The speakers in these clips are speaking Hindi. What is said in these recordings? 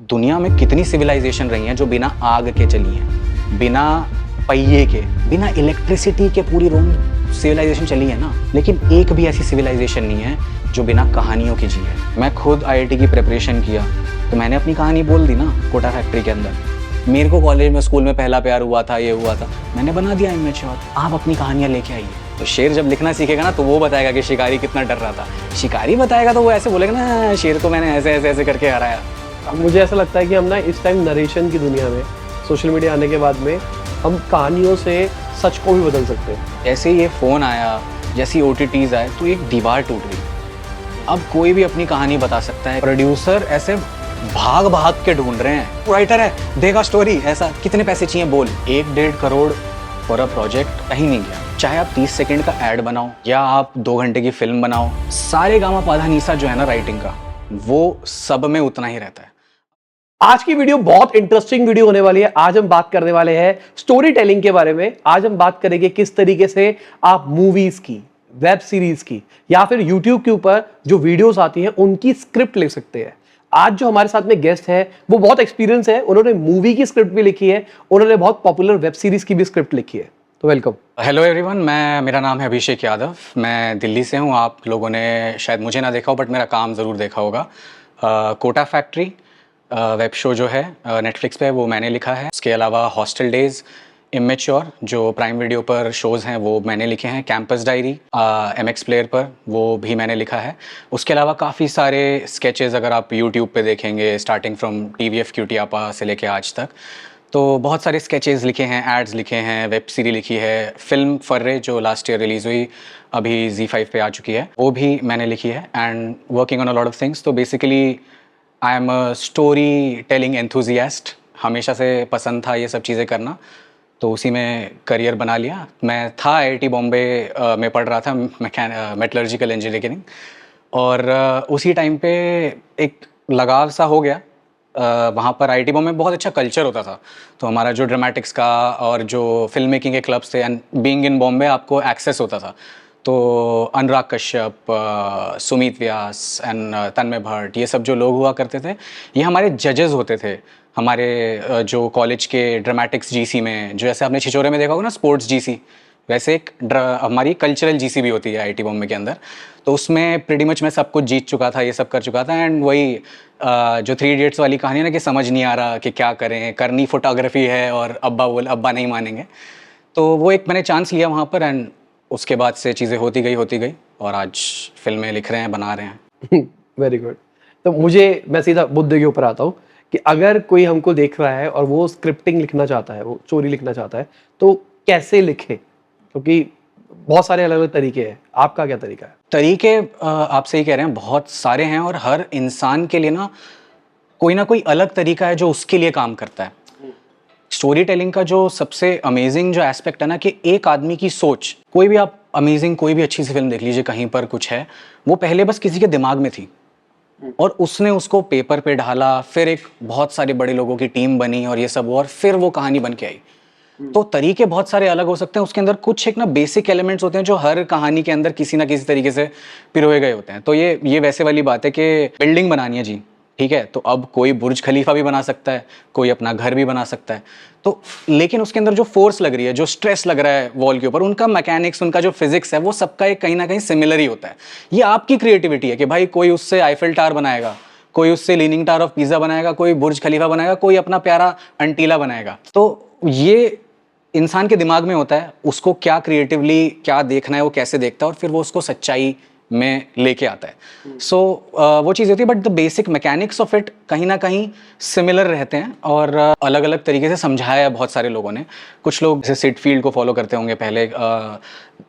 दुनिया में कितनी सिविलाइजेशन रही हैं जो बिना आग के चली हैं, बिना पहिए के, बिना इलेक्ट्रिसिटी के पूरी रोम सिविलाइजेशन चली है ना। लेकिन एक भी ऐसी सिविलाइजेशन नहीं है जो बिना कहानियों की जी है। मैं खुद आईआईटी की प्रिपरेशन किया तो मैंने अपनी कहानी बोल दी ना कोटा फैक्ट्री के अंदर। मेरे को कॉलेज में स्कूल में पहला प्यार हुआ था, ये हुआ था, मैंने बना दिया इमेच्योर। आप अपनी कहानियाँ लेके आइए। तो शेर जब लिखना सीखेगा ना तो वो बताएगा कि शिकारी कितना डर रहा था। शिकारी बताएगा तो वो ऐसे बोलेगा ना शेर को मैंने ऐसे ऐसे ऐसे करके हराया। अब मुझे ऐसा लगता है कि हम ना इस टाइम नरेशन की दुनिया में, सोशल मीडिया आने के बाद में, हम कहानियों से सच को भी बदल सकते हैं। जैसे ये फ़ोन आया, जैसी OTTs आए तो एक दीवार टूट गई। अब कोई भी अपनी कहानी बता सकता है। प्रोड्यूसर ऐसे भाग भाग के ढूंढ रहे हैं, राइटर है देगा स्टोरी, ऐसा कितने पैसे चाहिए बोल। 1-1.5 करोड़ फॉर अ प्रोजेक्ट कहीं नहीं गया। चाहे आप 30 सेकंड का ऐड बनाओ या आप 2 घंटे की फिल्म बनाओ, सारे गामा पाधा नीसा जो है ना राइटिंग का, वो सब में उतना ही रहता है। आज की वीडियो बहुत इंटरेस्टिंग वीडियो होने वाली है। आज हम बात करने वाले हैं स्टोरी टेलिंग के बारे में। आज हम बात करेंगे किस तरीके से आप मूवीज की, वेब सीरीज की या फिर यूट्यूब के ऊपर जो वीडियोस आती हैं उनकी स्क्रिप्ट लिख सकते हैं। आज जो हमारे साथ में गेस्ट है वो बहुत एक्सपीरियंस है, उन्होंने मूवी की स्क्रिप्ट भी लिखी है, उन्होंने बहुत पॉपुलर वेब सीरीज की भी स्क्रिप्ट लिखी है। तो वेलकम। हेलो एवरीवन, मेरा नाम है अभिषेक यादव। मैं दिल्ली से हूँ। आप लोगों ने शायद मुझे ना देखा हो बट मेरा काम ज़रूर देखा होगा। कोटा फैक्ट्री वेब शो जो है नेटफ्लिक्स पे, वो मैंने लिखा है। उसके अलावा हॉस्टल डेज, इमेच्योर जो प्राइम वीडियो पर शोज़ हैं वो मैंने लिखे हैं। कैंपस डायरी MX प्लेयर पर वो भी मैंने लिखा है। उसके अलावा काफ़ी सारे स्केचेस अगर आप यूट्यूब पे देखेंगे, स्टार्टिंग फ्रॉम TVF क्यूटियापा से लेके आज तक, तो बहुत सारे स्केचेस लिखे हैं, एड्स लिखे हैं, वेब सीरीज लिखी है। फिल्म फर्रे जो लास्ट ईयर रिलीज़ हुई, अभी Z5 पे आ चुकी है, वो भी मैंने लिखी है। And working on a lot of things. तो basically I am a story telling enthusiast. हमेशा से पसंद था ये सब चीज़ें करना, तो उसी में करियर बना लिया। मैं था IIT बॉम्बे में पढ़ रहा था मेटलर्जिकल इंजीनियरिंग, और उसी टाइम पे एक लगाव सा हो गया। वहाँ पर IIT बॉम्बे में बहुत अच्छा कल्चर होता था, तो हमारा जो ड्रामेटिक्स का और जो फिल्म मेकिंग के क्लब्स थे, एंड बीइंग इन बॉम्बे आपको एक्सेस होता था। तो अनुराग कश्यप, सुमित व्यास एंड तन्मय भट्ट, ये सब जो लोग हुआ करते थे, ये हमारे जजेस होते थे हमारे जो कॉलेज के ड्रामेटिक्स GC में। जो ऐसे आपने छिछोरे में देखा होगा ना स्पोर्ट्स GC, वैसे एक हमारी कल्चरल GC भी होती है IIT बॉम्बे के अंदर। तो उसमें प्रीटी मच मैं सब कुछ जीत चुका था, ये सब कर चुका था। एंड वही जो 3 इडियट्स वाली कहानी है ना कि समझ नहीं आ रहा कि क्या करें, करनी फोटोग्राफी है और अब्बा नहीं मानेंगे। तो वो एक मैंने चांस लिया वहाँ पर, एंड उसके बाद से चीज़ें होती गई और आज फिल्में लिख रहे हैं, बना रहे हैं। Very good. तो मैं सीधा मुद्दे के ऊपर आता हूँ कि अगर कोई हमको देख रहा है और वो स्क्रिप्टिंग लिखना चाहता है, वो स्टोरी लिखना चाहता है, तो कैसे लिखे? क्योंकि बहुत सारे अलग अलग तरीके हैं। आपका क्या तरीका है? तरीके आप सही कह रहे हैं, बहुत सारे हैं, और हर इंसान के लिए ना कोई अलग तरीका है जो उसके लिए काम करता है। स्टोरी टेलिंग का जो सबसे अमेजिंग जो एस्पेक्ट है ना कि एक आदमी की सोच, कोई भी आप अमेजिंग कोई भी अच्छी सी फिल्म देख लीजिए, कहीं पर कुछ है, वो पहले बस किसी के दिमाग में थी और उसने उसको पेपर पे ढाला, फिर एक बहुत सारे बड़े लोगों की टीम बनी और ये सब, और फिर वो कहानी बन के आई। तो तरीके बहुत सारे अलग हो सकते हैं। उसके अंदर कुछ एक ना बेसिक एलिमेंट्स होते हैं जो हर कहानी के अंदर किसी ना किसी तरीके से पिरोए गए होते हैं। तो ये वैसे वाली बात है कि बिल्डिंग बनानी है जी, ठीक है, तो अब कोई बुर्ज खलीफा भी बना सकता है, कोई अपना घर भी बना सकता है। तो लेकिन उसके अंदर जो फोर्स लग रही है, जो स्ट्रेस लग रहा है वॉल के ऊपर, उनका मैकेनिक्स, उनका जो फिजिक्स है, वो सबका एक कहीं ना कहीं सिमिलर ही होता है। ये आपकी क्रिएटिविटी है कि भाई कोई उससे आईफिल टावर बनाएगा, कोई उससे लीनिंग टावर ऑफ पिज़्ज़ा बनाएगा, कोई बुर्ज खलीफा बनाएगा, कोई अपना प्यारा अंटीला बनाएगा। तो ये इंसान के दिमाग में होता है, उसको क्या क्रिएटिवली क्या देखना है, वो कैसे देखता है, और फिर वो उसको सच्चाई में लेके आता है। सो वो चीज़ होती है, but the basic mechanics of it कहीं ना कहीं सिमिलर रहते हैं, और अलग अलग तरीके से समझाया है बहुत सारे लोगों ने। कुछ लोग जैसे सिड फील्ड को फॉलो करते होंगे। पहले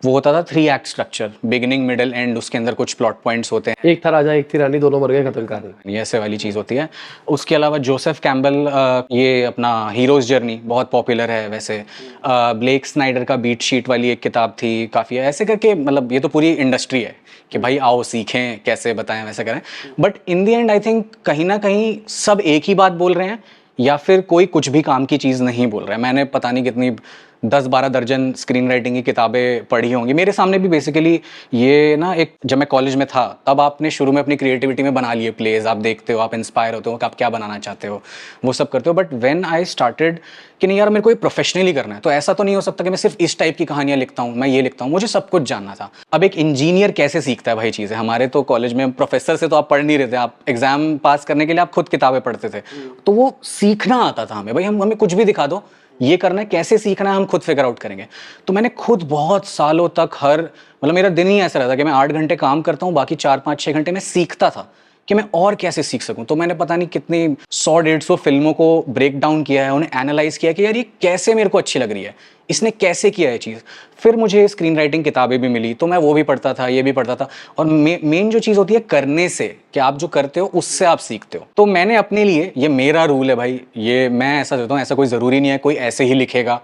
वो होता था 3 act structure, beginning middle and, उसके अंदर कुछ प्लॉट पॉइंट्स होते हैं। एक था राजा एक थी रानी, दोनों मर गए, खत्म कहानी, ये ऐसे वाली चीज़ होती है। उसके अलावा जोसेफ कैम्बल, ये अपना हीरोज़ जर्नी बहुत पॉपुलर है वैसे। ब्लेक स्नाइडर का बीट शीट वाली एक किताब थी, काफ़ी ऐसे करके, मतलब ये तो पूरी इंडस्ट्री है कि भाई आओ सीखें, कैसे बताएं, वैसे करें। But in the and I think कहीं ना कहीं सब एक ही बात बोल रहे हैं, या फिर कोई कुछ भी काम की चीज़ नहीं बोल रहा है। मैंने पता नहीं कितनी 10-12 दर्जन स्क्रीन राइटिंग की किताबें पढ़ी होंगी। मेरे सामने भी बेसिकली ये ना एक, जब मैं कॉलेज में था तब आपने शुरू में अपनी क्रिएटिविटी में बना लिए प्लेज, आप देखते हो, आप इंस्पायर होते हो कि आप क्या बनाना चाहते हो, वो सब करते हो। बट व्हेन आई स्टार्टेड कि नहीं यार मेरे को ये प्रोफेशनली करना है, तो ऐसा तो नहीं हो सकता कि मैं सिर्फ इस टाइप की कहानियां लिखता हूँ, मैं ये लिखता हूँ, मुझे सब कुछ जानना था। अब एक इंजीनियर कैसे सीखता है भाई चीज़ें, हमारे तो कॉलेज में प्रोफेसर से तो आप पढ़ नहीं रहे थे, आप एग्जाम पास करने के लिए आप खुद किताबें पढ़ते थे, तो वो सीखना आता था हमें। भाई हमें कुछ भी दिखा दो, ये करना है, कैसे सीखना है हम खुद फिगर आउट करेंगे। तो मैंने खुद बहुत सालों तक मतलब मेरा दिन ही ऐसा रहता कि मैं 8 घंटे काम करता हूँ, बाकी 4-5-6 घंटे मैं सीखता था कि मैं और कैसे सीख सकूं। तो मैंने पता नहीं कितनी 100-150 फिल्मों को ब्रेक डाउन किया है, उन्हें एनालाइज किया कि यार ये कैसे मेरे को अच्छी लग रही है, इसने कैसे किया है चीज़। फिर मुझे स्क्रीन राइटिंग किताबें भी मिली, तो मैं वो भी पढ़ता था, ये भी पढ़ता था। और मेन जो चीज़ होती है करने से, कि आप जो करते हो उससे आप सीखते हो। तो मैंने अपने लिए, ये मेरा रूल है भाई, ये मैं ऐसा देता हूँ, ऐसा कोई ज़रूरी नहीं है कोई ऐसे ही लिखेगा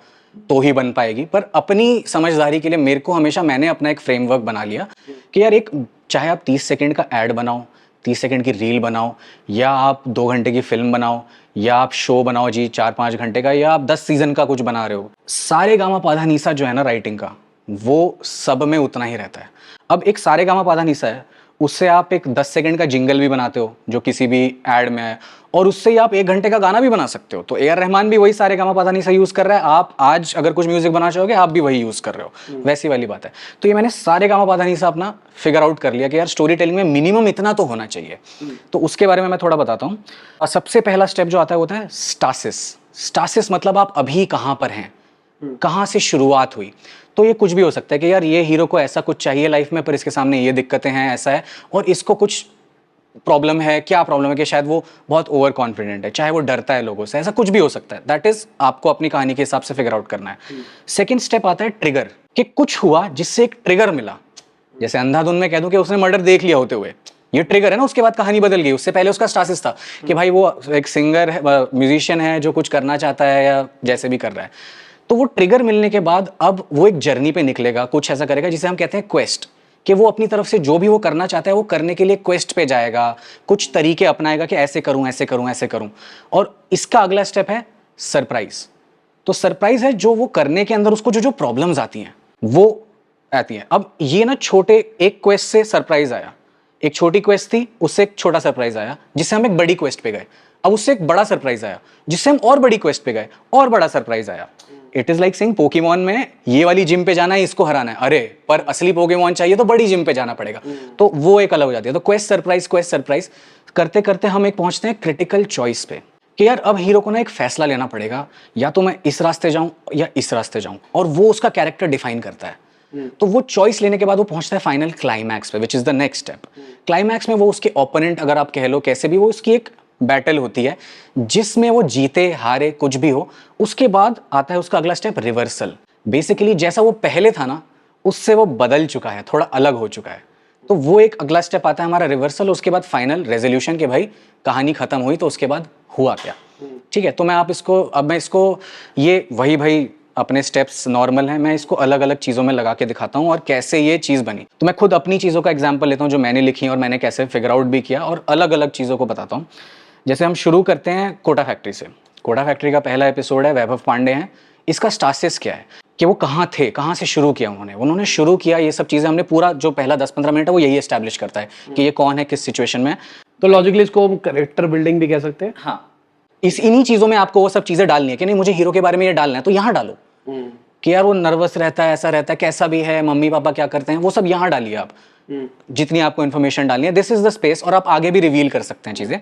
तो ही बन पाएगी, पर अपनी समझदारी के लिए मेरे को हमेशा, मैंने अपना एक फ्रेमवर्क बना लिया कि यार एक, चाहे आप 30 सेकंड का ऐड बनाओ, 30 सेकंड की रील बनाओ, या आप 2 घंटे की फिल्म बनाओ, या आप शो बनाओ जी 4-5 घंटे का, या आप 10 सीजन का कुछ बना रहे हो, सारे गामा पाधा नीसा जो है ना राइटिंग का, वो सब में उतना ही रहता है। अब एक सारे गामा पाधा नीसा है, उससे आप एक 10 सेकंड का जिंगल भी बनाते हो जो किसी भी ऐड में है, और उससे ही आप 1 घंटे का गाना भी बना सकते हो। तो ए आर रहमान भी वही सारे गामा पाधा नीसा यूज कर रहा है, आप आज अगर कुछ म्यूजिक बना चाहोगे आप भी वही यूज कर रहे हो, वैसी वाली बात है। तो ये मैंने सारे गामा पाधा नीसा अपना फिगर आउट कर लिया कि यार स्टोरी टेलिंग में मिनिमम इतना तो होना चाहिए। तो उसके बारे में मैं थोड़ा बताता हूँ। सबसे पहला स्टेप जो आता है वो होता है स्टासिस। स्टासिस मतलब आप अभी कहाँ पर हैं, कहाँ से शुरुआत हुई। तो ये कुछ भी हो सकता है कि यार ये हीरो को ऐसा कुछ चाहिए लाइफ में, पर इसके सामने ये दिक्कतें हैं, ऐसा है, और इसको कुछ प्रॉब्लम है। क्या प्रॉब्लम है कि शायद वो बहुत ओवर कॉन्फिडेंट है, चाहे वो डरता है लोगों से, ऐसा कुछ भी हो सकता है। दैट इज आपको अपनी कहानी के हिसाब से फिगर आउट करना है। सेकेंड स्टेप आता है ट्रिगर, कि कुछ हुआ जिससे एक ट्रिगर मिला। जैसे अंधाधुन में कह दूं कि उसने मर्डर देख लिया होते हुए, ये ट्रिगर है ना, उसके बाद कहानी बदल गई। उससे पहले उसका स्टासिस था कि भाई वो एक सिंगर है, म्यूजिशियन है जो कुछ करना चाहता है या जैसे भी कर रहा है। तो वो ट्रिगर मिलने के बाद अब वो एक जर्नी पे निकलेगा, कुछ ऐसा करेगा जिसे हम कहते हैं क्वेस्ट, कि वो अपनी तरफ से जो भी वो करना चाहता है वो करने के लिए क्वेस्ट पे जाएगा, कुछ तरीके अपनाएगा कि ऐसे करूं, ऐसे करूं, ऐसे करूं। और इसका अगला स्टेप है सरप्राइज। तो सरप्राइज है जो वो करने के अंदर उसको जो जो प्रॉब्लम्स आती हैं वो आती हैं। अब ये ना छोटे एक क्वेस्ट से सरप्राइज आया, एक छोटी क्वेस्ट थी, उससे एक छोटा सरप्राइज आया जिससे हम एक बड़ी क्वेस्ट पे गए। अब उससे एक बड़ा सरप्राइज आया जिससे हम और बड़ी क्वेस्ट पे गए, और बड़ा सरप्राइज आया। It is like saying Pokemon में ये वाली जिम पे जाना है, इसको हराना है, अरे पर असली पोकेमॉन चाहिए तो बड़ी जिम पे जाना पड़ेगा। तो वो एक अलग हो जाती है। तो क्वेस्ट सरप्राइज करते करते हम एक पहुंचते हैं क्रिटिकल चॉइस पे, कि यार अब हीरो को ना एक फैसला लेना पड़ेगा, या तो मैं इस रास्ते जाऊं या इस रास्ते जाऊं, और वो उसका कैरेक्टर डिफाइन करता है। तो वो चॉइस लेने के बाद वो पहुंचता है फाइनल क्लाइमैक्स पे, which is the next step. Climax में वो उसके ओपोनेंट, अगर आप कह लो कैसे भी, वो उसकी एक बैटल होती है जिसमें वो जीते हारे कुछ भी हो। उसके बाद आता है उसका अगला स्टेप रिवर्सल। बेसिकली जैसा वो पहले था ना उससे वो बदल चुका है, थोड़ा अलग हो चुका है। तो वो एक अगला स्टेप आता है हमारा रिवर्सल। उसके बाद फाइनल रेजोल्यूशन के भाई कहानी खत्म हुई तो उसके बाद हुआ क्या। ठीक है, तो मैं इसको ये वही भाई अपने स्टेप्स नॉर्मल हैं, मैं इसको अलग अलग चीज़ों में लगा के दिखाता हूँ और कैसे ये चीज़ बनी। तो मैं खुद अपनी चीज़ों का एग्जांपल लेता हूँ जो मैंने लिखी और मैंने कैसे फिगर आउट भी किया, और अलग अलग चीज़ों को बताता हूँ। जैसे हम शुरू करते हैं कोटा फैक्ट्री से। कोटा फैक्ट्री का पहला एपिसोड है, वैभव पांडे हैं। इसका स्टासिस क्या है कि वो कहाँ थे, कहाँ से शुरू किया उन्होंने शुरू किया, ये सब चीज़ें हमने पूरा जो पहला 10-15 मिनट है वो यही एस्टैब्लिश करता है कि ये कौन है, किस सिचुएशन में। तो लॉजिकली इसको हम कैरेक्टर बिल्डिंग भी कह सकते हैं। हाँ, इन्हीं चीज़ों में आपको वो सब चीज़ें डालनी है कि नहीं मुझे हीरो के बारे में ये डालना है, तो यहाँ डालो कि यार वो नर्वस रहता है, ऐसा रहता है, कैसा भी है, मम्मी पापा क्या करते हैं, वो सब यहाँ डालिए आप, जितनी आपको इन्फॉर्मेशन डालनी है। दिस इज द स्पेस, और आप आगे भी रिवील कर सकते हैं चीज़ें।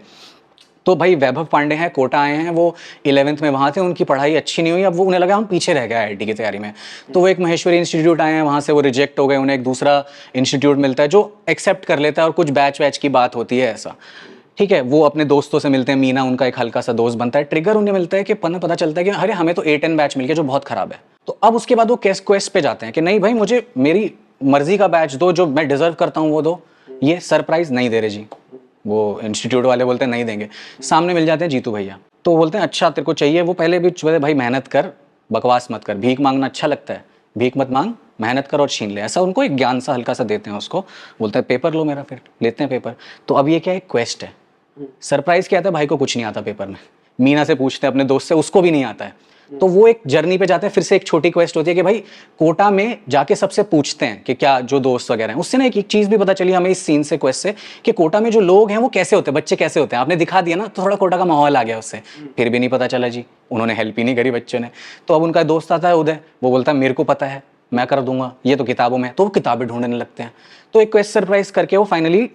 तो भाई वैभव पांडे हैं, कोटा आए हैं, वो 11th में वहाँ थे, उनकी पढ़ाई अच्छी नहीं हुई, अब वो उन्हें लगा हम पीछे रह गए IIT की तैयारी में। तो वो एक महेश्वरी इंस्टीट्यूट आए हैं, वहाँ से वो रिजेक्ट हो गए, उन्हें एक दूसरा इंस्टीट्यूट मिलता है जो एक्सेप्ट कर लेता है, और कुछ बैच की बात होती है ऐसा। ठीक है, वो अपने दोस्तों से मिलते हैं, मीना उनका एक हल्का सा दोस्त बनता है। ट्रिगर उन्हें मिलता है कि पता चलता है कि अरे हमें तो 8-10 बैच मिल गया जो बहुत खराब है। तो अब उसके बाद वो क्वेस्ट पे जाते हैं कि नहीं भाई मुझे मेरी मर्जी का बैच दो, जो मैं डिजर्व करता हूँ वो दो। ये सरप्राइज नहीं दे रहे जी, वो इंस्टीट्यूट वाले बोलते हैं नहीं देंगे। सामने मिल जाते हैं जीतू भैया, तो बोलते हैं अच्छा तेरे को चाहिए। वो पहले भी बोलते भाई मेहनत कर, बकवास मत कर, भीख मांगना अच्छा लगता है, भीख मत मांग, मेहनत कर और छीन ले। ऐसा उनको एक ज्ञान सा हल्का सा देते हैं उसको। बोलते हैं पेपर लो मेरा, फिर लेते हैं पेपर। तो अब ये क्या है, क्वेस्ट है। सरप्राइज क्या आता है, भाई को कुछ नहीं आता पेपर में, मीना से पूछते हैं अपने दोस्त से, उसको भी नहीं आता है। तो वो एक जर्नी पे जाते हैं। फिर से एक छोटी क्वेस्ट होती है कि भाई कोटा में जाके सबसे पूछते हैं कि क्या जो दोस्त वगैरह हैं। उससे ना एक चीज़ भी पता चली हमें इस सीन से, क्वेस्ट से, कि कोटा में जो लोग हैं वो कैसे होते हैं, बच्चे कैसे होते हैं। आपने दिखा दिया ना, तो थोड़ा कोटा का माहौल आ गया उससे। फिर भी नहीं पता चला जी, उन्होंने हेल्प ही नहीं करी बच्चों ने। तो अब उनका दोस्त आता है उदय, वो बोलता है मेरे को पता है, मैं कर दूंगा, ये तो किताबों में। तो वो किताबें ढूंढने लगते हैं। तो एक क्वेस्ट सरप्राइज करके वो फाइनली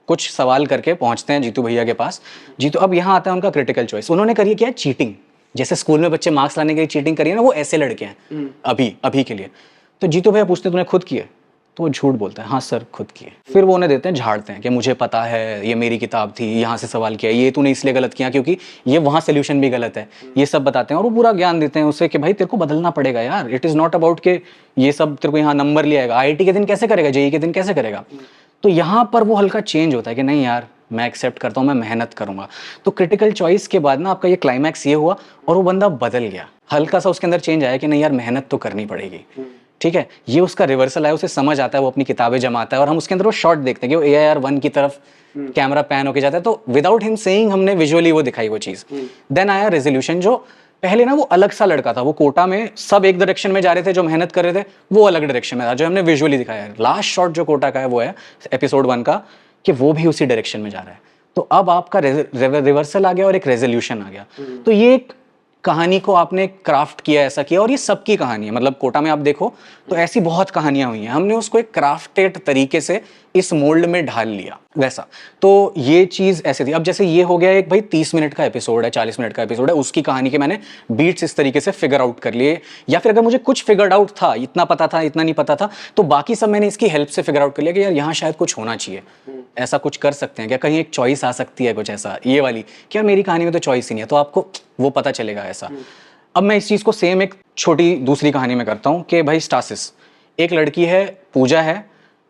कुछ सवाल करके पहुंचते हैं जीतू भैया के पास। जीतू, अब यहाँ आता है उनका क्रिटिकल चॉइस। उन्होंने करी क्या है, चीटिंग। जैसे स्कूल में बच्चे मार्क्स लाने के लिए चीटिंग करिए ना, वो ऐसे लड़के हैं अभी के लिए। तो जीतू भैया पूछते हैं तूने खुद किए? तो वो झूठ बोलता है, हाँ सर खुद किए। फिर वो उन्हें देते हैं, झाड़ते हैं कि मुझे पता है, ये मेरी किताब थी, यहाँ से सवाल किया, ये तूने इसलिए गलत किया क्योंकि ये वहाँ सोल्यूशन भी गलत है, ये सब बताते हैं। और वो पूरा ज्ञान देते हैं उसे कि भाई तेरे को बदलना पड़ेगा यार, इट इज़ नॉट अबाउट के ये सब तेरे को यहाँ नंबर ले आएगा, IIT के दिन कैसे करेगा, JEE के दिन कैसे करेगा। तो यहाँ पर वो हल्का चेंज होता है कि नहीं यार, मैं एक्सेप्ट करता हूँ, मैं मेहनत करूंगा। तो क्रिटिकल चॉइस के बाद ना आपका ये क्लाइमैक्स ये हुआ और वो बंदा बदल गया। हल्का सा उसके अंदर चेंज आया कि नहीं यार, मेहनत तो करनी पड़ेगी। ठीक है, ये उसका रिवर्सल आया, उसे समझ आता है, वो अपनी किताबें जमाता है। और हम उसके अंदर वो शॉट देखते हैं कि वो AIR-1 की तरफ कैमरा पैन होके जाता है। तो विदाउट हिम सेइंग हमने विजुअली वो दिखाई वो चीज़। देन आया रेजोल्यूशन, जो पहले ना वो अलग सा लड़का था, वो कोटा में सब एक डायरेक्शन में जा रहे थे, जो मेहनत कर रहे थे वो अलग डायरेक्शन में था, जो हमने विजुअली दिखाया है। लास्ट शॉट जो कोटा का है वो है एपिसोड 1 का, कि वो भी उसी डायरेक्शन में जा रहा है। तो अब आपका रिवर्सल आ गया और एक रेजोल्यूशन आ गया। तो ये एक कहानी को आपने क्राफ्ट किया, ऐसा किया। और ये सबकी कहानी है, मतलब कोटा में आप देखो तो ऐसी बहुत कहानियां हुई हैं, हमने उसको एक क्राफ्टेड तरीके से इस मोल्ड में ढाल लिया वैसा। तो ये चीज़ ऐसे थी। अब जैसे ये हो गया एक भाई 30 मिनट का एपिसोड है, 40 मिनट का एपिसोड है, उसकी कहानी के मैंने बीट्स इस तरीके से फिगर आउट कर लिए। या फिर अगर मुझे कुछ फिगर्ड आउट था, इतना पता था, इतना नहीं पता था, तो बाकी सब मैंने इसकी हेल्प से फिगर आउट कर लिया कि यार यहाँ शायद कुछ होना चाहिए, ऐसा कुछ कर सकते हैं क्या, कहीं एक चॉइस आ सकती है कुछ ऐसा, ये वाली कि यार मेरी कहानी में तो चॉइस ही नहीं है। तो आपको वो पता चलेगा ऐसा। अब मैं इस चीज़ को सेम एक छोटी दूसरी कहानी में करता हूँ कि भाई स्टासिस, एक लड़की है, पूजा है,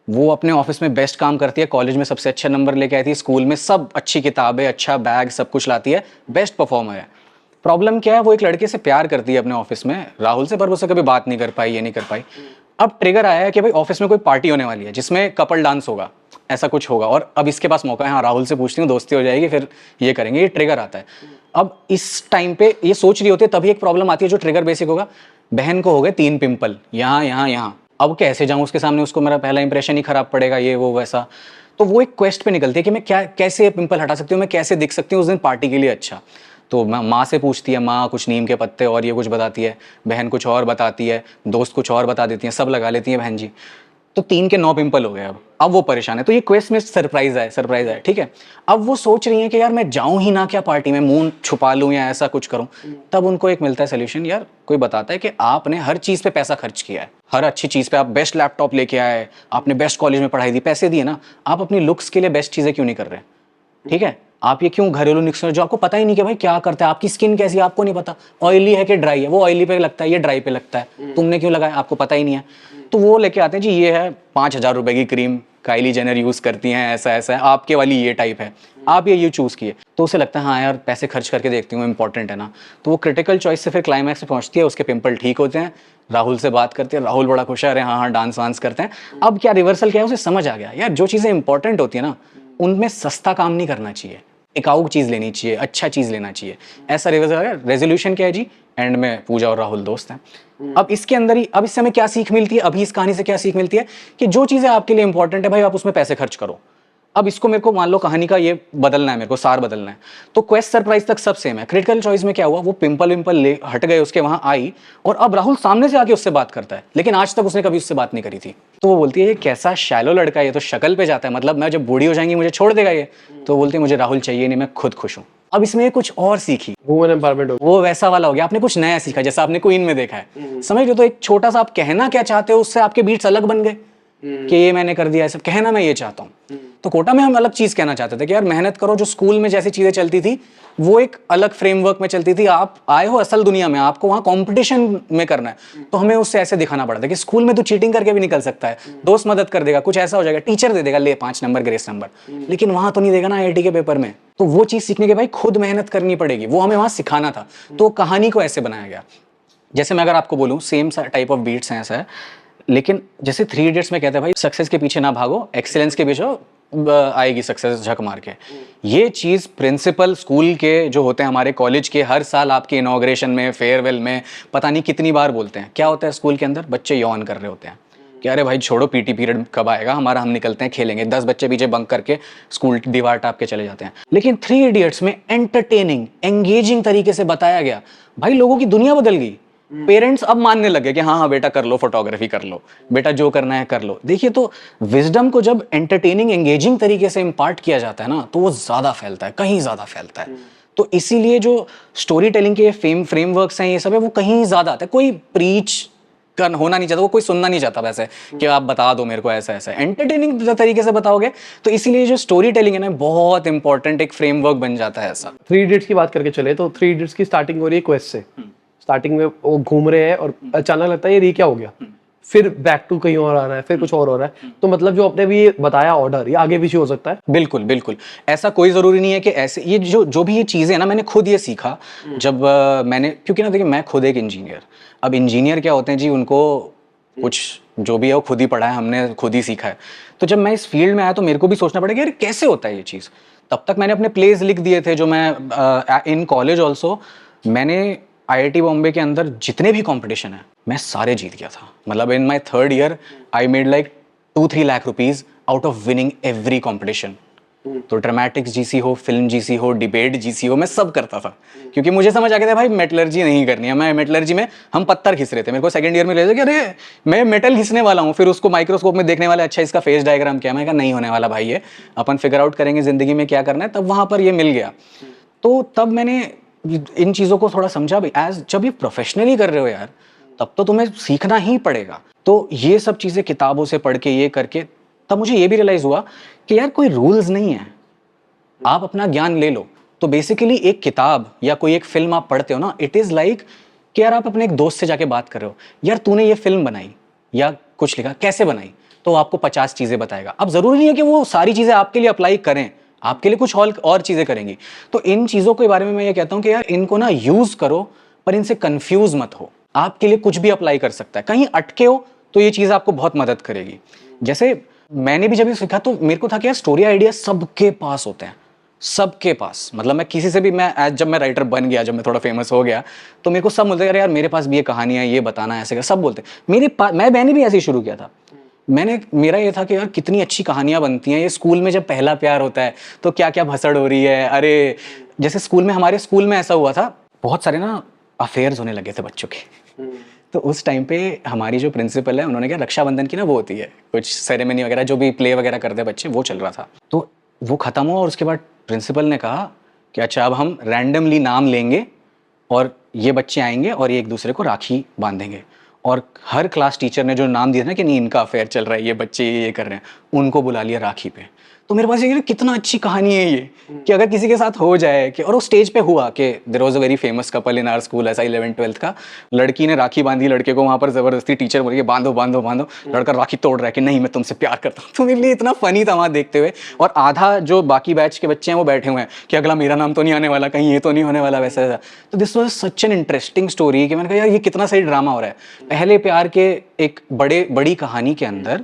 वो अपने ऑफिस में बेस्ट काम करती है, कॉलेज में सबसे अच्छे नंबर लेके आई थी, स्कूल में सब अच्छी किताबें, अच्छा बैग, सब कुछ लाती है, बेस्ट परफॉर्मर है। प्रॉब्लम क्या है, वो एक लड़के से प्यार करती है अपने ऑफिस में, राहुल से, पर उससे कभी बात नहीं कर पाई, ये नहीं कर पाई। अब ट्रिगर आया है कि भाई ऑफिस में कोई पार्टी होने वाली है जिसमें कपल डांस होगा, ऐसा कुछ होगा, और अब इसके पास मौका है, हाँ राहुल से पूछती हूँ, दोस्ती हो जाएगी, फिर ये करेंगे। ये ट्रिगर आता है। अब इस टाइम पे ये सोच रही होती है, तभी एक प्रॉब्लम आती है जो ट्रिगर बेसिक होगा। बहन को हो गए 3 पिंपल, यहाँ यहाँ यहाँ। अब कैसे जाऊँ उसके सामने, उसको मेरा पहला इंप्रेशन ही खराब पड़ेगा, ये वो वैसा। तो वो एक क्वेस्ट पे निकलती है कि मैं क्या, कैसे पिंपल हटा सकती हूँ, मैं कैसे दिख सकती हूँ उस दिन पार्टी के लिए अच्छा। तो माँ से पूछती है, माँ कुछ नीम के पत्ते और ये कुछ बताती है, बहन कुछ और बताती है, दोस्त कुछ और बता देती हैं, सब लगा लेती है बहन जी। तो 3 के 9 पिंपल हो गए। अब वो परेशान है। तो ये क्वेस्ट में सरप्राइज है, ठीक है। अब वो सोच रही है कि यार मैं जाऊं ही ना क्या पार्टी में, मुंह छुपा लूं या ऐसा कुछ करूं। तब उनको एक मिलता है सोल्यूशन, यार कोई बताता है कि आपने हर चीज पे पैसा खर्च किया है, हर अच्छी चीज पे, आप बेस्ट लैपटॉप लेके आए, आपने बेस्ट कॉलेज में पढ़ाई दी, पैसे दिए ना, आप अपनी लुक्स के लिए बेस्ट चीजें क्यों नहीं कर रहे? ठीक है, आप ये क्यों घरेलू नुस्खे जो आपको पता ही नहीं कि भाई क्या करता है, आपकी स्किन कैसी है आपको नहीं पता, ऑयली है कि ड्राई है, वो ऑयली पे लगता है, ये ड्राई पे लगता है, तुमने क्यों लगाया, आपको पता ही नहीं है। तो वो लेके आते हैं जी, ये है 5,000 रुपए की क्रीम, काइली जेनर यूज करती हैं, ऐसा ऐसा है, आपके वाली ये टाइप है, आप ये चूज किए। तो उसे लगता है हाँ यार पैसे खर्च करके देखती हूँ, इंपॉर्टेंट है ना। तो वो क्रिटिकल चॉइस से फिर क्लाइमैक्स पे पहुंचती है, उसके पिंपल ठीक होते हैं, राहुल से बात करती है, राहुल बड़ा खुश है, अरे हाँ हाँ डांस वांस करते हैं। अब क्या रिवर्सल क्या है, उसे समझ आ गया यार जो चीज़ें इंपॉर्टेंट होती है ना, उनमें सस्ता काम नहीं करना चाहिए, टिकाऊ चीज़ लेनी चाहिए, अच्छा चीज़ लेना चाहिए, ऐसा रिवर्सल है। रेजोल्यूशन क्या है जी, एंड में पूजा और राहुल दोस्त हैं। अब इसके अंदर ही, अब इससे हमें क्या सीख मिलती है, अभी इस कहानी से क्या सीख मिलती है कि जो चीज़ें आपके लिए इंपॉर्टेंट है भाई आप उसमें पैसे खर्च करो। अब इसको मेरे को मान लो कहानी का ये बदलना है, मेरे को सार बदलना है, तो क्वेस्ट सरप्राइज तक सब सेम है। क्रिटिकल चॉइस में क्या हुआ, वो पिंपल विंपल ले हट गए उसके, वहां आई, और अब राहुल सामने से आके उससे बात करता है, लेकिन आज तक उसने कभी उससे बात नहीं करी थी। तो वो बोलती है ये कैसा शैलो लड़का है, ये तो शक्ल पे जाता है, मतलब मैं जब बूढ़ी हो जाएंगी मुझे छोड़ देगा ये। तो बोलती है मुझे राहुल चाहिए नहीं, मैं खुद खुश हूँ। अब इसमें कुछ और सीखी, वुमेन एम्पावरमेंट हो, वो वैसा वाला हो गया, आपने कुछ नया सीखा, जैसा आपने क्वीन में देखा है, समझ रहे हो। तो एक छोटा सा आप कहना क्या चाहते हो, उससे आपके बीट्स अलग बन गए कि ये मैंने कर दिया, ऐसा कहना मैं ये चाहता हूँ। तो कोटा में हम अलग चीज कहना चाहते थे कि यार मेहनत करो, जो स्कूल में जैसी चीजें चलती थी वो एक अलग फ्रेमवर्क में चलती थी, आप आए हो असल दुनिया में, आपको वहां कंपटीशन में करना है, तो हमें उससे ऐसे दिखाना पड़ता है कि स्कूल में तो चीटिंग करके भी निकल सकता है, दोस्त मदद कर देगा, कुछ ऐसा हो जाएगा, टीचर दे देगा ले 5 नंबर ग्रेस नंबर, लेकिन वहां तो नहीं देगा ना IIT के पेपर में। तो वो चीज सीखने के भाई खुद मेहनत करनी पड़ेगी, वो हमें वहां सिखाना था। तो कहानी को ऐसे बनाया गया, जैसे मैं अगर आपको बोलूं सेम टाइप ऑफ बीट्स हैं, ऐसा है, लेकिन जैसे 3 इडियट्स में कहते हैं भाई सक्सेस के पीछे ना भागो, एक्सीलेंस के पीछे आएगी सक्सेस झक मार के। ये चीज़ प्रिंसिपल स्कूल के जो होते हैं, हमारे कॉलेज के, हर साल आपके इनॉग्रेशन में, फेयरवेल में पता नहीं कितनी बार बोलते हैं। क्या होता है स्कूल के अंदर? बच्चे यौन कर रहे होते हैं कि अरे भाई छोड़ो, पीटी पीरियड कब आएगा हमारा, हम निकलते हैं खेलेंगे। 10 बच्चे पीछे बंक करके स्कूल दीवार टाप के चले जाते हैं। लेकिन 3 इडियट्स में एंटरटेनिंग, एंगेजिंग तरीके से बताया गया, भाई लोगों की दुनिया बदल गई। पेरेंट्स अब मानने लगे कि हाँ हाँ बेटा कर लो, फोटोग्राफी कर लो, बेटा जो करना है कर लो। देखिए, तो विजडम को जब एंटरटेनिंग, एंगेजिंग तरीके से इम्पार्ट किया जाता है ना, तो वो ज्यादा फैलता है, कहीं ज्यादा फैलता है। तो इसीलिए जो स्टोरी टेलिंग के फ्रेमवर्क्स हैं, ये सब है, वो कहीं ज्यादा आता है। कोई प्रीच का होना नहीं चाहता, वो कोई सुनना नहीं चाहता वैसे कि आप बता दो मेरे को ऐसा ऐसा। एंटरटेनिंग तरीके से बताओगे तो इसीलिए जो स्टोरी टेलिंग है ना, बहुत इंपॉर्टेंट एक फ्रेमवर्क बन जाता है ऐसा। 3 इडियट्स की बात करके चले तो 3 इडियट्स की स्टार्टिंग हो रही है क्वेस्ट से। स्टार्टिंग में वो घूम रहे हैं और अचानक लगता है ये क्या हो गया, फिर बैक टू कहीं और आ रहा है, फिर कुछ और हो रहा है। तो मतलब जो आपने भी ये बताया ऑर्डर, ये आगे पीछे हो सकता है। बिल्कुल बिल्कुल, ऐसा कोई ज़रूरी नहीं है कि ऐसे ये जो भी ये चीज़ें ना, मैंने खुद ये सीखा जब मैंने, क्योंकि ना देखिए मैं खुद एक इंजीनियर, अब इंजीनियर क्या होते हैं जी, उनको कुछ जो भी है वो खुद ही पढ़ा है, हमने खुद ही सीखा है। तो जब मैं इस फील्ड में आया तो मेरे को भी सोचना पड़ा कि यार कैसे होता है ये चीज़। तब तक मैंने अपने प्लेज लिख दिए थे, जो मैं इन कॉलेज ऑल्सो मैंने IIT बॉम्बे के अंदर जितने भी कंपटीशन है मैं सारे जीत गया था। मतलब in my 3rd year I made like 2-3 lakh rupees out of winning every competition. तो ड्रामेटिक्स जीसी हो, फिल्म जीसी हो, डिबेट जीसी हो, मैं सब करता था, क्योंकि मुझे समझ आ गया था भाई मेटलर्जी नहीं करनी है। मैं मेटलर्जी में हम पत्थर घिस रहे थे, मेरे को 2nd ईयर में ले कि अरे मैं मेटल घिसने वाला हूँ। फिर उसको माइक्रोस्कोप में देखने वाला, अच्छा इसका फेस डायग्राम क्या है। मैं कहा नहीं होने वाला भाई, ये अपन फिगर आउट करेंगे जिंदगी में क्या करना है। तब वहां पर ये मिल गया। तो तब मैंने इन चीज़ों को थोड़ा समझा भी, एज जब ये प्रोफेशनली कर रहे हो यार, तब तो तुम्हें सीखना ही पड़ेगा। तो ये सब चीज़ें किताबों से पढ़ के, ये करके, तब मुझे ये भी रियलाइज़ हुआ कि यार कोई रूल्स नहीं है, आप अपना ज्ञान ले लो। तो बेसिकली एक किताब या कोई एक फिल्म आप पढ़ते हो ना, इट इज़ लाइक कि यार आप अपने एक दोस्त से जाके बात कर रहे हो, यार तूने ये फिल्म बनाई या कुछ लिखा, कैसे बनाई, तो आपको 50 चीज़ें बताएगा। अब ज़रूरी नहीं है कि वो सारी चीज़ें आपके लिए अप्लाई करें, आपके लिए कुछ और चीज़ें करेंगी। तो इन चीज़ों के बारे में मैं ये कहता हूँ कि यार इनको ना यूज़ करो, पर इनसे कंफ्यूज मत हो। आपके लिए कुछ भी अप्लाई कर सकता है। कहीं अटके हो तो ये चीज़ आपको बहुत मदद करेगी। जैसे मैंने भी जब ये सीखा तो मेरे को था कि यार स्टोरी आइडिया सबके पास होते हैं, सबके पास। मतलब मैं किसी से भी, मैं जब मैं राइटर बन गया, जब मैं थोड़ा फेमस हो गया, तो मेरे को सब बोलते हैं यार मेरे पास भी ये कहानी है, ये बताना है, ऐसे कर, सब बोलते हैं। मैंने भी ऐसे ही शुरू किया था। मेरा ये था कि यार कितनी अच्छी कहानियां बनती हैं। ये स्कूल में जब पहला प्यार होता है तो क्या क्या भसड़ हो रही है। अरे जैसे स्कूल में, हमारे स्कूल में ऐसा हुआ था, बहुत सारे ना अफेयर्स होने लगे थे बच्चों के। तो उस टाइम पे हमारी जो प्रिंसिपल है, उन्होंने क्या, रक्षाबंधन की ना वो होती है कुछ सेरेमनी वगैरह, जो भी प्ले वगैरह करते हैं बच्चे, वो चल रहा था। तो वो खत्म हुआ और उसके बाद प्रिंसिपल ने कहा कि अच्छा अब हम रैंडमली नाम लेंगे और ये बच्चे आएंगे और ये एक दूसरे को राखी बांधेंगे। और हर क्लास टीचर ने जो नाम दिया ना कि नहीं इनका अफेयर चल रहा है, ये बच्चे ये कर रहे हैं, उनको बुला लिया राखी पे। तो मेरे पास ये कितना अच्छी कहानी है ये, कि अगर किसी के साथ हो जाए कि, और वो स्टेज पे हुआ कि there was a very famous couple in our school, ऐसा 11th-12th का, लड़की ने राखी बांधी लड़के को, वहां पर जबरदस्ती टीचर बोल रही है बांधो बांधो बांधो, लड़का राखी तोड़ रहा है कि नहीं मैं तुमसे प्यार करता हूँ। तो मेरे लिए इतना फनी था वहां देखते हुए। और आधा जो बाकी बैच के बच्चे हैं वो बैठे हुए हैं कि अगला मेरा नाम तो नहीं आने वाला, कहीं ये तो नहीं होने वाला, वैसा वैसा। तो this was such an interesting story कि मैंने कहा यार ये कितना सही ड्रामा हो रहा है। पहले प्यार के एक बड़ी कहानी के अंदर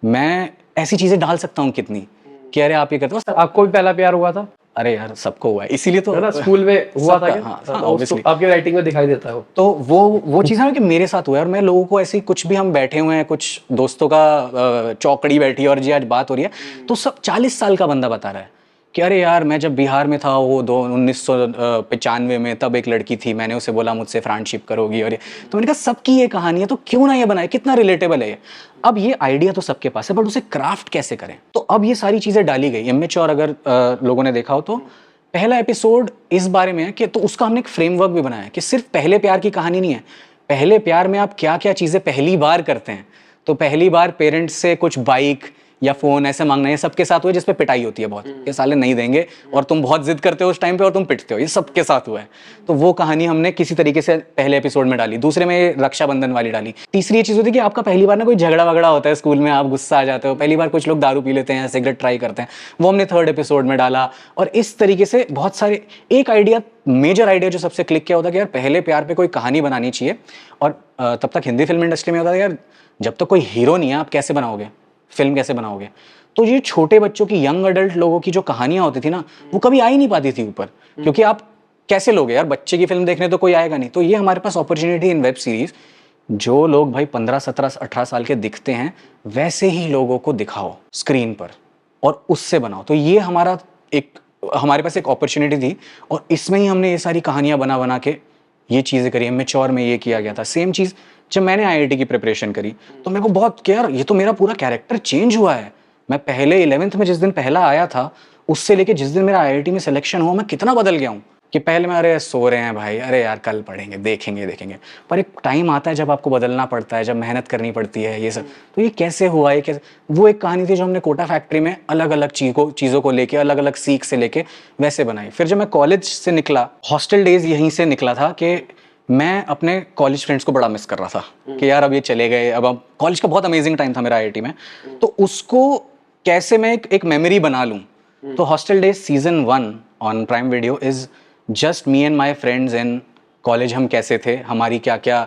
मैं ऐसी चीजें डाल सकता हूँ कितनी, कि अरे आप ये करते हो। आपको भी पहला प्यार हुआ था? अरे यार सबको हुआ है, इसीलिए तो है ना, स्कूल में हुआ था क्या? हाँ, तो आपकी राइटिंग में दिखाई देता है वो। तो वो चीज़ है ना कि मेरे साथ हुआ है। और मैं लोगों को ऐसे कुछ भी, हम बैठे हुए हैं, कुछ दोस्तों का चौकड़ी बैठी है और जी आज बात हो रही है, तो सब 40 साल का बंदा बता रहा है कि अरे यार मैं जब बिहार में था वो 1995 में, तब एक लड़की थी, मैंने उसे बोला मुझसे फ्रेंडशिप करोगी, और ये तो मैंने कहा सबकी ये कहानी है, तो क्यों ना ये बनाए, कितना रिलेटेबल है ये। अब ये आइडिया तो सबके पास है, बट उसे क्राफ्ट कैसे करें। तो अब ये सारी चीज़ें डाली गई। इमेच्योर अगर लोगों ने देखा हो तो पहला एपिसोड इस बारे में है कि, तो उसका हमने एक फ्रेमवर्क भी बनाया कि सिर्फ पहले प्यार की कहानी नहीं है, पहले प्यार में आप क्या क्या चीज़ें पहली बार करते हैं। तो पहली बार पेरेंट्स से कुछ बाइक या फोन ऐसे मांगना, ये सबके साथ हुआ है, जिसपे पिटाई होती है बहुत, ये साले नहीं देंगे और तुम बहुत जिद करते हो उस टाइम पे और तुम पिटते हो, ये सबके साथ हुआ है। तो वो कहानी हमने किसी तरीके से पहले एपिसोड में डाली। दूसरे में रक्षाबंधन वाली डाली। तीसरी ये चीज़ होती है कि आपका पहली बार ना कोई झगड़ा वगड़ा होता है स्कूल में, आप गुस्सा आ जाते हो, पहली बार कुछ लोग दारू पी लेते हैं, सिगरेट ट्राई करते हैं, वो हमने 3rd एपिसोड में डाला। और इस तरीके से बहुत सारे, एक आइडिया, मेजर आइडिया जो सबसे क्लिक किया होता है कि यार पहले प्यार पे कोई कहानी बनानी चाहिए। और तब तक हिंदी फिल्म इंडस्ट्री में होता था यार जब तक कोई हीरो नहीं है आप कैसे बनाओगे फिल्म, कैसे बनाओगे। तो ये छोटे बच्चों की, यंग अडल्ट लोगों की जो कहानियां होती थी ना, वो कभी आ ही नहीं पाती थी ऊपर, क्योंकि आप कैसे लोगे यार, बच्चे की फिल्म देखने तो कोई आएगा नहीं। तो ये हमारे पास अपॉर्चुनिटी इन वेब सीरीज, जो लोग भाई 15, 17, 18 साल के दिखते हैं वैसे ही लोगों को दिखाओ स्क्रीन पर और उससे बनाओ। तो ये हमारे पास एक अपॉर्चुनिटी थी और इसमें ही हमने ये सारी कहानियां बना बना के ये चीज़ें करी। मैच्योर में ये किया गया था। सेम चीज़ जब मैंने आईआईटी की प्रिपरेशन करी तो मेरे को बहुत कि यार ये तो मेरा पूरा कैरेक्टर चेंज हुआ है। मैं पहले 11th में जिस दिन पहला आया था उससे लेके जिस दिन मेरा आईआईटी में सिलेक्शन हुआ, मैं कितना बदल गया हूँ। कि पहले में अरे सो रहे हैं भाई, अरे यार कल पढ़ेंगे, देखेंगे, पर एक टाइम आता है जब आपको बदलना पड़ता है, जब मेहनत करनी पड़ती है, ये सब। तो ये कैसे हुआ, ये कैसे, वो एक कहानी थी जो हमने कोटा फैक्ट्री में अलग अलग चीज़ों को लेके, अलग अलग सीख से लेके वैसे बनाई। फिर जब मैं कॉलेज से निकला, हॉस्टल डेज यहीं से निकला था कि मैं अपने कॉलेज फ्रेंड्स को बड़ा मिस कर रहा था कि यार अब ये चले गए। अब कॉलेज का बहुत अमेजिंग टाइम था मेरा आईआईटी में, तो उसको कैसे मैं एक मेमोरी बना लूँ। तो hostel days season 1 on prime video is just me and my friends in college. हम कैसे थे, हमारी क्या क्या,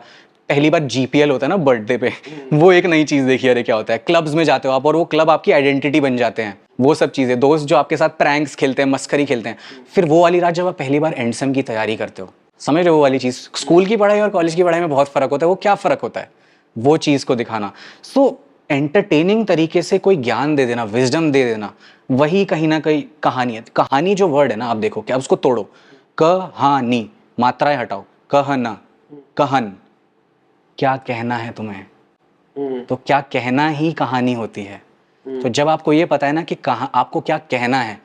पहली बार जीपीएल होता है ना बर्थडे पे, वो एक नई चीज़ देखी, अरे क्या होता है। क्लब्स में जाते हो आप और वो क्लब आपकी आइडेंटिटी बन जाते हैं, वो सब चीज़ें। दोस्त जो आपके साथ प्रैंक्स खेलते हैं, मस्करी खेलते हैं। फिर वो वाली रात जब आप पहली बार एंडसम की तैयारी करते हो, समझ रहे हो वो वाली चीज़। स्कूल की पढ़ाई और कॉलेज की पढ़ाई में बहुत फ़र्क होता है। वो क्या फ़र्क होता है, वो चीज़ को दिखाना। सो एंटरटेनिंग तरीके से कोई ज्ञान दे देना, विजडम दे देना, वही कहीं ना कहीं कहानी है। कहानी जो वर्ड है ना, आप देखो क्या, उसको तोड़ो, कहानी, मात्राएं हटाओ, कहना, कहन, क्या कहना है तुम्हें, तो क्या कहना ही कहानी होती है। तो जब आपको ये पता है ना कि कहाँ आपको क्या कहना है,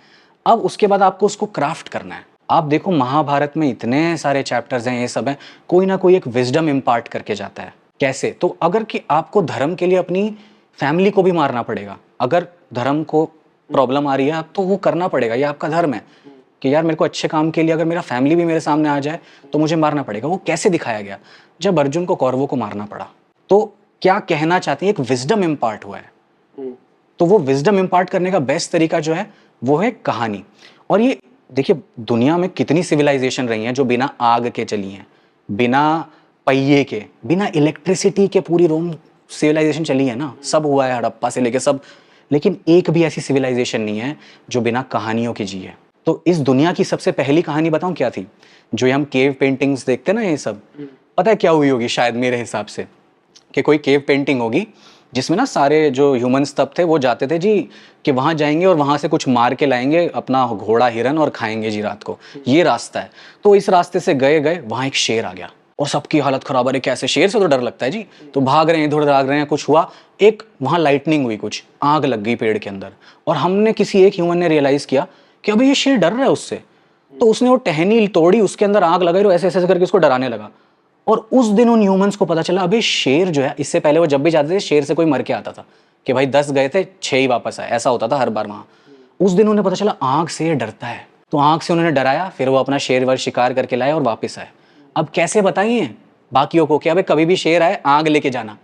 अब उसके बाद आपको उसको क्राफ्ट करना है। आप देखो महाभारत में इतने सारे चैप्टर्स हैं, ये सब है, कोई ना कोई एक विजडम इम्पार्ट करके जाता है। कैसे, तो अगर कि आपको धर्म के लिए अपनी फैमिली को भी मारना पड़ेगा, अगर धर्म को प्रॉब्लम आ रही है तो वो करना पड़ेगा, ये आपका धर्म है कि यार मेरे को अच्छे काम के लिए अगर मेरा फैमिली भी मेरे सामने आ जाए तो मुझे मारना पड़ेगा। वो कैसे दिखाया गया, जब अर्जुन को कौरवों को मारना पड़ा, तो क्या कहना चाहते हैं, एक विजडम इम्पार्ट हुआ है। तो वो विजडम इम्पार्ट करने का बेस्ट तरीका जो है वो है कहानी। और ये देखिए दुनिया में कितनी सिविलाइजेशन रही हैं जो बिना आग के चली हैं, बिना पहिए के, बिना इलेक्ट्रिसिटी के पूरी रोम सिविलाइजेशन चली है ना, सब हुआ है हड़प्पा से लेके सब, लेकिन एक भी ऐसी सिविलाइजेशन नहीं है जो बिना कहानियों की जी है। तो इस दुनिया की सबसे पहली कहानी बताऊं क्या थी, जो हम केव पेंटिंग्स देखते ना, ये सब पता है क्या हुई होगी शायद मेरे हिसाब से, कि कोई केव पेंटिंग होगी जिसमें ना सारे जो ह्यूमंस तब थे वो जाते थे जी कि वहां जाएंगे और वहां से कुछ मार के लाएंगे अपना घोड़ा हिरन और खाएंगे जी रात को, ये रास्ता है। तो इस रास्ते से गए वहां एक शेर आ गया और सबकी हालत खराब, है कैसे, शेर से तो डर लगता है जी, तो भाग रहे हैं इधर भाग रहे हैं, कुछ हुआ, एक वहां लाइटनिंग हुई, कुछ आग लग गई पेड़ के अंदर, और हमने किसी एक ह्यूमन ने रियलाइज किया कि अभी ये शेर डर रहा है उससे, तो उसने वो टहनी तोड़ी, उसके अंदर आग लगाई और ऐसे ऐसे करके उसको डराने लगा। और उस दिन उन ह्यूमंस को पता चला अभी शेर जो है, इससे पहले वो जब भी जाते थे शेर से कोई मर के आता था कि भाई 10 गए थे 6 ही वापस आए, ऐसा होता था हर बार वहां। उस दिन उन्हें पता चला आग से डरता है, तो आग से उन्होंने डराया, फिर वो अपना शेर वर शिकार करके लाए और वापस आए। अब कैसे बताइए बाकियों को कि अबे कभी भी शेर आए आग लेके जाना,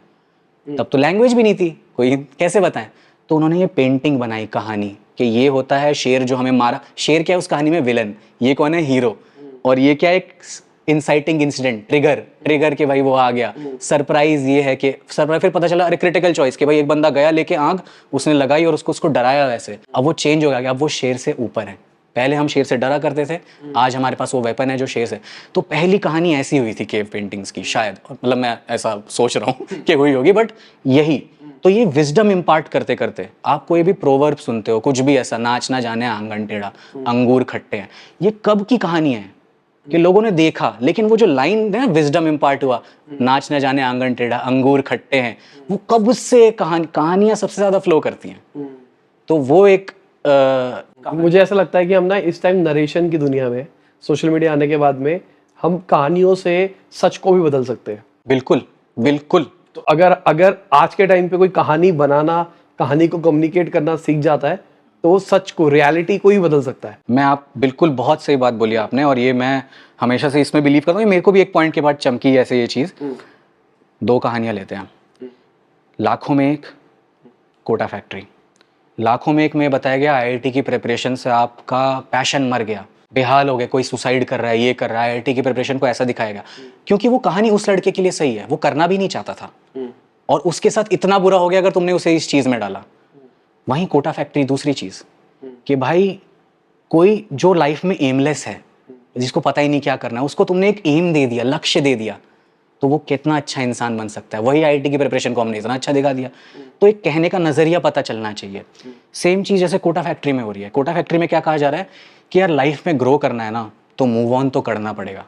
तब तो लैंग्वेज भी नहीं थी, कोई कैसे बताएं। तो उन्होंने ये पेंटिंग बनाई कहानी कि ये होता है शेर जो हमें मारा, शेर क्या है उस कहानी में विलन, ये कौन है हीरो, और ये क्या एक इंसाइटिंग इंसिडेंट, ट्रिगर के भाई वो आ गया, सरप्राइज ये है कि सरप्राइज, फिर पता चला अरे क्रिटिकल चॉइस कि भाई एक बंदा गया लेके आग, उसने लगाई और उसको डराया वैसे, अब वो चेंज हो गया, अब वो शेर से ऊपर है। पहले हम शेर से डरा करते थे, आज हमारे पास वो वेपन है जो शेर से। तो पहली कहानी ऐसी हुई थी केव पेंटिंग्स की शायद, मतलब मैं ऐसा सोच रहा हूँ कि हुई होगी, बट यही तो ये विजडम इम्पार्ट करते करते आप कोई भी प्रोवर्ब सुनते हो, कुछ भी ऐसा, नाच ना जाने आंगन टेढ़ा, अंगूर खट्टे हैं, ये कब की कहानी है कि लोगों ने देखा, लेकिन वो जो लाइन है विजडम इम्पार्ट हुआ, नाच ना जाने आंगन टेढ़ा, अंगूर खट्टे हैं, वो कब से कहानियां सबसे ज्यादा फ्लो करती हैं। तो वो एक मुझे ऐसा लगता है कि हम ना इस टाइम नरेशन की दुनिया में, सोशल मीडिया आने के बाद में, हम कहानियों से सच को भी बदल सकते हैं। बिल्कुल बिल्कुल। तो अगर आज के टाइम पे कोई कहानी बनाना, कहानी को कम्युनिकेट करना सीख जाता है तो वो सच को, रियलिटी को ही बदल सकता है। मैं आप बिल्कुल बहुत सही बात बोली आपने, और ये मैं हमेशा से इसमें बिलीव करता हूँ। मेरे को भी एक पॉइंट के बाद चमकी ऐसे ये चीज़। 2 कहानियाँ लेते हैं, लाखों में एक, कोटा फैक्ट्री। लाखों में एक में बताया गया आईआईटी की प्रिपरेशन से आपका पैशन मर गया, बेहाल हो गया, कोई सुसाइड कर रहा है, ये कर रहा है, आईआईटी की प्रिपरेशन को ऐसा दिखाया गया, क्योंकि वो कहानी उस लड़के के लिए सही है, वो करना भी नहीं चाहता था और उसके साथ इतना बुरा हो गया अगर तुमने उसे इस चीज़ में डाला। वहीं कोटा फैक्ट्री दूसरी चीज़ कि भाई कोई जो लाइफ में एमलेस है, जिसको पता ही नहीं क्या करना है, उसको तुमने एक एम दे दिया, लक्ष्य दे दिया, तो वो कितना अच्छा इंसान बन सकता है। वही आईआईटी की प्रिपरेशन को हमने इतना अच्छा दिखा दिया। तो एक कहने का नज़रिया पता चलना चाहिए। सेम चीज़ जैसे कोटा फैक्ट्री में हो रही है। कोटा फैक्ट्री में क्या कहा जा रहा है कि यार लाइफ में ग्रो करना है ना, तो मूव ऑन तो करना पड़ेगा।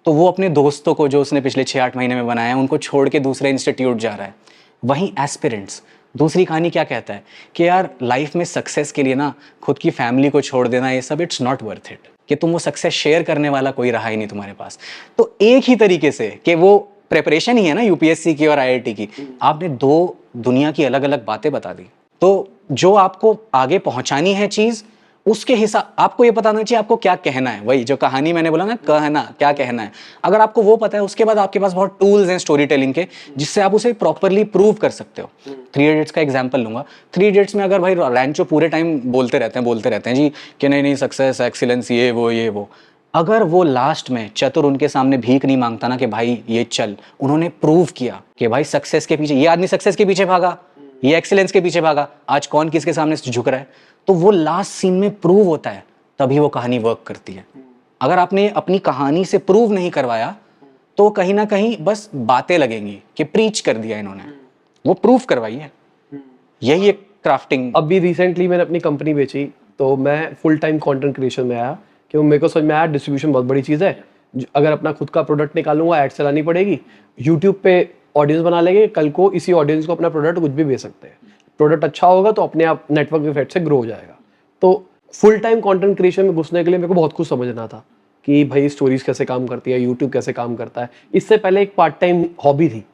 तो वो अपने दोस्तों को जो उसने पिछले 6-8 महीने में बनाया है, उनको छोड़ के दूसरे इंस्टीट्यूट जा रहा है। वहीं एस्पिरेंट्स, दूसरी कहानी क्या कहता है कि यार लाइफ में सक्सेस के लिए ना खुद की फैमिली को छोड़ देना, ये सब इट्स नॉट वर्थ इट, कि तुम वो सक्सेस शेयर करने वाला कोई रहा ही नहीं तुम्हारे पास। तो एक ही तरीके से कि वो प्रिपरेशन ही है ना यूपीएससी की और आईआईटी की, आपने दो दुनिया की अलग अलग बातें बता दी। तो जो आपको आगे पहुंचानी है चीज़, उसके हिसाब आपको ये पता होना चाहिए आपको क्या कहना है। वही जो कहानी मैंने बोला ना, कहना क्या कहना है, अगर आपको वो पता है, उसके बाद आपके पास बहुत टूल्स हैं स्टोरी टेलिंग के, जिससे आप उसे प्रॉपरली प्रूव कर सकते हो। 3 इडियट्स का एग्जांपल लूंगा। 3 इडियट्स में अगर भाई रैंचो पूरे टाइम बोलते रहते हैं जी कि नहीं नहीं सक्सेस एक्सीलेंस ये वो, अगर वो लास्ट में चतुर उनके सामने भीख नहीं मांगता ना कि भाई ये चल, उन्होंने प्रूव किया कि भाई सक्सेस के पीछे, ये आदमी सक्सेस के पीछे भागा, ये एक्सीलेंस के पीछे भागा, आज कौन किसके सामने झुक रहा है, तो वो लास्ट सीन में प्रूव होता है, तभी वो कहानी वर्क करती है। अगर आपने अपनी कहानी से प्रूव नहीं करवाया तो कहीं ना कहीं बस बातें लगेंगी कि प्रीच कर दिया इन्होंने, वो प्रूफ करवाई है। यही एक क्राफ्टिंग। अभी रिसेंटली मैंने अपनी कंपनी बेची, तो मैं फुल टाइम कंटेंट क्रिएशन में आया, क्योंकि मेरे को समझ में आया डिस्ट्रीब्यूशन बहुत बड़ी चीज़ है। अगर अपना खुद का प्रोडक्ट निकालूंगा, ऐड चलानी पड़ेगी, यूट्यूब पे ऑडियंस बना लेंगे, कल को इसी ऑडियंस को अपना प्रोडक्ट कुछ भी बेच सकते हैं। प्रोडक्ट अच्छा होगा तो अपने आप नेटवर्क इफेक्ट से ग्रो हो जाएगा। तो फुल टाइम कंटेंट क्रिएशन में घुसने के लिए मेरे को बहुत कुछ समझना था कि भाई स्टोरीज कैसे काम करती है, यूट्यूब कैसे काम करता है। इससे पहले एक पार्ट टाइम हॉबी थी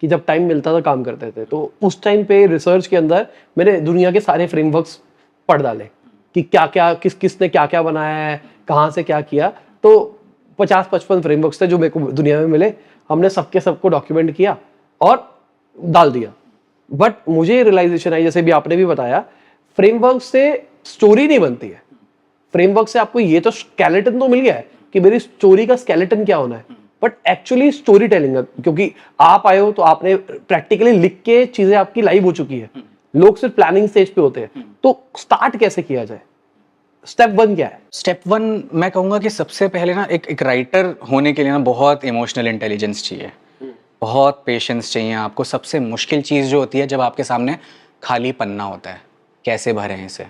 कि जब टाइम मिलता था काम करते थे। तो उस टाइम पे रिसर्च के अंदर मैंने दुनिया के सारे फ्रेमवर्क्स पढ़ डाले कि क्या क्या किसने क्या क्या बनाया है, कहाँ से क्या किया। तो 50-55 फ्रेमवर्क्स थे जो मेरे को दुनिया में मिले। हमने सबको डॉक्यूमेंट किया और डाल दिया। बट मुझे रियलाइजेशन आई, जैसे भी आपने भी बताया, फ्रेमवर्क से स्टोरी नहीं बनती है। फ्रेमवर्क से आपको ये तो स्केलेटन तो मिल गया है कि मेरी स्टोरी का स्केलेटन क्या होना है, बट एक्चुअली स्टोरी टेलिंग, क्योंकि आप आए हो तो आपने प्रैक्टिकली लिख के चीजें आपकी लाइव हो चुकी है। लोग सिर्फ प्लानिंग स्टेज पे होते हैं। तो स्टार्ट कैसे किया जाए? स्टेप 1 क्या है? स्टेप 1 मैं कहूँगा कि सबसे पहले ना एक राइटर होने के लिए ना बहुत इमोशनल इंटेलिजेंस चाहिए, बहुत पेशेंस चाहिए आपको। सबसे मुश्किल चीज़ जो होती है जब आपके सामने खाली पन्ना होता है, कैसे भरें इसे।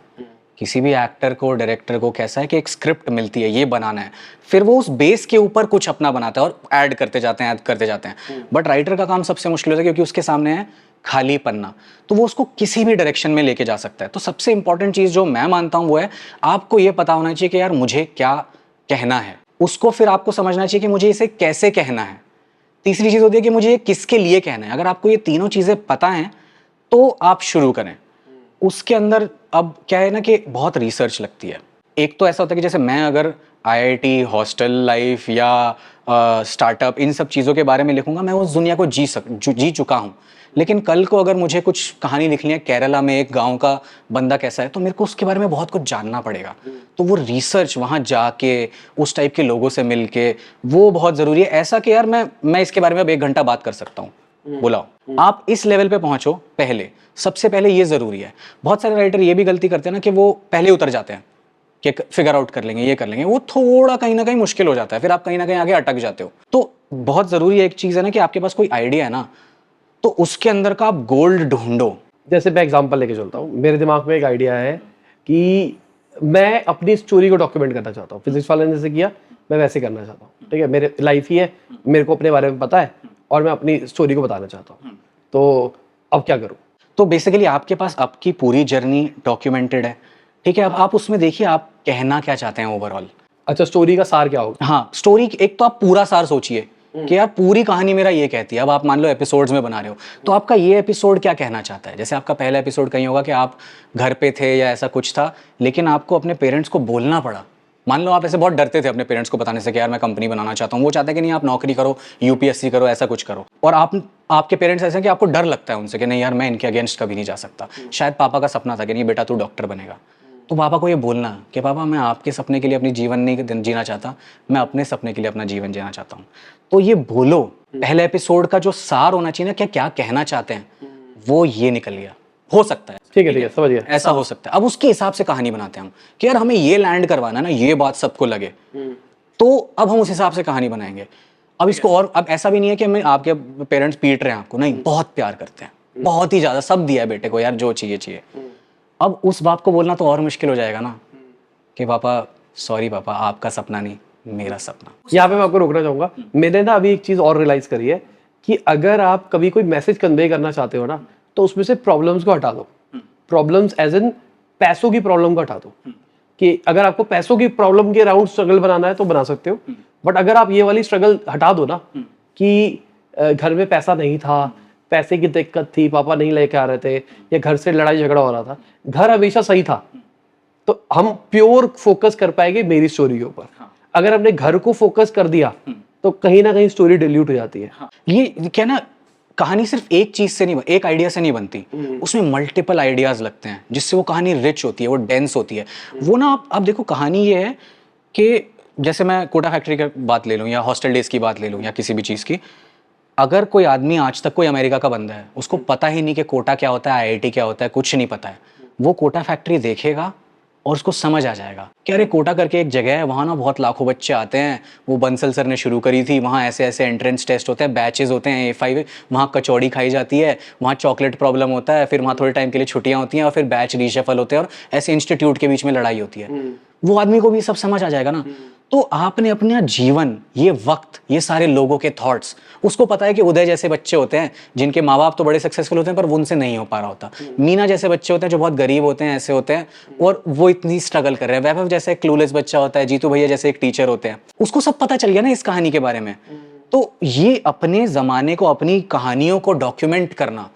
किसी भी एक्टर को, डायरेक्टर को कैसा है कि एक स्क्रिप्ट मिलती है, ये बनाना है, फिर वो उस बेस के ऊपर कुछ अपना बनाता है और ऐड करते जाते हैं। बट राइटर का काम सबसे मुश्किल होता है क्योंकि उसके सामने है खाली पन्ना, तो वो उसको किसी भी डायरेक्शन में लेके जा सकता है। तो सबसे इंपॉर्टेंट चीज़ जो मैं मानता हूँ वो है आपको ये पता होना चाहिए कि यार मुझे क्या कहना है, उसको फिर आपको समझना चाहिए कि मुझे इसे कैसे कहना है। तीसरी चीज़ होती है कि मुझे ये किसके लिए कहना है। अगर आपको ये तीनों चीज़ें पता हैं तो आप शुरू करें। उसके अंदर अब क्या है ना कि बहुत रिसर्च लगती है। एक तो ऐसा होता है कि जैसे मैं अगर आईआईटी, हॉस्टल लाइफ या स्टार्टअप, इन सब चीज़ों के बारे में लिखूंगा, मैं उस दुनिया को जी चुका हूँ। लेकिन कल को अगर मुझे कुछ कहानी लिखनी है केरला में एक गांव का बंदा कैसा है, तो मेरे को उसके बारे में बहुत कुछ जानना पड़ेगा। तो वो रिसर्च वहाँ जाके उस टाइप के लोगों से मिल के, वो बहुत ज़रूरी है। ऐसा कि यार मैं इसके बारे में अब 1 घंटा बात कर सकता हूँ, बुलाओ। आप इस लेवल पे पहुँचो पहले, सबसे पहले ये ज़रूरी है। बहुत सारे राइटर ये भी गलती करते हैं ना कि वो पहले उतर जाते हैं कि फिगर आउट कर लेंगे, ये कर लेंगे। वो थोड़ा कहीं ना कहीं मुश्किल हो जाता है, फिर आप कहीं ना कहीं आगे अटक जाते हो। तो बहुत ज़रूरी है एक चीज़ है ना कि आपके पास कोई आइडिया है ना, तो उसके अंदर का आप गोल्ड ढूंढो। जैसे मैं एग्जांपल लेके चलता हूँ, मेरे दिमाग में एक आइडिया है कि मैं अपनी स्टोरी को डॉक्यूमेंट करना चाहता हूँ। फिजिक्स वाले ने जैसे किया, मैं वैसे करना चाहता हूँ। ठीक है, मेरे लाइफ ही है, मेरे को अपने बारे में पता है और मैं अपनी स्टोरी को बताना चाहता हूँ। तो अब क्या करूँ? तो बेसिकली आपके पास आपकी पूरी जर्नी डॉक्यूमेंटेड है। ठीक है, अब आप उसमें देखिए आप कहना क्या चाहते हैं ओवरऑल। अच्छा, स्टोरी का सार क्या होगा? हाँ, स्टोरी एक तो आप पूरा सार सोचिए कि यार पूरी कहानी मेरा ये कहती है। अब आप मान लो एपिसोड्स में बना रहे हो, तो आपका ये एपिसोड क्या कहना चाहता है। जैसे आपका पहला एपिसोड कहीं होगा कि आप घर पे थे या ऐसा कुछ था, लेकिन आपको अपने पेरेंट्स को बोलना पड़ा। मान लो आप ऐसे बहुत डरते थे अपने पेरेंट्स को बताने से कि यार मैं कंपनी बनाना चाहता हूँ। वो चाहते हैं कि नहीं आप नौकरी करो, यूपीएससी करो, ऐसा कुछ करो। और आपके पेरेंट्स ऐसे हैं कि आपको डर लगता है उनसे कि नहीं यार मैं इनके अगेंस्ट कभी नहीं जा सकता। शायद पापा का सपना था कि नहीं बेटा तू डॉक्टर बनेगा, तो पापा को ये बोलना कि पापा मैं आपके सपने के लिए अपनी जीवन नहीं जीना चाहता, मैं अपने सपने के लिए अपना जीवन जीना चाहता हूँ। तो ये बोलो। पहले एपिसोड का जो सार होना चाहिए ना, क्या कहना चाहते हैं, वो ये निकल गया। हो सकता है, ठीक है समझ गया। ऐसा हो सकता है। अब उसके हिसाब से कहानी बनाते हैं हम कि यार हमें ये लैंड करवाना है ना, ये बात सबको लगे, तो अब हम उस हिसाब से कहानी बनाएंगे। अब इसको और अब ऐसा भी नहीं है कि हमें आपके पेरेंट्स पीट रहे हैं आपको, नहीं, बहुत प्यार करते हैं, बहुत ही ज्यादा, सब दिया है बेटे को यार, जो चाहिए चाहिए। अब उस बाप को बोलना तो और मुश्किल हो जाएगा ना कि पापा सॉरी पापा, आपका सपना नहीं मेरा सपना। यहाँ पे मैं आपको रोकना चाहूंगा, मैंने ना अभी एक चीज और रियलाइज करी है कि अगर आप कभी कोई मैसेज कन्वे करना चाहते हो ना, तो उसमें से प्रॉब्लम्स को हटा दो। प्रॉब्लम्स एज इन पैसों की प्रॉब्लम को हटा दो, कि अगर आपको पैसों की प्रॉब्लम के अराउंड स्ट्रगल बनाना है तो बना सकते हो, बट अगर आप ये वाली स्ट्रगल हटा दो ना कि घर में पैसा नहीं था, पैसे की दिक्कत थी, पापा नहीं लेके आ रहे थे, या घर से लड़ाई झगड़ा हो रहा था, घर हमेशा सही था, तो हम प्योर फोकस कर पाएंगे मेरी स्टोरी के ऊपर। अगर हमने घर को फोकस कर दिया तो कहीं ना कहीं स्टोरी डिल्यूट हो जाती है। ये क्या ना, कहानी सिर्फ एक चीज से नहीं, एक आइडिया से नहीं बनती, उसमें मल्टीपल आइडियाज लगते हैं जिससे वो कहानी रिच होती है, वो डेंस होती है। वो ना आप देखो, कहानी ये है कि जैसे मैं कोटा फैक्ट्री की बात ले लूँ या हॉस्टल डेज की बात ले लूँ या किसी भी चीज़ की, अगर कोई आदमी आज तक कोई अमेरिका का बंदा है, उसको पता ही नहीं कि कोटा क्या होता है, आईआईटी क्या होता है, कुछ नहीं पता है, वो कोटा फैक्ट्री देखेगा और उसको समझ आ जाएगा कि अरे कोटा करके एक जगह है, वहाँ ना बहुत लाखों बच्चे आते हैं, वो बंसल सर ने शुरू करी थी, वहाँ ऐसे ऐसे एंट्रेंस टेस्ट होते हैं, बैचेस होते हैं A5, वहाँ कचौड़ी खाई जाती है, वहाँ चॉकलेट प्रॉब्लम होता है, फिर वहाँ थोड़े टाइम के लिए छुट्टियाँ होती हैं और फिर बैच रीशफल होते हैं और ऐसे इंस्टीट्यूट के बीच में लड़ाई होती है। वो आदमी को भी सब समझ आ जाएगा ना। तो आपने अपना जीवन, ये वक्त, ये सारे लोगों के थॉट्स, उसको पता है कि उदय जैसे बच्चे होते हैं जिनके माँ बाप तो बड़े सक्सेसफुल होते हैं पर वो उनसे नहीं हो पा रहा होता, मीना जैसे बच्चे होते हैं जो बहुत गरीब होते हैं, ऐसे होते हैं और वो इतनी स्ट्रगल कर रहे हैं, वैभव जैसे एक क्लूलेस बच्चा होता है, जीतू भैया जैसे एक टीचर होते हैं, उसको सब पता चल गया ना इस कहानी के बारे में। तो ये अपने जमाने को, अपनी कहानियों को डॉक्यूमेंट करना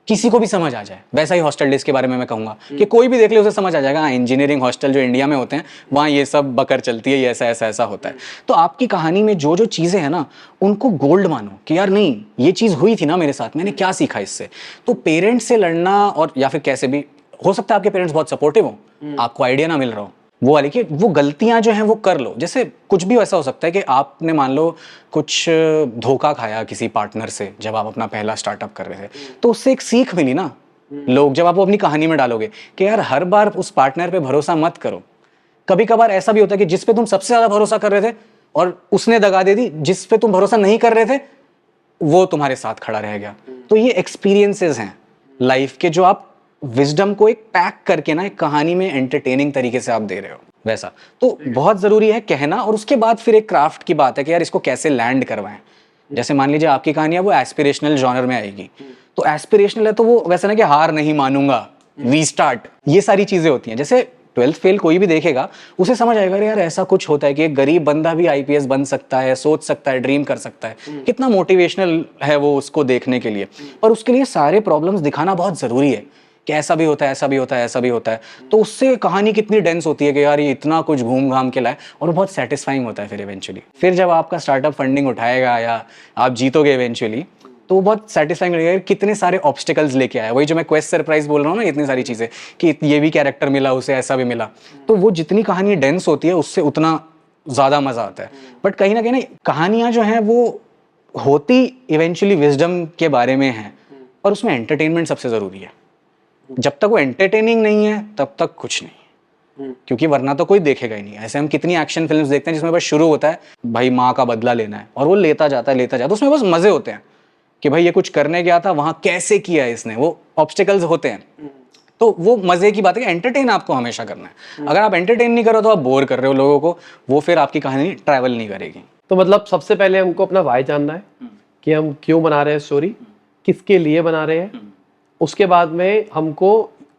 किसी को भी समझ आ जाए, वैसा ही हॉस्टल डेज के बारे में मैं कहूंगा कि कोई भी देख ले उसे समझ आ जाएगा, हाँ इंजीनियरिंग हॉस्टल जो इंडिया में होते हैं वहाँ ये सब बकर चलती है, ये ऐसा ऐसा ऐसा होता है। तो आपकी कहानी में जो जो चीज़ें हैं ना, उनको गोल्ड मानो कि यार नहीं, ये चीज़ हुई थी ना मेरे साथ, मैंने क्या सीखा इससे। तो पेरेंट्स से लड़ना, और या फिर कैसे भी हो सकता है आपके पेरेंट्स बहुत सपोर्टिव हो, आपको आइडिया ना मिल रहा हो, वो वाली कि वो गलतियां जो हैं वो कर लो। जैसे कुछ भी ऐसा हो सकता है कि आपने मान लो कुछ धोखा खाया किसी पार्टनर से जब आप अपना पहला स्टार्टअप कर रहे थे, तो उससे एक सीख मिली ना। लोग जब आप वो अपनी कहानी में डालोगे कि यार हर बार उस पार्टनर पे भरोसा मत करो, कभी कभार ऐसा भी होता है कि जिस पे तुम सबसे ज्यादा भरोसा कर रहे थे और उसने दगा दे दी, जिस पे तुम भरोसा नहीं कर रहे थे वो तुम्हारे साथ खड़ा रह गया। तो ये एक्सपीरियंसेस हैं लाइफ के जो आप विजडम को एक पैक करके ना एक कहानी में एंटरटेनिंग तरीके से आप दे रहे हो, वैसा। तो बहुत जरूरी है कहना, और उसके बाद फिर एक क्राफ्ट की बात है कि यार इसको कैसे लैंड करवाएं। जैसे मान लीजिए आपकी कहानी है वो एस्पिरेशनल जॉनर में आएगी, तो एस्पिरेशनल है तो वो वैसा ना कि हार नहीं मानूंगा, रीस्टार्ट, ये सारी चीजें होती हैं। जैसे 12th फेल कोई भी देखेगा उसे समझ आएगा यार ऐसा कुछ होता है कि एक गरीब बंदा भी आईपीएस बन सकता है, सोच सकता है, ड्रीम कर सकता है। कितना मोटिवेशनल है वो उसको देखने के लिए। पर उसके लिए सारे प्रॉब्लम्स दिखाना बहुत जरूरी है कि ऐसा भी होता है, ऐसा भी होता है, ऐसा भी होता है। तो उससे कहानी कितनी डेंस होती है कि यार ये इतना कुछ घूम घाम के लाए, और बहुत सेटिस्फाइंग होता है फिर इवेंचुअली। फिर जब आपका स्टार्टअप फंडिंग उठाएगा या आप जीतोगे इवेंचुअली, तो वो बहुत सेटिस्फाइंग लगेगा, कितने सारे ऑब्स्टिकल्स लेके आया। वही जो मैं क्वेस्ट सरप्राइज बोल रहा हूँ ना, इतनी सारी चीजें कि ये भी कैरेक्टर मिला उसे, ऐसा भी मिला। तो वो जितनी कहानी डेंस होती है उससे उतना ज्यादा मजा आता है। बट कहीं ना कहीं कहानियां जो हैं वो होती इवेंचुअली विजडम के बारे में है, और उसमें एंटरटेनमेंट सबसे जरूरी है। जब तक वो एंटरटेनिंग नहीं है तब तक कुछ नहीं, क्योंकि वरना तो कोई देखेगा ही नहीं। ऐसे हम कितनी एक्शन फिल्म्स देखते हैं जिसमें बस शुरू होता है भाई माँ का बदला लेना है, और वो लेता जाता है लेता जाता है, उसमें बस मजे होते हैं कि भाई ये कुछ करने गया था, वहां कैसे किया है इसने, वो ऑब्स्टिकल्स होते हैं। तो वो मजे की बात है कि एंटरटेन आपको हमेशा करना है। अगर आप एंटरटेन नहीं करो तो आप बोर कर रहे हो लोगों को, वो फिर आपकी कहानी ट्रैवल नहीं करेगी। तो मतलब सबसे पहले हमको अपना वाई जानना है कि हम क्यों बना रहे हैं स्टोरी, किसके लिए बना रहे हैं। उसके बाद में हमको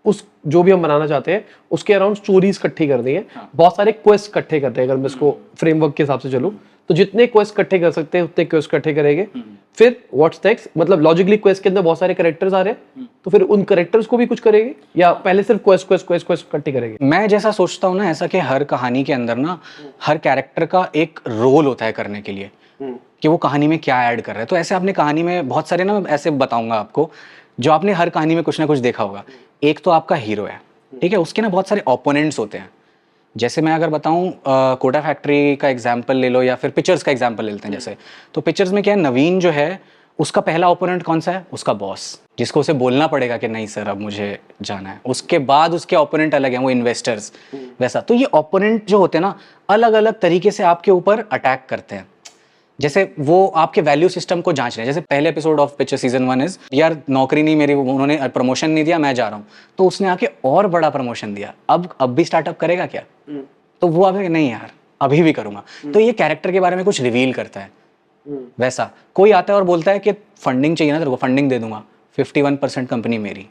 उस जो भी हम बनाना चाहते हैं उसके अराउंड स्टोरीज इकट्ठी करनी है। बहुत सारे क्वेस्ट इकट्ठे करते हैं, अगर मैं इसको फ्रेमवर्क के हिसाब से चलूं तो जितने क्वेस्ट इकट्ठे कर सकते हैं उतने क्वेस्ट इकट्ठे करेंगे। फिर व्हाट्स नेक्स्ट, मतलब लॉजिकली क्वेस्ट के अंदर बहुत सारे कैरेक्टर्स आ रहे हैं, तो फिर उन कैरेक्टर्स को भी कुछ करेंगे या पहले सिर्फ क्वेस्ट क्वेस्ट क्वेस्ट क्वेस्ट इकट्ठी करेंगे। मैं जैसा सोचता हूँ ना ऐसा कि हर कहानी के अंदर ना हर कैरेक्टर का एक रोल होता है करने के लिए कि वो कहानी में क्या ऐड कर रहा है। तो ऐसे आपने कहानी में बहुत सारे ना ऐसे बताऊंगा आपको जो आपने हर कहानी में कुछ ना कुछ देखा होगा। एक तो आपका हीरो है, ठीक है, उसके ना बहुत सारे ओपोनेंट्स होते हैं। जैसे मैं अगर बताऊं कोटा फैक्ट्री का एग्जाम्पल ले लो या फिर पिक्चर्स का एग्जाम्पल ले लेते हैं। जैसे तो पिक्चर्स में क्या है, नवीन जो है उसका पहला ओपोनेंट कौन सा है? उसका बॉस, जिसको उसे बोलना पड़ेगा कि नहीं सर अब मुझे जाना है। उसके बाद उसके ओपोनेंट अलग हैं, वो इन्वेस्टर्स वैसा। तो ये ओपोनेंट जो होते हैं ना, अलग अलग तरीके से आपके ऊपर अटैक करते हैं। जैसे वो आपके वैल्यू सिस्टम को जांच रहे हैं। जैसे पहले episode of picture season 1 is, यार नौकरी नहीं मेरी, उन्होंने प्रमोशन नहीं दिया, मैं जा रहा हूँ। तो उसने आके और बड़ा प्रमोशन दिया, अब भी स्टार्टअप करेगा क्या? तो वो आप नहीं यार अभी भी करूंगा। तो ये कैरेक्टर के बारे में कुछ रिवील करता है। वैसा कोई आता है और बोलता है कि फंडिंग चाहिए ना तेरे को, फंडिंग दे दूंगा, 51% कंपनी मेरी।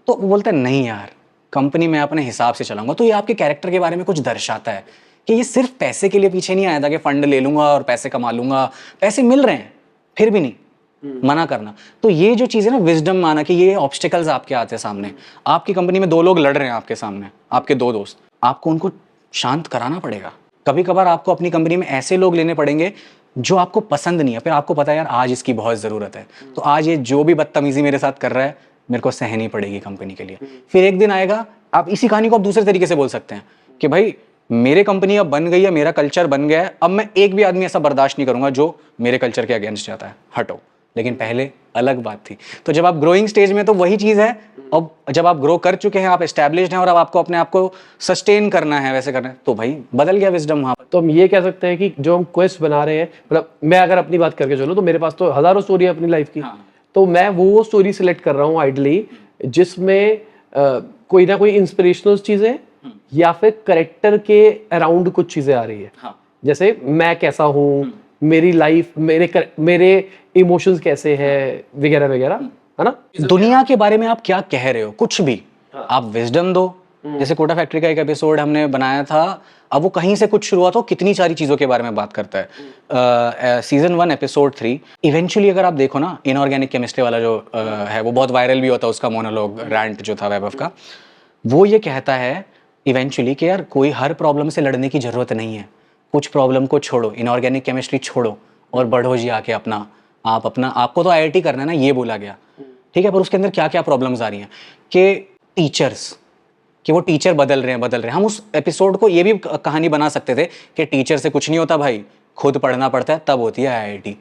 तो वो बोलता है नहीं यार, कंपनी मैं अपने हिसाब से चलाऊंगा। तो ये आपके कैरेक्टर के बारे में कुछ दर्शाता है कि ये सिर्फ पैसे के लिए पीछे नहीं आया था कि फंड ले लूंगा और पैसे कमा लूंगा। पैसे मिल रहे हैं फिर भी नहीं मना करना। तो ये जो चीज़ है ना, विजडम माना कि ये ऑब्स्टिकल्स आपके आते हैं सामने। आपकी कंपनी में 2 लोग लड़ रहे हैं आपके सामने, आपके 2 दोस्त, आपको उनको शांत कराना पड़ेगा। कभी कभार आपको अपनी कंपनी में ऐसे लोग लेने पड़ेंगे जो आपको पसंद नहीं है, फिर आपको पता है यार आज इसकी बहुत ज़रूरत है, तो आज ये जो भी बदतमीजी मेरे साथ कर रहा है मेरे को सहनी पड़ेगी कंपनी के लिए। फिर एक दिन आएगा, आप इसी कहानी को आप दूसरे तरीके से बोल सकते हैं कि भाई मेरी कंपनी अब बन गई है, मेरा कल्चर बन गया है, अब मैं एक भी आदमी ऐसा बर्दाश्त नहीं करूंगा जो मेरे कल्चर के अगेंस्ट जाता है, हटो। लेकिन पहले अलग बात थी। तो जब आप ग्रोइंग स्टेज में, तो वही चीज़ है। अब जब आप ग्रो कर चुके हैं, आप एस्टैब्लिश्ड हैं और अब आपको अपने आप को सस्टेन करना है, वैसे करना है, तो भाई बदल गया विजडम वहाँ पर। तो हम ये कह सकते हैं कि जो हम क्वेस्ट बना रहे हैं, मतलब मैं अगर अपनी बात करके चलूँ तो मेरे पास तो हजारों स्टोरी है अपनी लाइफ की। तो मैं वो स्टोरी सिलेक्ट कर रहा हूँ आइडली जिसमें कोई ना कोई इंस्पिरेशनल चीज़ें या फिर करेक्टर के अराउंड कुछ चीज़ें आ रही है। जैसे मैं कैसा हूँ, मेरी लाइफ, मेरे इमोशंस कैसे हैं, वगैरह वगैरह, है ना। दुनिया के बारे में आप क्या कह रहे हो, कुछ भी आप विजडम दो। जैसे कोटा फैक्ट्री का एक एपिसोड हमने बनाया था, अब वो कहीं से कुछ शुरुआत हो, कितनी सारी चीज़ों के बारे में बात करता है। सीजन 1 एपिसोड 3 इवेंचुअली अगर आप देखो ना, इनऑर्गेनिक केमिस्ट्री वाला जो है वो बहुत वायरल भी होता है, उसका मोनोलॉग रैंट जो था वैभव का, वो ये कहता है इवेंचुअली कि यार कोई हर प्रॉब्लम से लड़ने की ज़रूरत नहीं है, कुछ प्रॉब्लम को छोड़ो, इनऑर्गेनिक केमिस्ट्री छोड़ो और बढ़ो जी आके अपना आपको तो IIT करना है ना, ये बोला गया, ठीक है। पर उसके अंदर क्या क्या प्रॉब्लम्स आ रही हैं कि टीचर्स, कि वो टीचर बदल रहे हैं। हम उस एपिसोड को ये भी कहानी बना सकते थे कि टीचर से कुछ नहीं होता भाई, खुद पढ़ना पड़ता है, तब होती है IIT।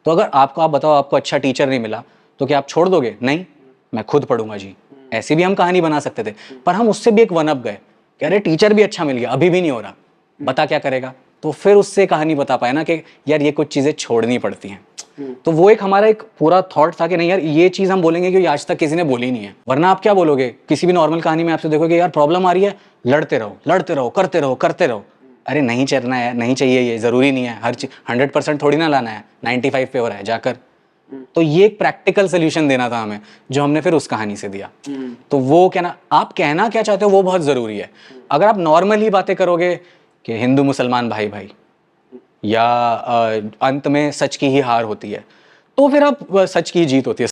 तो अगर आप बताओ आपको अच्छा टीचर नहीं मिला तो क्या आप छोड़ दोगे? नहीं, मैं खुद पढ़ूंगा जी। ऐसी भी हम कहानी बना सकते थे, पर हम उससे भी एक वन अप गए कि अरे टीचर भी अच्छा मिल गया, अभी भी नहीं हो रहा, बता क्या करेगा। तो फिर उससे कहानी बता पाए ना कि यार ये कुछ चीज़ें छोड़नी पड़ती हैं। तो वो एक हमारा एक पूरा थॉट था कि नहीं यार ये चीज़ हम बोलेंगे कि आज तक किसी ने बोली नहीं है। वरना आप क्या बोलोगे, किसी भी नॉर्मल कहानी में आपसे देखोगे यार प्रॉब्लम आ रही है, लड़ते रहो, करते रहो। अरे नहीं चलना है, नहीं चाहिए, ये ज़रूरी नहीं है, हर चीज़ 100% थोड़ी ना लाना है, 95 पे हो रहा है जाकर। तो ये एक प्रैक्टिकल सोल्यूशन देना था हमें, जो हमने फिर उस कहानी से दिया। तो वो आप कहना क्या चाहते हो वो बहुत ज़रूरी है। अगर आप नॉर्मल ही बातें करोगे कि हिंदू मुसलमान भाई भाई, या अंत में सच की ही हार होती है, तो फिर आप सच की जीत होती है।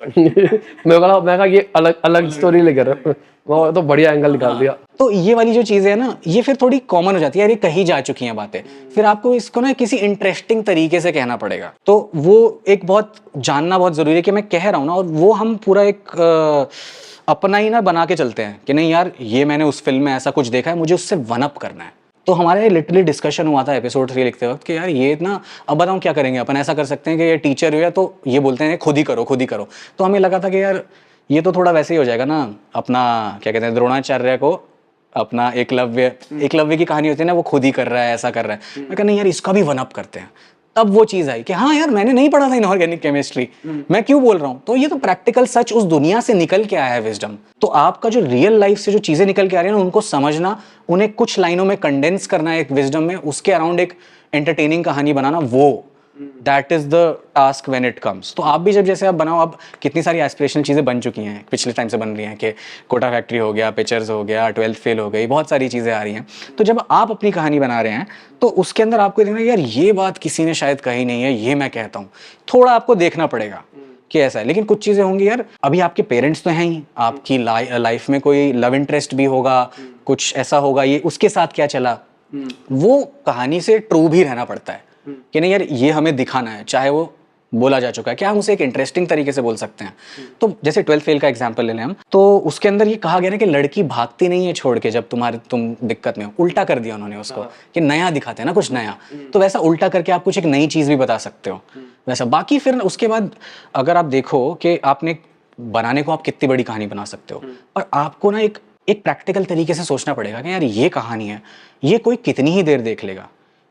मैं कहा ये अलग स्टोरी लेकर वो तो बढ़िया एंगल निकाल दिया। तो ये वाली जो चीज़ें है ना, ये फिर थोड़ी कॉमन हो जाती है, यार ये कही जा चुकी हैं बातें, फिर आपको इसको ना किसी इंटरेस्टिंग तरीके से कहना पड़ेगा। तो वो एक बहुत जानना बहुत ज़रूरी है कि मैं कह रहा हूँ ना, और वो हम पूरा एक अपना ही ना बना के चलते हैं कि नहीं यार ये मैंने उस फिल्म में ऐसा कुछ देखा है, मुझे उससे वन अप करना है। तो हमारे लिटरली डिस्कशन हुआ था एपिसोड 3 लिखते वक्त कि यार ये ना, अब बताऊँ क्या करेंगे अपन, ऐसा कर सकते हैं कि ये टीचर हो या तो ये बोलते हैं खुद ही करो। तो हमें लगा था कि यार ये तो थोड़ा वैसे ही हो जाएगा ना, अपना क्या कहते हैं, द्रोणाचार्य को अपना एकलव्य की कहानी होती है ना, वो खुद ही कर रहा है, ऐसा कर रहा है। मैं कहा नहीं यार इसका भी वन अप करते हैं। तब वो चीज़ आई कि हाँ यार मैंने नहीं पढ़ा था इनऑर्गेनिक केमिस्ट्री, मैं क्यों बोल रहा हूँ। तो ये तो प्रैक्टिकल सच उस दुनिया से निकल के आया है विजडम। तो आपका जो रियल लाइफ से जो चीज़ें निकल के आ रही है ना, उनको समझना, उन्हें कुछ लाइनों में कंडेंस करना है एक विजडम में, उसके अराउंड एक एंटरटेनिंग कहानी बनाना, वो that is the task when it comes. तो आप भी जैसे आप बनाओ, अब कितनी सारी एस्पिरेशनल चीज़ें बन चुकी हैं, पिछले टाइम से बन रही हैं कि कोटा फैक्ट्री हो गया, पिक्चर्स हो गया, 12th फेल हो गई, बहुत सारी चीज़ें आ रही हैं। तो जब आप अपनी कहानी बना रहे हैं तो उसके अंदर आपको देखना यार ये बात किसी ने शायद कही नहीं है, ये मैं कहता हूँ, थोड़ा आपको देखना पड़ेगा कि ऐसा है। लेकिन कुछ चीज़ें होंगी यार, अभी आपके पेरेंट्स तो हैं ही, आपकी लाइफ में कोई लव इंटरेस्ट भी होगा, कुछ ऐसा होगा, ये उसके साथ क्या चला, वो कहानी से ट्रू भी रहना पड़ता है कि नहीं यार ये हमें दिखाना है, चाहे वो बोला जा चुका है, क्या हम उसे एक इंटरेस्टिंग तरीके से बोल सकते हैं? तो जैसे 12th फेल का एग्जांपल ले लें हम, तो उसके अंदर ये कहा गया ना कि लड़की भागती नहीं है छोड़ के जब तुम दिक्कत में हो। उल्टा कर दिया उन्होंने उसको कि नया दिखाते हैं ना, कुछ नया। तो वैसा उल्टा करके आप कुछ एक नई चीज़ भी बता सकते हो वैसा। बाकी फिर उसके बाद अगर आप देखो कि आपने बनाने को आप कितनी बड़ी कहानी बना सकते हो, और आपको ना एक प्रैक्टिकल तरीके से सोचना पड़ेगा कि यार ये कहानी है, ये कोई कितनी ही देर देख लेगा।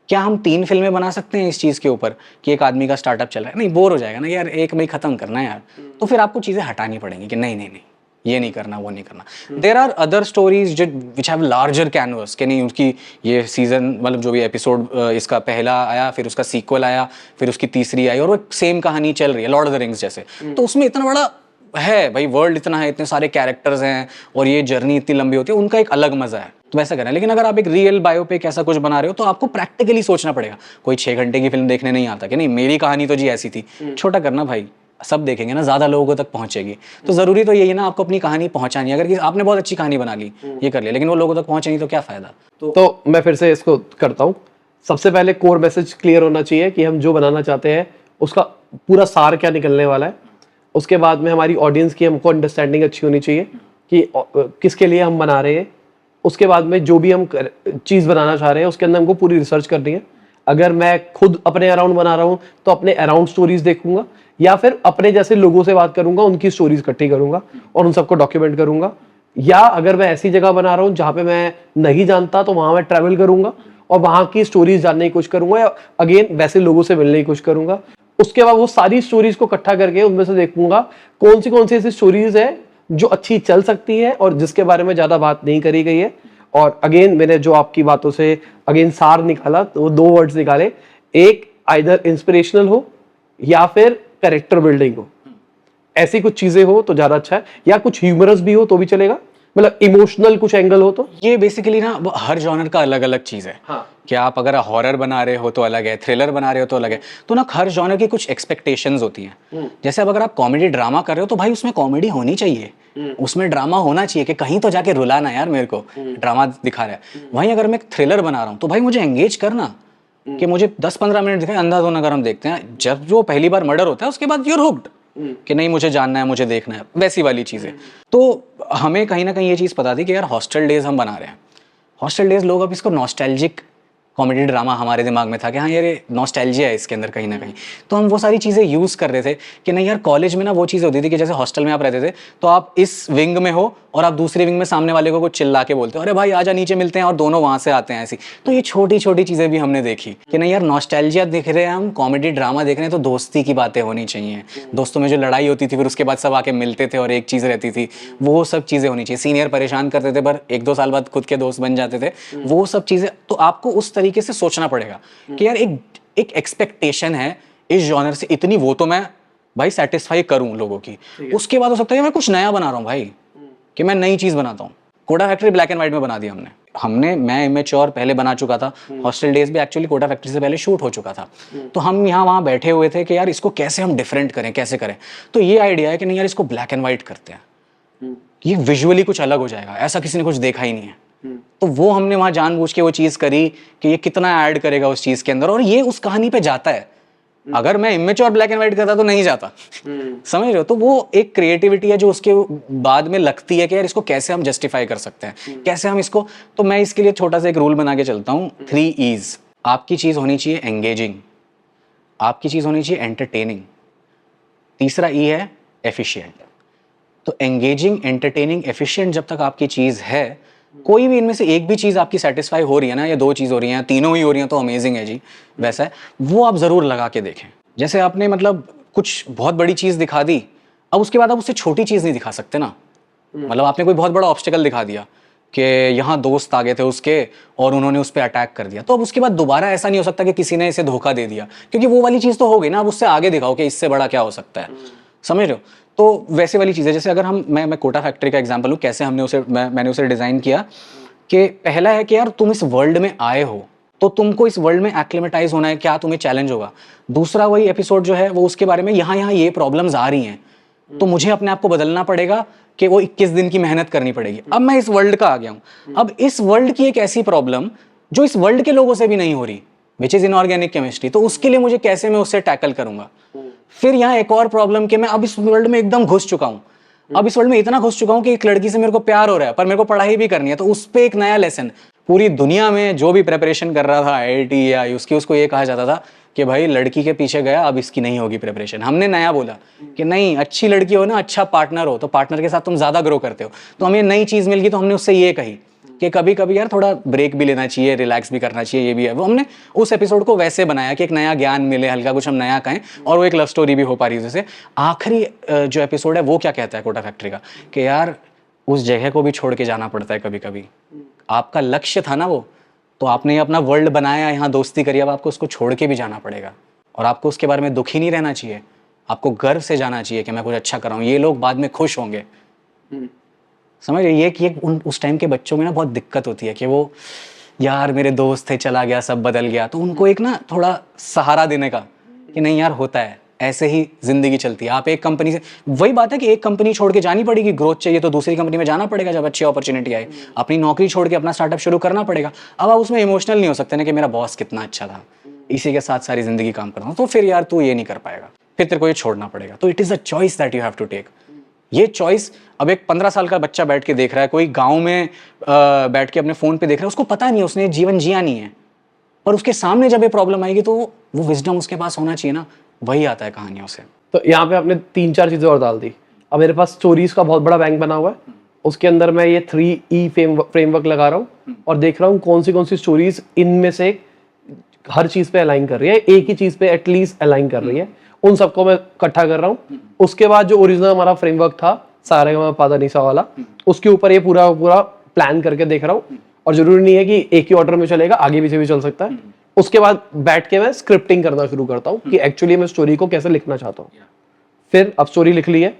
क्या हम 3 फिल्में बना सकते हैं इस चीज़ के ऊपर कि एक आदमी का स्टार्टअप चल रहा है? नहीं, बोर हो जाएगा ना यार, एक में ही ख़त्म करना है यार। तो फिर आपको चीज़ें हटानी पड़ेंगी कि नहीं नहीं नहीं, ये नहीं करना, वो नहीं करना। देयर आर अदर स्टोरीज जो विच हैव लार्जर कैनवस, कि नहीं उसकी ये सीजन मतलब जो भी एपिसोड इसका पहला आया, फिर उसका सीक्वल आया, फिर उसकी तीसरी आई, और वो सेम कहानी चल रही है, लॉर्ड ऑफ द रिंग्स जैसे। तो उसमें इतना बड़ा है भाई, वर्ल्ड इतना है, इतने सारे कैरेक्टर्स हैं, और ये जर्नी इतनी लंबी होती है, उनका एक अलग मजा है। तो वैसा करना है। लेकिन अगर आप एक रियल बायोपिक ऐसा कुछ बना रहे हो तो आपको प्रैक्टिकली सोचना पड़ेगा। कोई 6 घंटे की फिल्म देखने नहीं आता कि नहीं मेरी कहानी तो जी ऐसी थी। छोटा करना भाई, सब देखेंगे ना, ज्यादा लोगों तक पहुंचेगी। तो जरूरी तो यही ना, आपको अपनी कहानी पहुंचानी है। अगर आपने बहुत अच्छी कहानी बना ली, ये कर लिया, लेकिन वो लोगों तक पहुंचे नहीं तो क्या फायदा। तो मैं फिर से इसको करता हूँ। सबसे पहले कोर मैसेज क्लियर होना चाहिए कि हम जो बनाना चाहते हैं उसका पूरा सार क्या निकलने वाला है। उसके बाद में हमारी ऑडियंस की हमको अंडरस्टैंडिंग अच्छी होनी चाहिए कि किसके लिए हम बना रहे हैं। उसके बाद में जो भी हम चीज़ बनाना चाह रहे हैं उसके अंदर हमको पूरी रिसर्च करनी है। अगर मैं खुद अपने अराउंड बना रहा हूँ तो अपने अराउंड स्टोरीज देखूंगा, या फिर अपने जैसे लोगों से बात करूंगा, उनकी स्टोरीज इकट्ठी करूंगा और उन सबको डॉक्यूमेंट करूंगा। या अगर मैं ऐसी जगह बना रहा हूँ जहाँ पे मैं नहीं जानता तो वहाँ मैं ट्रैवल करूंगा और वहाँ की स्टोरीज जानने की कोशिश करूंगा, या अगेन वैसे लोगों से मिलने की कोशिश करूंगा। उसके बाद वो सारी स्टोरीज को इकट्ठा करके उनमें से देखूंगा कौन सी ऐसी स्टोरीज है जो अच्छी चल सकती है और जिसके बारे में ज्यादा बात नहीं करी गई है। और अगेन मैंने जो आपकी बातों से अगेन सार निकाला, तो वो 2 वर्ड्स निकाले, एक आइदर इंस्पिरेशनल हो या फिर कैरेक्टर बिल्डिंग हो। ऐसी कुछ चीजें हो तो ज्यादा अच्छा है, या कुछ ह्यूमरस भी हो तो भी चलेगा, मतलब इमोशनल कुछ एंगल हो तो। ये बेसिकली ना हर जॉनर का अलग अलग चीज़ है। हाँ। कि आप अगर हॉरर बना रहे हो तो अलग है, थ्रिलर बना रहे हो तो अलग है। तो ना हर जॉनर की कुछ एक्सपेक्टेशंस होती हैं। जैसे अब अगर आप कॉमेडी ड्रामा कर रहे हो तो भाई उसमें कॉमेडी होनी चाहिए, उसमें ड्रामा होना चाहिए कि कहीं तो जाके रुला ना यार मेरे को, ड्रामा दिखा रहा है। वहीं अगर मैं थ्रिलर बना रहा हूँ तो भाई मुझे एंगेज करना, कि मुझे 10-15 मिनट दिखाए। अंधाधुन अगर हम देखते हैं, जब जो पहली बार मर्डर होता है उसके बाद यूर हुक्ड, कि नहीं मुझे जानना है, मुझे देखना है, वैसी वाली चीज़ें। तो हमें कहीं ना कहीं ये चीज़ पता थी कि यार हॉस्टल डेज हम बना रहे हैं। हॉस्टल डेज लोग अब इसको नॉस्टैल्जिक कॉमेडी ड्रामा हमारे दिमाग में था कि हाँ यार ये नॉस्टैल्जिया है इसके अंदर कहीं ना कहीं। तो हम वो सारी चीज़ें यूज़ कर रहे थे कि नहीं यार, कॉलेज में ना वो चीज़ होती थी कि जैसे हॉस्टल में आप रहते थे तो आप इस विंग में हो और आप दूसरे विंग में सामने वाले को कुछ चिल्ला के बोलते हो, अरे भाई आजा नीचे मिलते हैं, और दोनों वहाँ से आते हैं ऐसी। तो ये छोटी छोटी चीज़ें भी हमने देखी कि नहीं यार, नॉस्टैल्जिया देख रहे हैं हम, कॉमेडी ड्रामा देख रहे हैं तो दोस्ती की बातें होनी चाहिए। दोस्तों में जो लड़ाई होती थी फिर उसके बाद सब आके मिलते थे और एक चीज़ रहती थी, वो सब चीज़ें होनी चाहिए। सीनियर परेशान करते थे पर 1-2 साल बाद खुद के दोस्त बन जाते थे, वो सब चीज़ें। तो आपको उस तरीके से सोचना पड़ेगा कि यार एक एक्सपेक्टेशन है इस जॉनर से इतनी, वो तो मैं भाई सेटिस्फाई करूं लोगों की। उसके बाद हो सकता है मैं कुछ नया बना रहा हूं भाई, कि मैं नई चीज बनाता हूं। Kota factory black and white में बना दिया हमने मैं इमेच्योर पहले बना चुका था। हॉस्टल डेज भी एक्चुअली कोटा फैक्ट्री से पहले शूट हो चुका था। तो हम यहाँ वहाँ बैठे हुए थे कि यार इसको कैसे हम डिफरेंट करें, कैसे करें। तो ये आइडिया है कि नहीं यार इसको ब्लैक एंड व्हाइट करते हैं, ये विजुअली कुछ अलग हो जाएगा, ऐसा किसी ने कुछ देखा ही नहीं है। तो वो हमने वहां जानबूझ के वो चीज करी कि ये कितना ऐड करेगा उस चीज के अंदर, और ये उस कहानी पे जाता है। अगर मैं इमेच्योर ब्लैक एंड व्हाइट करता तो नहीं जाता, समझ रहे हो। तो वो एक क्रिएटिविटी है जो उसके बाद में लगती है कि यार इसको कैसे हम जस्टिफाई कर सकते हैं, कैसे हम इसको। तो मैं इसके लिए छोटा सा एक रूल बना के चलता हूँ, 3 E's। आपकी चीज होनी चाहिए एंगेजिंग, आपकी चीज होनी चाहिए एंटरटेनिंग, तीसरा E है एफिशिएंट। तो एंगेजिंग, एंटरटेनिंग, एफिशिएंट जब तक आपकी चीज है, कोई भी इनमें से एक भी चीज आपकी सेटिस्फाई हो रही है ना, या 2 चीज हो रही हैं, तीनों ही हो रही हैं, तो अमेजिंग है जी। वैसा है, वो आप जरूर लगा के देखें। जैसे आपने मतलब कुछ बहुत बड़ी चीज दिखा दी, अब उसके बाद आप उससे छोटी चीज नहीं दिखा सकते ना। मतलब आपने कोई बहुत बड़ा ऑब्स्टिकल दिखा दिया कि यहाँ दोस्त आ गए थे उसके और उन्होंने उस पर अटैक कर दिया, तो अब उसके बाद दोबारा ऐसा नहीं हो सकता कि किसी ने इसे धोखा दे दिया, क्योंकि वो वाली चीज तो हो गई ना। अब उससे आगे दिखाओ कि इससे बड़ा क्या हो सकता है, समझ रहे हो। तो वैसे वाली चीज़ है। जैसे अगर मैं कोटा फैक्ट्री का एग्जांपल लूँ, कैसे मैंने उसे डिज़ाइन किया कि पहला है कि यार तुम इस वर्ल्ड में आए हो तो तुमको इस वर्ल्ड में एक्लिमेटाइज होना है, क्या तुम्हें चैलेंज होगा। दूसरा वही एपिसोड जो है वो उसके बारे में, यहाँ ये प्रॉब्लम्स आ रही हैं तो मुझे अपने आप को बदलना पड़ेगा कि वो 21 दिन की मेहनत करनी पड़ेगी। अब मैं इस वर्ल्ड का आ गया हूँ, अब इस वर्ल्ड की एक ऐसी प्रॉब्लम जो इस वर्ल्ड के लोगों से भी नहीं हो रही, विच इज इनऑर्गेनिक केमिस्ट्री, तो उसके लिए मुझे कैसे मैं उससे टैकल करूंगा। फिर यहाँ एक और प्रॉब्लम कि मैं अब इस वर्ल्ड में एकदम घुस चुका हूँ, अब इस वर्ल्ड में इतना घुस चुका हूँ कि एक लड़की से मेरे को प्यार हो रहा है पर मेरे को पढ़ाई भी करनी है, तो उस पे एक नया लेसन। पूरी दुनिया में जो भी प्रिपरेशन कर रहा था आईआईटी या उसकी, उसको ये कहा जाता था कि भाई लड़की के पीछे गया, अब इसकी नहीं होगी प्रिपरेशन। हमने नया बोला कि नहीं, अच्छी लड़की हो ना, अच्छा पार्टनर हो, तो पार्टनर के साथ तुम ज्यादा ग्रो करते हो। तो हमें नई चीज मिल गई, तो हमने उससे ये कही कि कभी कभी यार थोड़ा ब्रेक भी लेना चाहिए, रिलैक्स भी करना चाहिए, ये भी है। वो हमने उस एपिसोड को वैसे बनाया कि एक नया ज्ञान मिले, हल्का कुछ हम नया कहें, और वो एक लव स्टोरी भी हो पा रही है। जैसे आखिरी जो एपिसोड है वो क्या कहता है कोटा फैक्ट्री का, कि यार उस जगह को भी छोड़ के जाना पड़ता है कभी कभी। आपका लक्ष्य था ना वो, तो आपने ये अपना वर्ल्ड बनाया, यहाँ दोस्ती करी, अब आपको उसको छोड़ के भी जाना पड़ेगा। और आपको उसके बारे में दुखी नहीं रहना चाहिए, आपको गर्व से जाना चाहिए कि मैं कुछ अच्छा कर रहा हूँ, ये लोग बाद में खुश होंगे। समझ रहे ये कि उस टाइम के बच्चों में ना बहुत दिक्कत होती है कि वो यार मेरे दोस्त थे, चला गया, सब बदल गया, तो उनको एक ना थोड़ा सहारा देने का कि नहीं यार होता है, ऐसे ही जिंदगी चलती है। आप एक कंपनी से, वही बात है कि एक कंपनी छोड़ के जानी पड़ेगी, ग्रोथ चाहिए तो दूसरी कंपनी में जाना पड़ेगा जब अच्छी अपॉर्चुनिटी आए। अपनी नौकरी छोड़ के अपना स्टार्टअप शुरू करना पड़ेगा। अब आप उसमें इमोशनल नहीं हो सकते ना कि मेरा बॉस कितना अच्छा था, इसी के साथ सारी जिंदगी काम कर रहा हूँ, तो फिर यार तू ये नहीं कर पाएगा, फिर तेरे को ये छोड़ना पड़ेगा। तो it is a choice that you have to take. ये चॉइस अब एक 15 साल का बच्चा बैठ के देख रहा है, कोई गांव में बैठ के अपने फ़ोन पे देख रहा है, उसको पता नहीं है, उसने जीवन जिया नहीं है, पर उसके सामने जब ये प्रॉब्लम आएगी तो वो विजडम उसके पास होना चाहिए ना, वही आता है कहानियों से। तो यहाँ पे आपने 3-4 चीजें और डाल दी। अब मेरे पास स्टोरीज का बहुत बड़ा बैंक बना हुआ है, उसके अंदर मैं ये 3E फ्रेमवर्क लगा रहा हूँ और देख रहा हूँ कौन सी स्टोरीज इनमें से हर चीज पे अलाइन कर रही है, एक ही चीज पे एटलीस्ट अलाइन कर रही है, उन सबको मैं इकट्ठा कर रहा हूँ। उसके बाद जो ओरिजिनल हमारा फ्रेमवर्क था सारेगामापाधानिसा वाला, उसके ऊपर ये पूरा प्लान करके देख रहा हूँ। और जरूरी नहीं है कि एक ही ऑर्डर में चलेगा, आगे पीछे भी चल सकता है। उसके बाद बैठ के मैं स्क्रिप्टिंग करना शुरू करता हूँ कि एक्चुअली मैं स्टोरी को कैसे लिखना चाहता हूँ। फिर अब स्टोरी लिख ली है,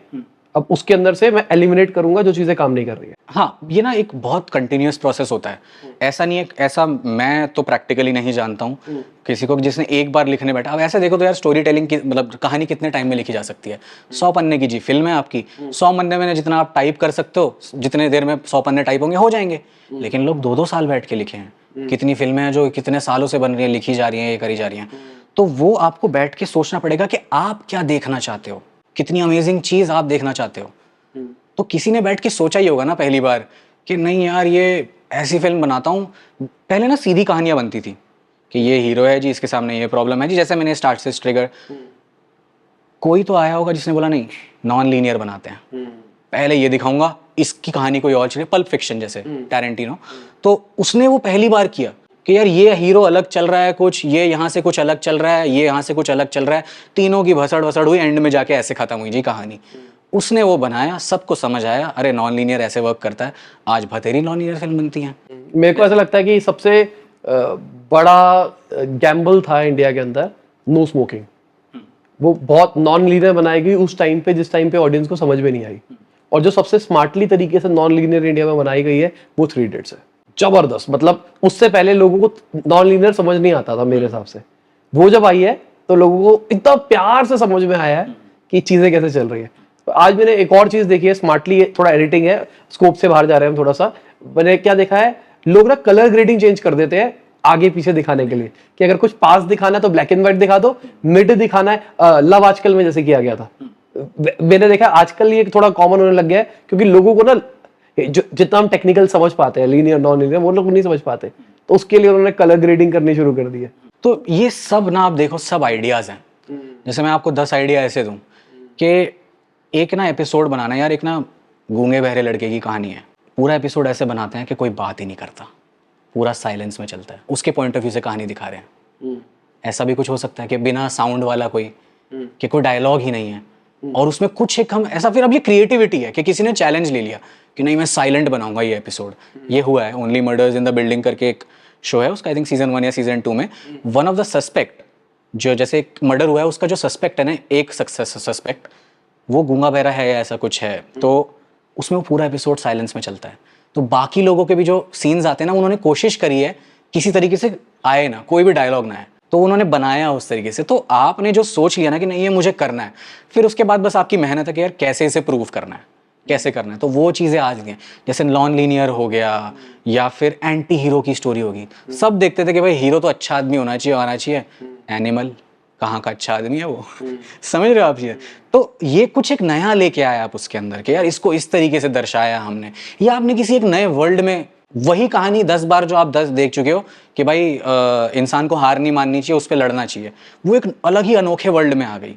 अब उसके अंदर से मैं एलिमिनेट करूंगा जो चीजें काम नहीं कर रही है। हाँ, ये ना एक बहुत कंटिन्यूअस प्रोसेस होता है। ऐसा नहीं है, ऐसा मैं तो प्रैक्टिकली नहीं जानता हूँ किसी को जिसने एक बार लिखने बैठा। अब ऐसे देखो तो यार स्टोरी टेलिंग की मतलब कहानी कितने टाइम में लिखी जा सकती है? 100 पन्ने की जी फिल्म है आपकी, 100 पन्ने में जितना आप टाइप कर सकते हो, जितने देर में 100 पन्ने टाइप होंगे हो जाएंगे। लेकिन लोग 2-2 साल बैठ के लिखे हैं। कितनी फिल्में हैं जो कितने सालों से बन रही हैं, लिखी जा रही हैं, ये करी जा रही हैं। तो वो आपको बैठ के सोचना पड़ेगा कि आप क्या देखना चाहते हो, कितनी अमेजिंग चीज आप देखना चाहते हो। तो किसी ने बैठ के सोचा ही होगा ना पहली बार कि नहीं यार ये ऐसी फिल्म बनाता हूँ। पहले ना सीधी कहानियां बनती थी कि ये हीरो है जी, इसके सामने ये प्रॉब्लम है जी, जैसे मैंने स्टार्ट से ट्रिगर। कोई तो आया होगा जिसने बोला नहीं नॉन लीनियर बनाते हैं, पहले ये दिखाऊंगा, इसकी कहानी कोई और चले, पल्प फिक्शन जैसे टैरेंटिनो। तो उसने वो पहली बार किया कि यार ये हीरो अलग चल रहा है कुछ, ये यहाँ से कुछ अलग चल रहा है, ये यहाँ से कुछ अलग चल रहा है, तीनों की भसड़ भसड़ हुई, एंड में जाके ऐसे खत्म हुई जी कहानी। उसने वो बनाया, सबको समझ आया, अरे नॉन लीनियर ऐसे वर्क करता है। आज बतेरी नॉन लीनियर फिल्म बनती हैं। मेरे को ऐसा लगता है कि सबसे बड़ा गैम्बल था इंडिया के अंदर नो स्मोकिंग। वो बहुत नॉन लीनियर बनाई गई उस टाइम पे जिस टाइम पे ऑडियंस को समझ में नहीं आई। और जो सबसे स्मार्टली तरीके से नॉन लीनियर इंडिया में बनाई गई है वो 3 इडियट्स है। जबरदस्त, मतलब उससे पहले लोगों को नॉन लीनियर समझ नहीं आता था मेरे हिसाब से। वो जब आई है तो लोगों को इतना प्यार से समझ में आया है कि चीजें कैसे चल रही है। आज मैंने एक और चीज देखी है, स्मार्टली थोड़ा एडिटिंग है, स्कोप से बाहर जा रहे हैं हम थोड़ा सा। मैंने क्या देखा है, लोग ना कलर ग्रेडिंग चेंज कर देते हैं आगे पीछे दिखाने के लिए, कि अगर कुछ पास दिखाना है तो ब्लैक एंड व्हाइट दिखा दो, मिड दिखाना है लव आजकल में जैसे किया गया था। मैंने देखा आजकल ये थोड़ा कॉमन होने लग गया है, क्योंकि लोगों को ना जितना हम टेक्निकल समझ पाते हैं, लीनियर नॉन लीनियर, वो लोग नहीं समझ पाते, तो उसके लिए उन्होंने कलर ग्रेडिंग करनी शुरू कर दी है। तो ये सब ना आप देखो, सब आइडियाज हैं। जैसे मैं आपको 10 आइडिया ऐसे दूं कि एक ना एपिसोड बनाना है यार, एक ना गूंगे बहरे लड़के की कहानी है, पूरा एपिसोड ऐसे बनाते हैं कि कोई बात ही नहीं करता, पूरा साइलेंस में चलता है, उसके पॉइंट ऑफ व्यू से कहानी दिखा रहे हैं। ऐसा भी कुछ हो सकता है कि बिना साउंड वाला कोई, कि कोई डायलॉग ही नहीं है और उसमें कुछ एक हम ऐसा, फिर अब ये क्रिएटिविटी है कि किसी ने चैलेंज ले लिया कि नहीं मैं साइलेंट बनाऊंगा ये एपिसोड। ये हुआ है, only murders in the building करके एक शो है, उसका आई थिंक सीजन 1 या सीजन 2 में वन ऑफ द सस्पेक्ट, जो जैसे एक मर्डर हुआ है उसका जो सस्पेक्ट है ना, एक सस्पेक्ट वो गूंगा बहरा है या ऐसा कुछ है, तो उसमें वो पूरा एपिसोड साइलेंस में चलता है। तो बाकी लोगों के भी जो सीन्स आते हैं ना, उन्होंने कोशिश करी है किसी तरीके से आए ना, कोई भी डायलॉग ना है, तो उन्होंने बनाया उस तरीके से। तो आपने जो सोच लिया ना कि नहीं ये मुझे करना है, फिर उसके बाद बस आपकी मेहनत है कि यार कैसे इसे प्रूव करना है, कैसे करना है। तो वो चीज़ें आज गई, जैसे नॉन लीनियर हो गया या फिर एंटी हीरो की स्टोरी होगी। सब देखते थे कि भाई हीरो तो अच्छा आदमी होना चाहिए, आना चाहिए। एनिमल कहाँ का अच्छा आदमी है वो। समझ रहे हो आप ये? तो ये कुछ एक नया लेके आया आप उसके अंदर कि यार इसको इस तरीके से दर्शाया हमने, या आपने किसी एक नए वर्ल्ड में वही कहानी 10 बार जो आप 10 देख चुके हो कि भाई इंसान को हार नहीं माननी चाहिए, उस पर लड़ना चाहिए, वो एक अलग ही अनोखे वर्ल्ड में आ गई।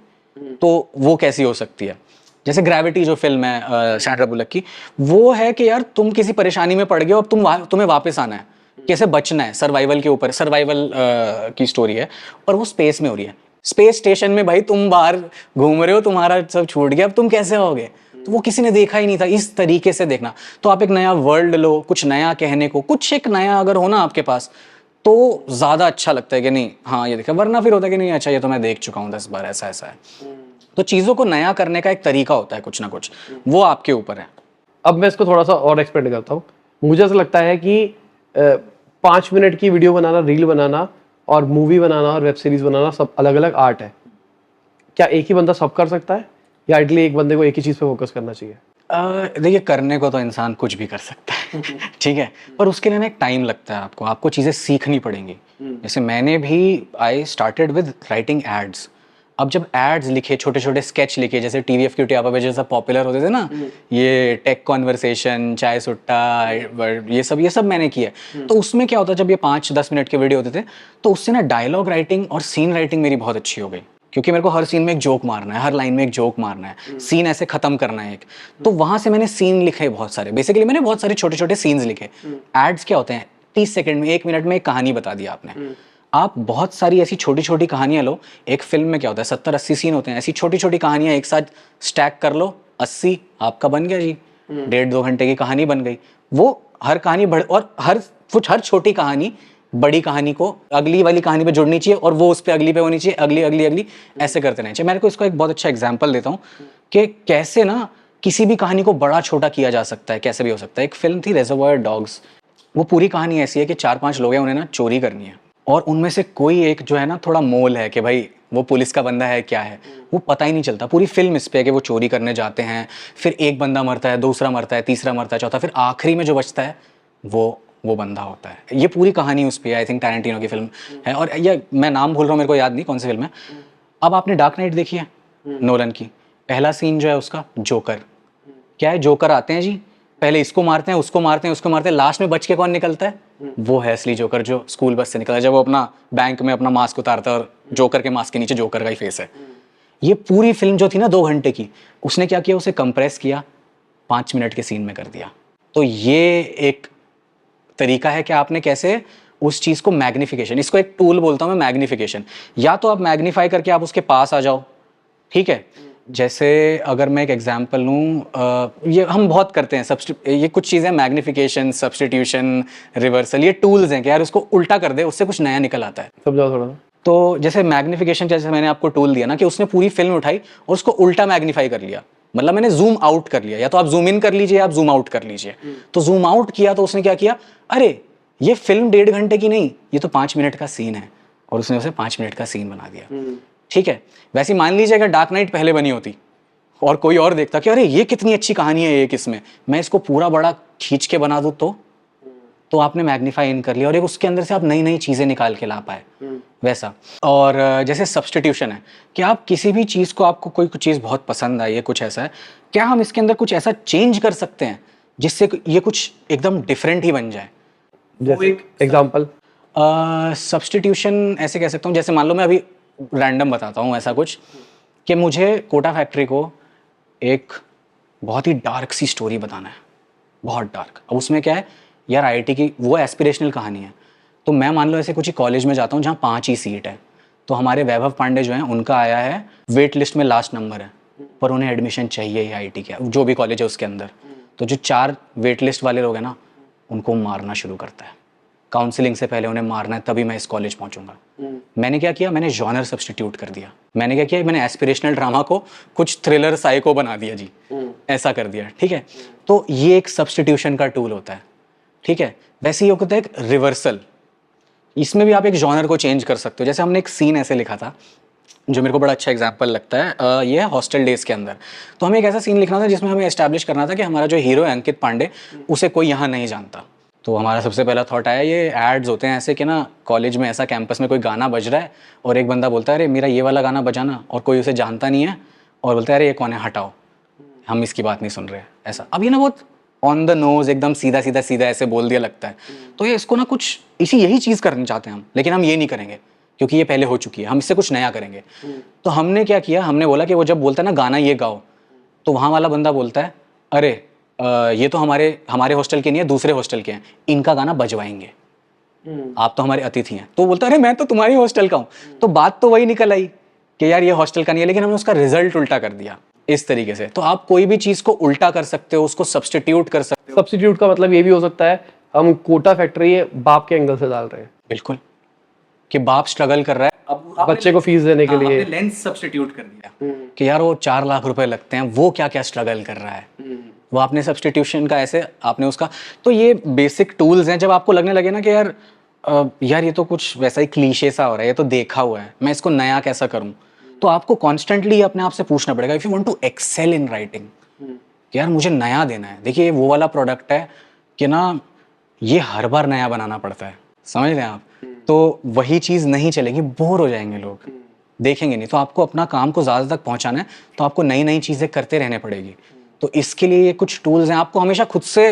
तो वो कैसी हो सकती है? जैसे ग्रेविटी जो फिल्म है सैंड्रा बुलक की, वो है कि यार तुम किसी परेशानी में पड़ गए हो, अब तुम्हें वापस आना है, कैसे बचना है, सर्वाइवल के ऊपर, सर्वाइवल की स्टोरी है, और वो स्पेस में हो रही है। स्पेस स्टेशन में भाई तुम बाहर घूम रहे हो, तुम्हारा सब छूट गया, अब तुम कैसे होगे? तो वो किसी ने देखा ही नहीं था। इस तरीके से देखना, तो आप एक नया वर्ल्ड लो, कुछ नया कहने को, कुछ एक नया अगर हो ना आपके पास, तो ज्यादा अच्छा लगता है कि नहीं हाँ ये देखा, वरना फिर होता है कि नहीं अच्छा ये तो मैं देख चुका हूँ 10 बार, ऐसा ऐसा है। तो चीजों को नया करने का एक तरीका होता है कुछ ना कुछ, वो आपके ऊपर है। अब मैं इसको थोड़ा सा और एक्सपेंड करता हूँ। मुझे ऐसा लगता है कि 5 मिनट की वीडियो बनाना, रील बनाना और मूवी बनाना और वेब सीरीज बनाना सब अलग अलग आर्ट है। क्या एक ही बंदा सब कर सकता है, या आइडली एक बंदे को एक ही चीज पे फोकस करना चाहिए? देखिए, करने को तो इंसान कुछ भी कर सकता है ठीक है, पर उसके लिए ना एक टाइम लगता है, आपको चीज़ें सीखनी पड़ेंगी। जैसे मैंने भी I started with writing ads. अब जब एड्स लिखे, छोटे छोटे स्केच लिखे, जैसे टीवीएफ क्यूटियापा पे जैसा पॉपुलर होते थे ना, ये टेक कॉन्वर्सेशन, चाय सुट्टा, ये सब मैंने किया। तो उसमें क्या होता है, जब ये 5-10 मिनट के वीडियो होते थे, तो उससे ना डायलॉग राइटिंग और सीन राइटिंग मेरी बहुत अच्छी हो गई, क्योंकि मेरे को हर सीन में एक जोक मारना है, हर लाइन में एक जोक मारना है, सीन ऐसे खत्म करना है एक। तो वहां से मैंने सीन लिखे बहुत सारे, बेसिकली मैंने बहुत सारे छोटे छोटे सीन्स लिखे। एड्स क्या होते हैं, 30 सेकंड में, 1 मिनट में एक कहानी बता दी आपने। आप बहुत सारी ऐसी छोटी छोटी कहानियां लो। एक फिल्म में क्या होता है, 70-80 सीन होते हैं, ऐसी छोटी छोटी कहानियां एक साथ स्टैक कर लो, 80 आपका बन गया जी, 1.5-2 घंटे की कहानी बन गई। वो हर कहानी और हर छोटी कहानी बड़ी कहानी को अगली वाली कहानी पे जुड़नी चाहिए, और वो उस पे अगली पे होनी चाहिए, अगली अगली अगली, ऐसे करते रहना चाहिए। मैं को इसको एक बहुत अच्छा एग्जांपल देता हूँ कि कैसे ना किसी भी कहानी को बड़ा छोटा किया जा सकता है, कैसे भी हो सकता है। एक फिल्म थी रिजर्वायर डॉग्स। वो पूरी कहानी ऐसी है कि 4-5 लोग हैं, उन्हें ना चोरी करनी है, और उनमें से कोई एक जो है ना थोड़ा मोल है कि भाई वो पुलिस का बंदा है क्या है, वो पता ही नहीं चलता। पूरी फिल्म इस पे है कि वो चोरी करने जाते हैं, फिर एक बंदा मरता है, दूसरा मरता है, तीसरा मरता है, चौथा, फिर आखिरी में जो बचता है वो बंदा होता है। ये पूरी कहानी उस पे, आई थिंक टैरेंटिनो की फिल्म है, और ये मैं नाम भूल रहा हूँ, मेरे को याद नहीं कौन सी फिल्म है। अब आपने डार्क नाइट देखी है नोलन की? पहला सीन जो है उसका, जोकर, क्या है, जोकर आते हैं जी, पहले इसको मारते हैं, उसको मारते हैं, उसको मारते हैं, लास्ट में बच के कौन निकलता है? वो है असली जोकर, जो स्कूल बस से निकला है, जब वो अपना बैंक में अपना मास्क उतारता है और जोकर के मास्क के नीचे जोकर का ही फेस है। ये पूरी फिल्म जो थी ना 2 घंटे की, उसने क्या किया, उसे कंप्रेस किया, 5 मिनट के सीन में कर दिया। तो ये एक तरीका है कि आपने कैसे उस चीज को मैग्निफिकेशन, इसको एक टूल बोलता हूं मैं, मैग्निफिकेशन। या तो आप मैग्नीफाई करके आप उसके पास आ जाओ, ठीक है। जैसे अगर मैं एक एग्जांपल लूं, ये हम बहुत करते हैं, ये कुछ चीजें मैग्निफिकेशन, सब्स्टिट्यूशन, रिवर्सल, ये टूल्स हैं कि यार उसको उल्टा कर दे, उससे कुछ नया निकल आता है। समझाओ थोड़ा। तो जैसे मैग्निफिकेशन, जैसे मैंने आपको टूल दिया ना कि उसने पूरी फिल्म उठाई और उसको उल्टा मैग्नीफाई कर लिया, मतलब मैंने जूम आउट कर लिया। या तो आप जूम इन कर लीजिए, आप जूम आउट कर लीजिए। तो जूम आउट किया तो उसने क्या किया, अरे ये फिल्म 1.5 घंटे की नहीं, ये तो 5 मिनट का सीन है, और उसने उसे 5 मिनट का सीन बना दिया, ठीक है। वैसे मान लीजिए अगर डार्क नाइट पहले बनी होती और कोई और देखता कि अरे ये कितनी अच्छी कहानी है एक, इसमें मैं इसको पूरा बड़ा खींच के बना दूं, तो आपने मैग्नीफाई इन कर लिया, और एक उसके अंदर से आप नई नई चीजें निकाल के ला पाए, वैसा। और जैसे सब्स्टिट्यूशन है कि आप किसी भी चीज को, आपको कोई चीज बहुत पसंद आई है, कुछ ऐसा है, क्या हम इसके अंदर कुछ ऐसा चेंज कर सकते हैं जिससे ये कुछ एकदम डिफरेंट ही बन जाए? जैसे एग्जांपल सब्स्टिट्यूशन ऐसे कह सकता हूँ, जैसे मान लो मैं अभी रैंडम बताता हूँ ऐसा कुछ, कि मुझे कोटा फैक्ट्री को एक बहुत ही डार्क सी स्टोरी बताना है, बहुत डार्क। अब उसमें क्या है यार, आईआईटी की वो एस्पिरेशनल कहानी है। तो मैं मान लो ऐसे कुछ ही कॉलेज में जाता हूँ जहाँ 5 ही सीट है, तो हमारे वैभव पांडे जो हैं उनका आया है वेट लिस्ट में लास्ट नंबर है, पर उन्हें एडमिशन चाहिए ही आईआईटी के जो भी कॉलेज है उसके अंदर। तो जो 4 वेट लिस्ट वाले लोग हैं ना, उनको मारना शुरू करता है, काउंसलिंग से पहले उन्हें मारना है, तभी मैं इस कॉलेज पहुंचूंगा। मैंने क्या किया, मैंने जॉनर सब्स्टिट्यूट कर दिया। मैंने क्या किया, मैंने एस्पिरेशनल ड्रामा को कुछ थ्रिलर साइको बना दिया जी, ऐसा कर दिया, ठीक है। तो ये एक सब्स्टिट्यूशन का टूल होता है, ठीक है। वैसे ही होता है एक रिवर्सल, इसमें भी आप एक जॉनर को चेंज कर सकते हो। जैसे हमने एक सीन ऐसे लिखा था जो मेरे को बड़ा अच्छा एग्जांपल लगता है, ये है हॉस्टल डेज के अंदर। तो हमें एक ऐसा सीन लिखना था जिसमें हमें एस्टैब्लिश करना था कि हमारा जो हीरो है अंकित पांडे, उसे कोई यहाँ नहीं जानता, तो हमारा सबसे पहला थॉट आया, ये एड्स होते हैं ऐसे कि ना कॉलेज में ऐसा कैंपस में कोई गाना बज रहा है और एक बंदा बोलता है अरे मेरा ये वाला गाना बजाना, और कोई उसे जानता नहीं है और बोलता है अरे ये कौन है, हटाओ, हम इसकी बात नहीं सुन रहे। ऐसा अब ये ना बहुत ऑन द नोज एकदम सीधा सीधा सीधा ऐसे बोल दिया लगता है। तो ये इसको ना कुछ यही चीज़ करनी चाहते हैं हम, लेकिन हम ये नहीं करेंगे क्योंकि ये पहले हो चुकी है, हम इससे कुछ नया करेंगे। तो हमने क्या किया, हमने बोला कि वो जब बोलता है ना गाना ये गाओ, तो वहाँ वाला बंदा बोलता है अरे ये तो हमारे हॉस्टल के नहीं है, दूसरे हॉस्टल के हैं, इनका गाना बजवाएंगे, आप तो हमारे अतिथि हैं। तो बोलता है अरे मैं तो तुम्हारे हॉस्टल का हूँ। तो बात तो वही निकल आई कि यार ये हॉस्टल का नहीं है, लेकिन हमने उसका रिजल्ट उल्टा कर दिया इस तरीके से। तो आप कोई भी चीज़ को उल्टा कर सकते हो, उसको सब्स्टिट्यूट कर सकते हो। सब्स्टिट्यूट का मतलब ये भी हो सकता है हम कोटा फैक्ट्री है बाप के एंगल से डाल रहे हैं। बिल्कुल, कि बाप स्ट्रगल कर रहा है, अब बच्चे को फीस देने के लिए लेंस सब्स्टिट्यूट कर दिया कि यार वो 4 लाख रुपए लगते हैं, वो क्या क्या स्ट्रगल कर रहा है, वो आपने सब्स्टिट्यूशन का ऐसे आपने उसका। तो ये बेसिक टूल्स हैं, जब आपको लगने लगे ना कि यार ये तो कुछ वैसा ही क्लीशे सा हो रहा है, ये तो देखा हुआ है, मैं इसको नया कैसा करूं, तो आपको कॉन्स्टेंटली अपने आप से पूछना पड़ेगा if you want to excel in writing, यार मुझे नया देना है। देखिए वो वाला प्रोडक्ट है कि ना ये हर बार नया बनाना पड़ता है, समझ रहे हैं आप। तो वही चीज़ नहीं चलेगी, बोर हो जाएंगे लोग, देखेंगे नहीं। तो आपको अपना काम को ज़्यादा तक पहुंचाना है तो आपको नई नई चीज़ें करते रहने पड़ेगी। तो इसके लिए ये कुछ टूल्स हैं, आपको हमेशा खुद से,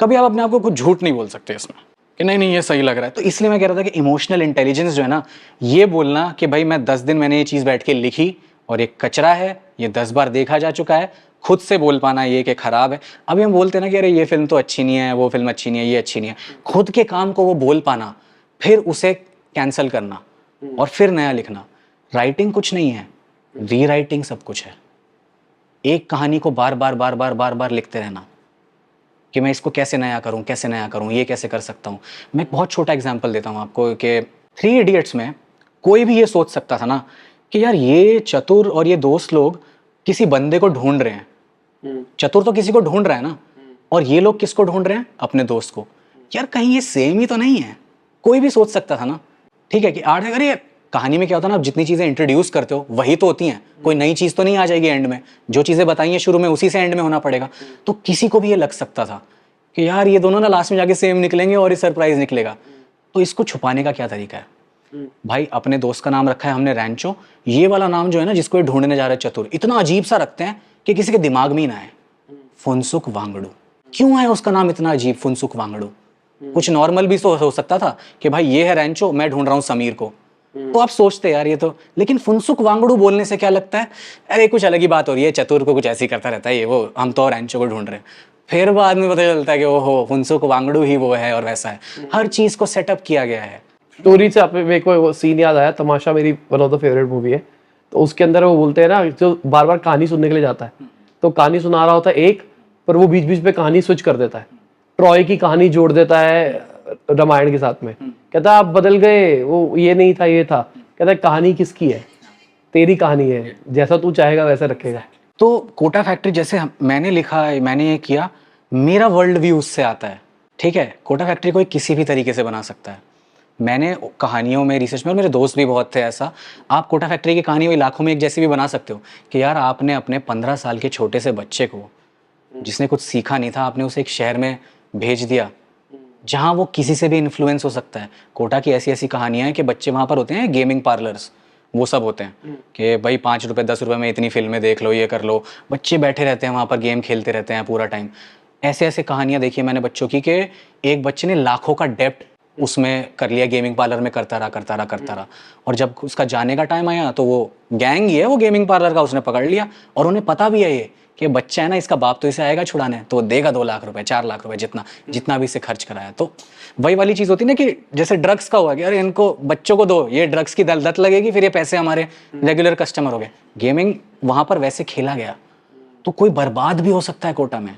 कभी आप अपने आप को कुछ झूठ नहीं बोल सकते इसमें कि नहीं ये सही लग रहा है। तो इसलिए मैं कह रहा था कि इमोशनल इंटेलिजेंस जो है ना, ये बोलना कि भाई मैं 10 दिन मैंने ये चीज़ बैठ के लिखी और ये कचरा है, ये 10 बार देखा जा चुका है, खुद से बोल पाना ये कि ख़राब है। अभी हम बोलते हैं ना कि अरे ये फिल्म तो अच्छी नहीं है, वो फिल्म अच्छी नहीं है, ये अच्छी नहीं है, खुद के काम को वो बोल पाना, फिर उसे कैंसिल करना और फिर नया लिखना। राइटिंग कुछ नहीं है, रीराइटिंग सब कुछ है। एक कहानी को बार बार लिखते रहना कि मैं इसको कैसे नया करूं, ये कैसे कर सकता हूं। मैं एक बहुत छोटा एग्जांपल देता हूं आपको कि 3 इडियट्स में कोई भी ये सोच सकता था ना कि यार ये चतुर और ये दोस्त लोग किसी बंदे को ढूंढ रहे हैं। चतुर तो किसी को ढूंढ रहा है ना, और ये लोग किसको ढूंढ रहे हैं, अपने दोस्त को। यार कहीं ये सेम ही तो नहीं है, कोई भी सोच सकता था ना। ठीक है कि अरे कहानी में क्या होता है ना, आप जितनी चीज़ें इंट्रोड्यूस करते हो वही तो होती हैं, कोई नई चीज़ तो नहीं आ जाएगी एंड में। जो चीज़ें बताई हैं शुरू में उसी से एंड में होना पड़ेगा। तो किसी को भी ये लग सकता था कि यार ये दोनों ना लास्ट में जाके सेम निकलेंगे और ये सरप्राइज निकलेगा। तो इसको छुपाने का क्या तरीका है भाई, अपने दोस्त का नाम रखा है हमने रैंचो। ये वाला नाम जो है ना जिसको ये ढूंढने जा रहे हैं चतुर, इतना अजीब सा रखते हैं कि किसी के दिमाग में ही ना आए। फुनसुक वांगडू, क्यों है उसका नाम इतना अजीब फुनसुक वांगडू? कुछ नॉर्मल भी हो सकता था कि भाई ये है रैंचो, मैं ढूंढ रहा हूँ समीर को, तो आप सोचते यार ये तो। लेकिन फुनसुक वांगडू बोलने से क्या लगता है, अरे कुछ अलग ही बात हो रही है, चतुर को कुछ ऐसी करता रहता है ये वो, हम तो रैंचो को ढूंढ रहे हैं। फिर बाद में पता चलता है कि ओहो फुनसुक वांगडू ही वो है और वैसा है। हर चीज को सेटअप किया गया है। स्टोरी से आप मेरे को सीन याद आया, तमाशा मेरी one of the favourite movie है। तो उसके अंदर वो बोलते हैं ना, जो बार बार कहानी सुनने के लिए जाता है, तो कहानी सुना रहा होता है एक, पर वो बीच बीच में कहानी स्विच कर देता है, ट्रॉय की कहानी जोड़ देता है रामायण के साथ में। कहता है आप बदल गए, वो ये नहीं था ये था। कहता है कहानी किसकी है, तेरी कहानी है, जैसा तू चाहेगा वैसा रखेगा। तो कोटा फैक्ट्री जैसे मैंने लिखा, मैंने ये किया, मेरा वर्ल्ड व्यू उससे आता है। ठीक है, कोटा फैक्ट्री कोई किसी भी तरीके से बना सकता है। मैंने कहानियों में रिसर्च में, और मेरे दोस्त भी बहुत थे ऐसा, आप कोटा फैक्ट्री की कहानी वही लाखों में एक जैसी भी बना सकते हो कि यार आपने अपने 15 साल के छोटे से बच्चे को, जिसने कुछ सीखा नहीं था, आपने उसे एक शहर में भेज दिया जहाँ वो किसी से भी इन्फ्लुएंस हो सकता है। कोटा की ऐसी ऐसी कहानियाँ हैं कि बच्चे वहाँ पर होते हैं, गेमिंग पार्लर्स वो सब होते हैं कि भाई 5 रुपये 10 रुपये में इतनी फिल्में देख लो, ये कर लो। बच्चे बैठे रहते हैं वहाँ पर, गेम खेलते रहते हैं पूरा टाइम। ऐसे ऐसे कहानियाँ देखी मैंने बच्चों की कि एक बच्चे ने लाखों का डेप्ट उसमें कर लिया, गेमिंग पार्लर में करता रहा। और जब उसका जाने का टाइम आया तो वो गैंग ही है वो गेमिंग पार्लर का, उसने पकड़ लिया। और उन्हें पता भी है ये कि बच्चा है ना, इसका बाप तो इसे आएगा छुड़ाने, तो देगा 2 लाख रुपए 4 लाख रुपए, जितना भी इसे खर्च कराया। तो वही वाली चीज़ होती है ना कि जैसे ड्रग्स का हुआ कि अरे इनको बच्चों को दो, ये ड्रग्स की लत लगेगी, फिर ये पैसे हमारे रेगुलर कस्टमर हो गए। गेमिंग वहाँ पर वैसे खेला गया। तो कोई बर्बाद भी हो सकता है कोटा में,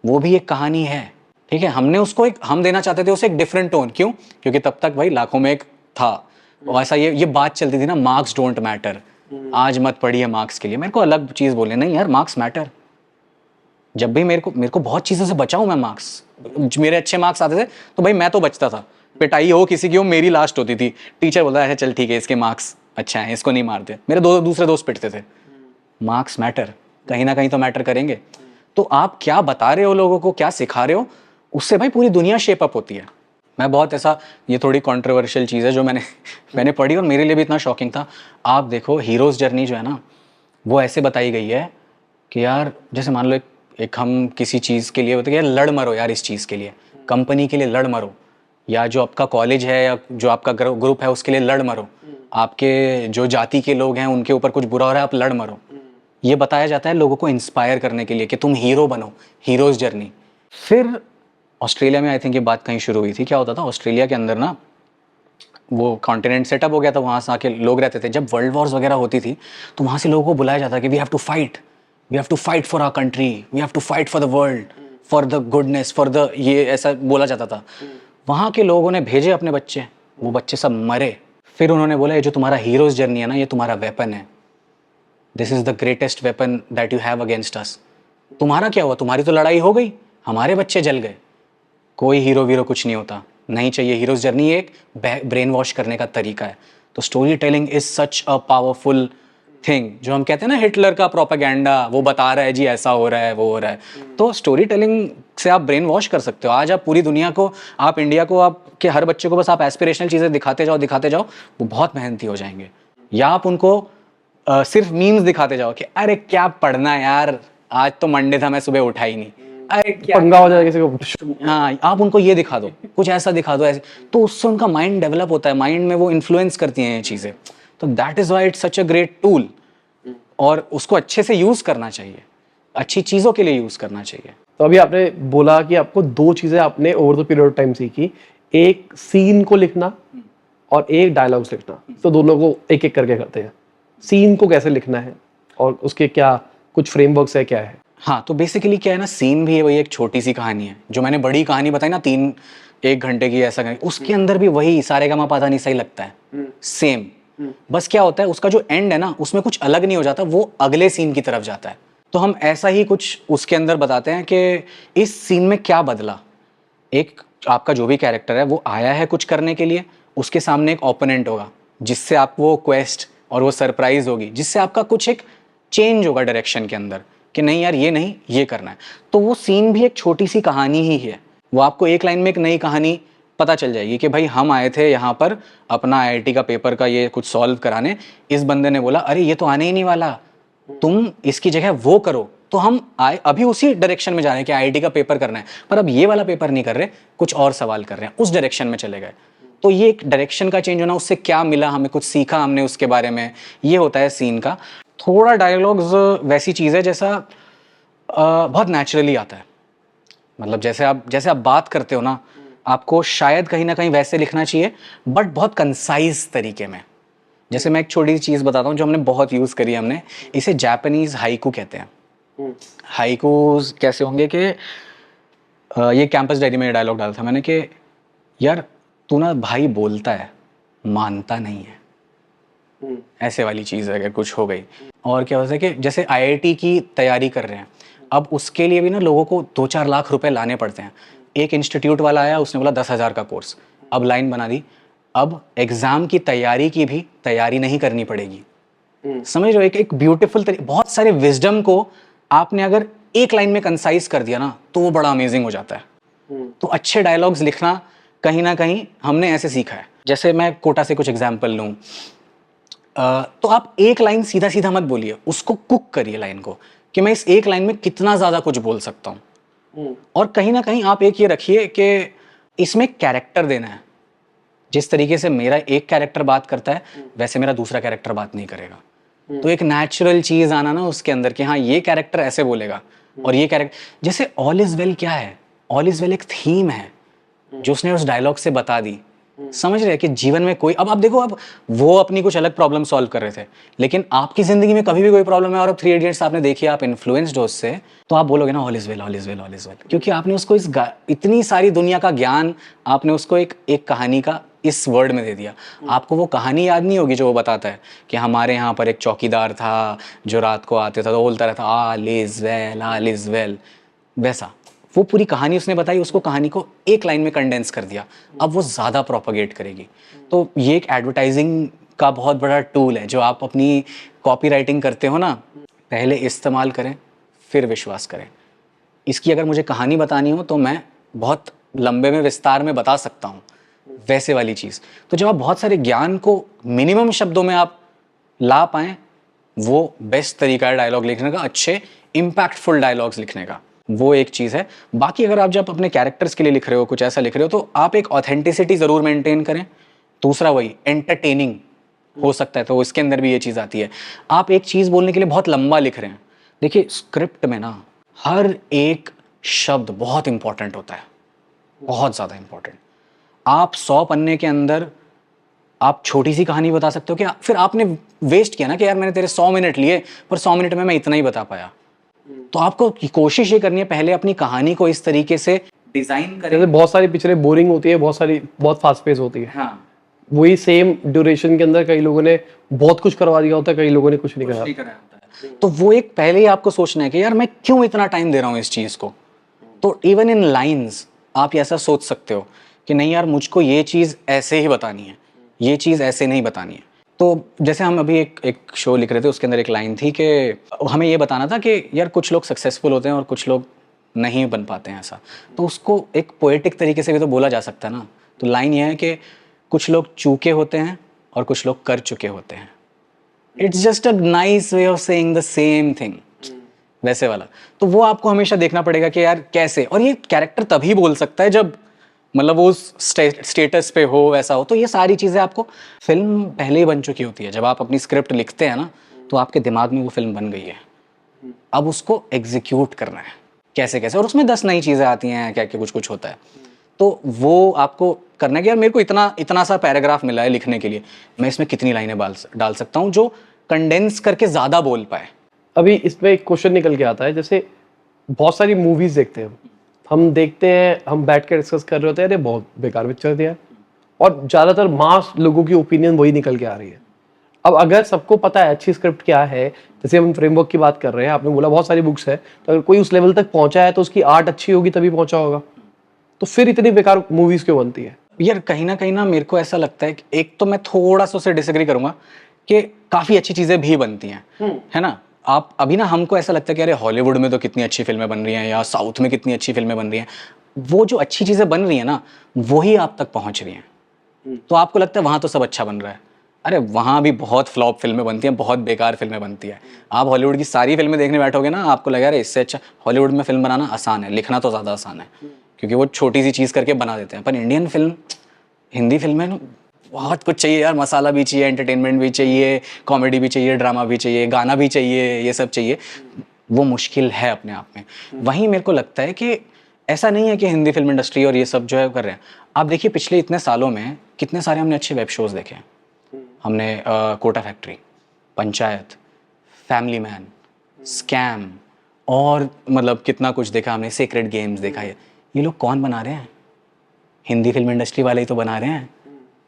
वो भी एक कहानी है। ठीक है, हमने उसको हम देना चाहते थे उसे एक डिफरेंट टोन। क्यों? क्योंकि तब तक भाई लाखों में एक था, और ऐसा ये बात चलती थी ना, मार्क्स डोंट मैटर। आज मत पढ़िए मार्क्स के लिए, मेरे को अलग चीज़ बोले, नहीं यार मार्क्स मैटर। जब भी मेरे को बहुत चीज़ों से बचाऊँ मैं, मार्क्स, मेरे अच्छे मार्क्स आते थे तो भाई मैं तो बचता था। पिटाई हो किसी की हो, मेरी लास्ट होती थी। टीचर बोलता है चल ठीक है, इसके मार्क्स अच्छा है, इसको नहीं मारते। मेरे दूसरे दोस्त पिटते थे। मार्क्स मैटर, कहीं ना कहीं तो मैटर करेंगे। तो आप क्या बता रहे हो लोगों को, क्या सिखा रहे हो, उससे भाई पूरी दुनिया शेप अप होती है। मैं बहुत ऐसा, ये थोड़ी कंट्रोवर्शियल चीज़ है जो मैंने पढ़ी और मेरे लिए भी इतना शॉकिंग था। आप देखो हीरोज़ जर्नी जो है ना, वो ऐसे बताई गई है कि यार जैसे मान लो एक हम किसी चीज़ के लिए होते हैं, यार लड़ मरो यार इस चीज़ के लिए, कंपनी के लिए लड़ मरो, या जो आपका कॉलेज है या जो आपका ग्रुप है उसके लिए लड़ मरो, आपके जो जाति के लोग हैं उनके ऊपर कुछ बुरा हो रहा है आप लड़ मरो। ये बताया जाता है लोगों को इंस्पायर करने के लिए कि तुम हीरो बनो, हीरोज़ जर्नी। फिर ऑस्ट्रेलिया में आई थिंक ये बात कहीं शुरू हुई थी। क्या होता था ऑस्ट्रेलिया के अंदर ना, वो कॉन्टिनेंट सेटअप हो गया था, वहाँ से आके लोग रहते थे। जब वर्ल्ड वॉर्स वगैरह होती थी तो वहाँ से लोगों को बुलाया जाता कि we have to fight for our country, we have to fight for the world, for the goodness, for the, ये ऐसा बोला जाता था। वहाँ के लोगों ने भेजे अपने बच्चे, वो बच्चे सब मरे। फिर उन्होंने बोला ये जो तुम्हारा हीरोज़ जर्नी है ना, ये तुम्हारा वेपन है, this is the greatest weapon that you have against us. तुम्हारा क्या हुआ, तुम्हारी तो लड़ाई हो गई, हमारे बच्चे जल गए। कोई हीरो वीरो कुछ नहीं होता, नहीं चाहिए। हीरोज़ जर्नी एक ब्रेन वॉश करने का तरीका है। तो story telling is such a powerful thing. जो हम कहते हैं ना हिटलर का प्रोपेगेंडा, वो बता रहा है जी ऐसा हो रहा है वो हो रहा है, तो स्टोरी टेलिंग से आप ब्रेन वॉश कर सकते हो। आज आप पूरी दुनिया को, आप इंडिया को, आपके हर बच्चे को बस आप एस्पिरेशनल चीज़ें दिखाते जाओ, वो बहुत मेहनती हो जाएंगे। या आप उनको सिर्फ मीम्स दिखाते जाओ कि अरे क्या पढ़ना है यार, आज तो मंडे था मैं सुबह उठा ही नहीं, अरे क्या पंगा हो जाए किसी को। हाँ, आप उनको ये दिखा दो, कुछ ऐसा दिखा दो ऐसे, तो उससे उनका माइंड डेवलप होता है, माइंड में वो इन्फ्लुएंस करती हैं ये चीज़ें। तो that is why it's such a great tool, और उसको अच्छे से यूज़ करना चाहिए, अच्छी चीज़ों के लिए यूज़ करना चाहिए। तो अभी आपने बोला कि आपको दो चीजें आपने over the period of time सीखी, एक सीन को लिखना और एक डायलॉग्स लिखना। तो दोनों को एक एक करके करते हैं। सीन को कैसे लिखना है और उसके क्या कुछ फ्रेमवर्क्स है, क्या है? हाँ, तो बेसिकली क्या है ना, सीन भी है वही एक छोटी सी कहानी है। जो मैंने बड़ी कहानी बताई ना 1 घंटे की ऐसा कहानी, उसके अंदर भी वही सारेगामापाधानी सही लगता है, सेम। बस क्या होता है उसका जो एंड है ना, उसमें कुछ अलग नहीं हो जाता, वो अगले सीन की तरफ जाता है। तो हम ऐसा ही कुछ उसके अंदर बताते हैं कि इस सीन में क्या बदला। एक आपका जो भी कैरेक्टर है वो आया है कुछ करने के लिए, उसके सामने एक ओपोनेंट होगा जिससे आप वो क्वेस्ट और वो सरप्राइज होगी, जिससे आपका कुछ एक चेंज होगा डायरेक्शन के अंदर कि नहीं यार ये नहीं, ये करना है। तो वो सीन भी एक छोटी सी कहानी ही है। वो आपको एक लाइन में एक नई कहानी पता चल जाएगी कि भाई हम आए थे यहाँ पर अपना आईआईटी का पेपर का ये कुछ सॉल्व कराने, इस बंदे ने बोला अरे ये तो आने ही नहीं वाला, तुम इसकी जगह वो करो। तो हम आए अभी उसी डायरेक्शन में जा रहे हैं कि आईआईटी का पेपर करना है, पर अब ये वाला पेपर नहीं कर रहे, कुछ और सवाल कर रहे हैं, उस डायरेक्शन में चले गए। तो ये एक डायरेक्शन का चेंज होना, उससे क्या मिला हमें, कुछ सीखा हमने उसके बारे में, ये होता है सीन का। थोड़ा डायलॉग्स वैसी चीज़ है जैसा बहुत नेचुरली आता है। मतलब जैसे आप बात करते हो ना, आपको शायद कहीं ना कहीं वैसे लिखना चाहिए, बट बहुत कंसाइज तरीके में। जैसे मैं एक छोटी सी चीज़ बताता हूँ जो हमने बहुत यूज़ करी है हमने, इसे जापानीज़ हाइकू कहते हैं। हाइकूज कैसे होंगे कि ये कैंपस डायरी में डायलॉग डाला था मैंने कि यार तू ना भाई बोलता है मानता नहीं है, ऐसे वाली चीज़ अगर कुछ हो गई। और क्या होता है कि जैसे आईआईटी की तैयारी कर रहे हैं, अब उसके लिए भी ना लोगों को 2-4 लाख रुपए लाने पड़ते हैं। एक इंस्टीट्यूट वाला आया, उसने बोला 10,000 का कोर्स, अब लाइन बना दी, अब एग्ज़ाम की तैयारी की भी तैयारी नहीं करनी पड़ेगी। समझ रहे हो, एक ब्यूटीफुल बहुत सारे विजडम को आपने अगर एक लाइन में कंसाइज कर दिया ना, तो वो बड़ा अमेजिंग हो जाता है। तो अच्छे डायलॉग्स लिखना कहीं ना कहीं हमने ऐसे सीखा है। जैसे मैं कोटा से कुछ एग्जाम्पल लूँ, तो आप एक लाइन सीधा सीधा मत बोलिए, उसको कुक करिए लाइन को कि मैं इस एक लाइन में कितना ज़्यादा कुछ बोल सकता हूँ। और कहीं ना कहीं आप एक ये रखिए कि इसमें कैरेक्टर देना है। जिस तरीके से मेरा एक कैरेक्टर बात करता है, वैसे मेरा दूसरा कैरेक्टर बात नहीं करेगा। तो एक नेचुरल चीज़ आना ना उसके अंदर कि हाँ ये कैरेक्टर ऐसे बोलेगा और ये कैरेक्टर, जैसे ऑल इज़ वेल क्या है, ऑल इज़ वेल एक थीम है जो उसने उस डायलॉग से बता दी। समझ रहे हैं कि जीवन में कोई, अब आप देखो, अब वो अपनी कुछ अलग प्रॉब्लम सॉल्व कर रहे थे, लेकिन आपकी जिंदगी में कभी भी कोई प्रॉब्लम है और अब 3 इडियट्स आपने देखी, आप इन्फ्लुएंस्ड हो उससे, तो आप बोलोगे ना all is well, all is well, all is well, क्योंकि आपने उसको इतनी सारी दुनिया का ज्ञान आपने उसको एक कहानी का इस वर्ड में दे दिया। आपको वो कहानी याद नहीं होगी जो वो बताता है कि हमारे यहाँ पर एक चौकीदार था जो रात को आते था तो बोलता रहता all is well, all is well, वैसा वो पूरी कहानी उसने बताई, उसको कहानी को एक लाइन में कंडेंस कर दिया। अब वो ज़्यादा प्रोपगेट करेगी। तो ये एक एडवर्टाइजिंग का बहुत बड़ा टूल है जो आप अपनी कॉपी राइटिंग करते हो ना, पहले इस्तेमाल करें फिर विश्वास करें। इसकी अगर मुझे कहानी बतानी हो तो मैं बहुत लंबे में विस्तार में बता सकता हूँ, वैसे वाली चीज़। तो जब आप बहुत सारे ज्ञान को मिनिमम शब्दों में आप ला पाएँ, वो बेस्ट तरीका है डायलॉग लिखने का, अच्छे इम्पैक्टफुल डायलॉग्स लिखने का, वो एक चीज़ है। बाकी अगर आप जब अपने कैरेक्टर्स के लिए लिख रहे हो, कुछ ऐसा लिख रहे हो, तो आप एक ऑथेंटिसिटी ज़रूर मेंटेन करें। दूसरा वही एंटरटेनिंग हो सकता है, तो इसके अंदर भी ये चीज़ आती है। आप एक चीज़ बोलने के लिए बहुत लंबा लिख रहे हैं, देखिए स्क्रिप्ट में ना हर एक शब्द बहुत इंपॉर्टेंट होता है, बहुत ज़्यादा इंपॉर्टेंट। आप 100 पन्ने के अंदर आप छोटी सी कहानी बता सकते हो कि फिर आपने वेस्ट किया ना कि यार मैंने तेरे 100 मिनट लिए पर 100 मिनट में मैं इतना ही बता पाया। तो आपको कोशिश ये करनी है पहले अपनी कहानी को इस तरीके से डिजाइन करें। जैसे बहुत सारी पिक्चरें बोरिंग होती है, बहुत सारी बहुत फास्ट पेस होती है, हाँ, वही सेम ड्यूरेशन के अंदर कई लोगों ने बहुत कुछ करवा दिया होता है, कई लोगों ने कुछ नहीं कराया होता है। तो वो एक पहले ही आपको सोचना है कि यार मैं क्यों इतना टाइम दे रहा हूँ इस चीज़ को। तो इवन इन लाइंस आप ऐसा सोच सकते हो कि नहीं यार मुझको ये चीज़ ऐसे ही बतानी है, ये चीज़ ऐसे नहीं बतानी है। तो जैसे हम अभी एक शो लिख रहे थे, उसके अंदर एक लाइन थी कि हमें ये बताना था कि यार कुछ लोग सक्सेसफुल होते हैं और कुछ लोग नहीं बन पाते हैं ऐसा। तो उसको एक पोएटिक तरीके से भी तो बोला जा सकता है ना। तो लाइन ये है कि कुछ लोग चूके होते हैं और कुछ लोग कर चुके होते हैं। It's just a nice way of saying the same thing, वैसे वाला। तो वो आपको हमेशा देखना पड़ेगा कि यार कैसे, और ये कैरेक्टर तभी बोल सकता है जब मतलब वो उस स्टेटस पे हो, ऐसा हो। तो ये सारी चीज़ें आपको, फिल्म पहले ही बन चुकी होती है। जब आप अपनी स्क्रिप्ट लिखते हैं ना, तो आपके दिमाग में वो फिल्म बन गई है, अब उसको एग्जीक्यूट करना है कैसे कैसे, और उसमें 10 नई चीज़ें आती हैं, क्या क्या कुछ कुछ होता है। तो वो आपको करना है कि यार मेरे को इतना सा पैराग्राफ मिला है लिखने के लिए, मैं इसमें कितनी लाइनें डाल सकता हूँ जो कंडेंस करके ज़्यादा बोल पाए। अभी इसमें एक क्वेश्चन निकल के आता है, जैसे बहुत सारी मूवीज देखते हैं हम देखते हैं, हम बैठ कर डिस्कस कर रहे होते हैं, अरे बहुत बेकार पिक्चर दिया है, और ज़्यादातर मास लोगों की ओपिनियन वही निकल के आ रही है। अब अगर सबको पता है अच्छी स्क्रिप्ट क्या है, जैसे हम फ्रेमवर्क की बात कर रहे हैं, आपने बोला बहुत सारी बुक्स है, तो अगर कोई उस लेवल तक पहुंचा है तो उसकी आर्ट अच्छी होगी तभी पहुंचा होगा, तो फिर इतनी बेकार मूवीज क्यों बनती है? यार कहीं ना मेरे को ऐसा लगता है कि एक तो मैं थोड़ा सा उससे डिसएग्री करूंगा कि काफ़ी अच्छी चीज़ें भी बनती हैं, है ना। आप अभी ना, हमको ऐसा लगता है कि अरे हॉलीवुड में तो कितनी अच्छी फिल्में बन रही हैं, या साउथ में कितनी अच्छी फिल्में बन रही हैं। वो जो अच्छी चीज़ें बन रही हैं ना, वही आप तक पहुंच रही हैं। तो आपको लगता है वहाँ तो सब अच्छा बन रहा है, अरे वहाँ भी बहुत फ्लॉप फिल्में बनती हैं, बहुत बेकार फिल्में बनती है। आप हॉलीवुड की सारी फिल्में देखने बैठोगे ना, आपको लगेगा अरे इससे अच्छा हॉलीवुड में फिल्म बनाना आसान है, लिखना तो ज़्यादा आसान है, क्योंकि वो छोटी सी चीज़ करके बना देते हैं। पर इंडियन फिल्म, हिंदी फिल्में ना बहुत कुछ चाहिए यार, मसाला भी चाहिए, एंटरटेनमेंट भी चाहिए, कॉमेडी भी चाहिए, ड्रामा भी चाहिए, गाना भी चाहिए, ये सब चाहिए। वो मुश्किल है अपने आप में। वहीं मेरे को लगता है कि ऐसा नहीं है कि हिंदी फिल्म इंडस्ट्री और ये सब जो है कर रहे हैं। आप देखिए पिछले इतने सालों में कितने सारे हमने अच्छे वेब शोज़ देखे हैं। हमने Kota factory, Panchayat, family man, scam, और मतलब कितना कुछ देखा हमने, सीक्रेट गेम्स देखा है। ये लोग कौन बना रहे हैं? हिंदी फिल्म इंडस्ट्री वाले ही तो बना रहे हैं।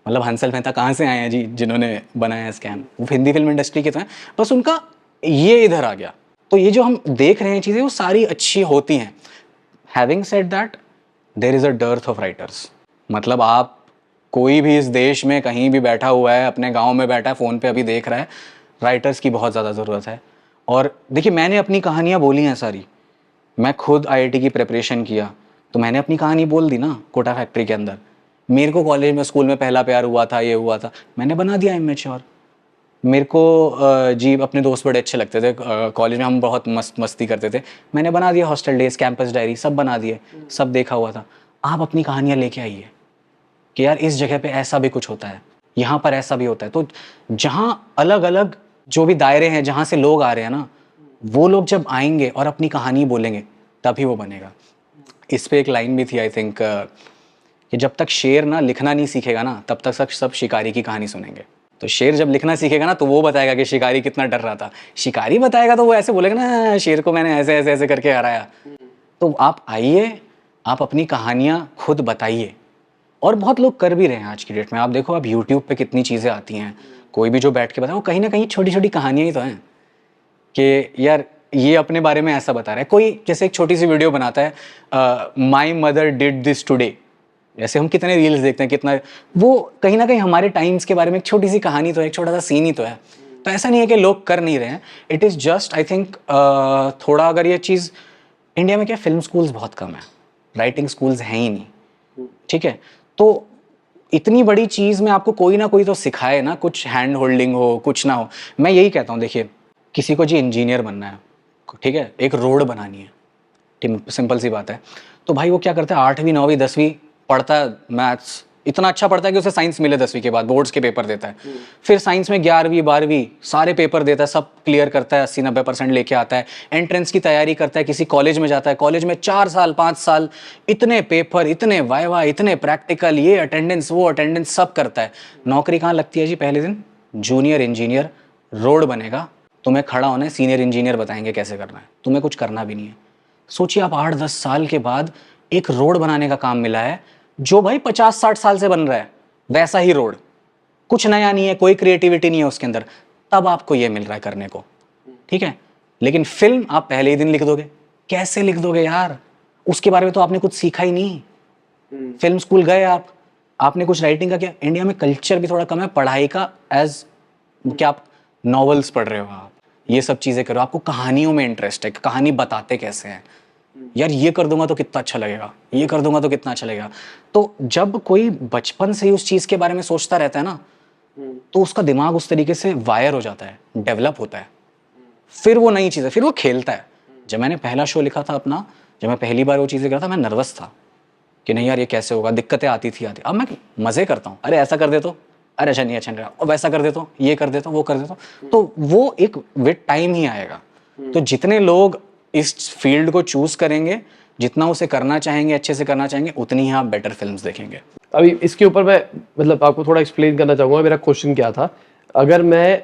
मतलब हंसल मेहता कहाँ से आए हैं जी जिन्होंने बनाया है स्कैम? वो हिंदी फिल्म इंडस्ट्री के तो हैं, बस उनका ये इधर आ गया। तो ये जो हम देख रहे हैं चीज़ें, वो सारी अच्छी होती हैं। Having said that, there is a dearth of writers. मतलब आप कोई भी इस देश में कहीं भी बैठा हुआ है, अपने गांव में बैठा है, फ़ोन पे अभी देख रहा है, राइटर्स की बहुत ज़्यादा ज़रूरत है। और देखिए मैंने अपनी कहानियाँ बोली हैं सारी, मैं खुद आईआईटी की प्रिपरेशन किया, तो मैंने अपनी कहानी बोल दी ना कोटा फैक्ट्री के अंदर। मेरे को कॉलेज में, स्कूल में पहला प्यार हुआ था, ये हुआ था, मैंने बना दिया इमेच्योर। मेरे को जी अपने दोस्त बड़े अच्छे लगते थे, कॉलेज में हम बहुत मस्ती करते थे, मैंने बना दिया हॉस्टल डेज, कैंपस डायरी, सब बना दिए, सब देखा हुआ था। आप अपनी कहानियाँ लेके आइए कि यार इस जगह पे ऐसा भी कुछ होता है, यहाँ पर ऐसा भी होता है। तो जहाँ अलग अलग जो भी दायरे हैं, जहाँ से लोग आ रहे हैं ना, वो लोग जब आएंगे और अपनी कहानी बोलेंगे, तभी वो बनेगा। इस पे एक लाइन भी थी आई थिंक, कि जब तक शेर ना लिखना नहीं सीखेगा ना, तब तक सब शिकारी की कहानी सुनेंगे। तो शेर जब लिखना सीखेगा ना, तो वो बताएगा कि शिकारी कितना डर रहा था। शिकारी बताएगा तो वो ऐसे बोलेगा ना, शेर को मैंने ऐसे ऐसे ऐसे करके हराया। तो आप आइए, आप अपनी कहानियाँ खुद बताइए। और बहुत लोग कर भी रहे हैं आज की डेट में। आप देखो, अब यूट्यूब पे कितनी चीज़ें आती हैं, कोई भी जो बैठ के बताए, वो कहीं ना कहीं छोटी छोटी कहानियाँ ही तो हैं कि यार ये अपने बारे में ऐसा बता रहा है। कोई जैसे एक छोटी सी वीडियो बनाता है, my mother did this today, जैसे हम कितने रील्स देखते हैं, कितना वो कहीं ना कहीं हमारे टाइम्स के बारे में एक छोटी सी कहानी तो है, एक छोटा सा सीन ही तो है। तो ऐसा नहीं है कि लोग कर नहीं रहे हैं, it is just I think थोड़ा, अगर ये चीज़ इंडिया में क्या, फिल्म स्कूल्स बहुत कम है, राइटिंग स्कूल्स हैं ही नहीं, ठीक है। तो इतनी बड़ी चीज़ में आपको कोई ना कोई तो सिखाए ना, कुछ हैंड होल्डिंग हो, कुछ ना हो। मैं यही कहता हूँ, देखिए किसी को जी इंजीनियर बनना है, ठीक है, एक रोड बनानी है, ठीक, सिंपल सी बात है। तो भाई वो क्या करता है, 8वीं 9वीं 10वीं पढ़ता है, मैथ्स इतना अच्छा पढ़ता है कि उसे साइंस मिले 10वीं के बाद, बोर्ड्स के पेपर देता है। फिर साइंस में 11वीं 12वीं सारे पेपर देता है, सब क्लियर करता है, 80-90% लेके आता है, एंट्रेंस की तैयारी करता है, किसी कॉलेज में जाता है, कॉलेज में 4 साल 5 साल इतने पेपर, इतने वाइवा, इतने प्रैक्टिकल, ये अटेंडेंस वो अटेंडेंस सब करता है। नौकरी कहाँ लगती है जी पहले दिन? जूनियर इंजीनियर, रोड बनेगा, तुम्हें खड़ा होना है, सीनियर इंजीनियर बताएंगे कैसे करना है, तुम्हें कुछ करना भी नहीं है। सोचिए आप 8-10 साल के बाद एक रोड बनाने का काम मिला है, जो भाई 50-60 साल से बन रहा है, वैसा ही रोड, कुछ नया नहीं है, कोई क्रिएटिविटी नहीं है उसके अंदर, तब आपको ये मिल रहा है करने को, ठीक है। लेकिन फिल्म आप पहले ही दिन लिख दोगे, कैसे लिख दोगे यार? उसके बारे में तो आपने कुछ सीखा ही नहीं। फिल्म स्कूल गए आपने कुछ राइटिंग का किया। इंडिया में कल्चर भी थोड़ा कम है पढ़ाई का, एज क्या आप नॉवेल्स पढ़ रहे हो, आप ये सब चीज़ें करो, आपको कहानियों में इंटरेस्ट है, कहानी बताते कैसे हैं यार, ये कर दूंगा तो कितना अच्छा लगेगा, ये कर दूंगा तो कितना अच्छा लगेगा। तो जब कोई बचपन से ही उस चीज़ के बारे में सोचता रहता है ना, तो उसका दिमाग उस तरीके से वायर हो जाता है, डेवलप होता है, फिर वो नई चीज़ें, फिर वो खेलता है। जब मैंने पहला शो लिखा था अपना, जब मैं पहली बार वो चीज़ें करा था, मैं नर्वस था कि नहीं यार ये कैसे होगा, दिक्कतें आती थी। अब मैं मज़े करता हूँ, अरे ऐसा कर दे तो, अरे अच्छा नहीं अच्छा नहीं रहा, और वैसा कर देता हूँ, ये कर देता हूँ, वो कर देता हूँ। तो वो एक विद टाइम ही आएगा। तो जितने लोग इस फील्ड को चूज करेंगे, जितना उसे करना चाहेंगे, अच्छे से करना चाहेंगे, उतनी ही आप बेटर फिल्म्स देखेंगे। अभी इसके ऊपर मैं मतलब आपको थोड़ा एक्सप्लेन करना चाहूँगा, मेरा क्वेश्चन क्या था। अगर मैं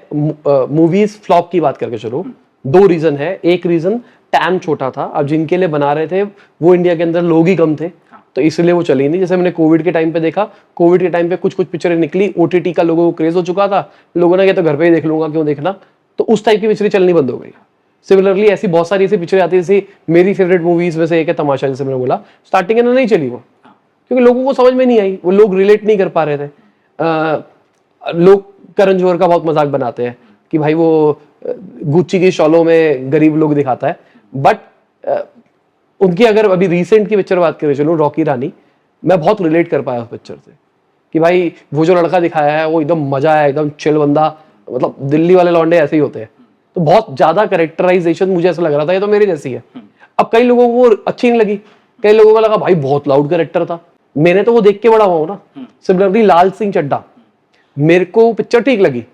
मूवीज फ्लॉप की बात करके चलूँ, 2 रीज़न है। एक रीज़न टैम छोटा था, अब जिनके लिए बना रहे थे वो इंडिया के अंदर लोग ही कम थे, तो इसलिए वो चली नहीं। जैसे मैंने कोविड के टाइम पे देखा, कोविड के टाइम पे कुछ कुछ पिक्चरें निकली, OTT का लोगों को क्रेज हो चुका था, लोगों ने कहा तो घर पे ही देख लूंगा, क्यों देखना, तो उस टाइप की पिक्चरें चलनी बंद हो गई। सिमिलरली ऐसी बहुत सारी ऐसी पिक्चरें आती है, जैसे मेरी फेवरेट मूवीज में से एक है तमाशा, जैसे मैंने बोला, स्टार्टिंग में नहीं चली वो, क्योंकि लोगों को समझ में नहीं आई, वो लोग रिलेट नहीं कर पा रहे थे। लोग करण जौहर का बहुत मजाक बनाते हैं कि भाई वो गुच्ची की शॉलों में गरीब लोग दिखाता है, बट उनकी अगर अभी रिसेंट की पिक्चर बात करें, चलो रॉकी रानी, मैं बहुत रिलेट कर पाया उस पिक्चर से कि भाई वो जो लड़का दिखाया है वो एकदम मजा है, एकदम चिल बंदा, मतलब दिल्ली वाले लौंडे ऐसे ही होते हैं। तो बहुत ज्यादा कैरेक्टराइजेशन मुझे ऐसा लग रहा था ये तो मेरी जैसी है। अब कई लोगों को वो अच्छी नहीं लगी, कई लोगों को लगा भाई बहुत लाउड कैरेक्टर था, मैंने तो वो देख के बड़ा हुआ ना। सिमिलरली लाल सिंह चड्ढा, मेरे को पिक्चर ठीक लगी,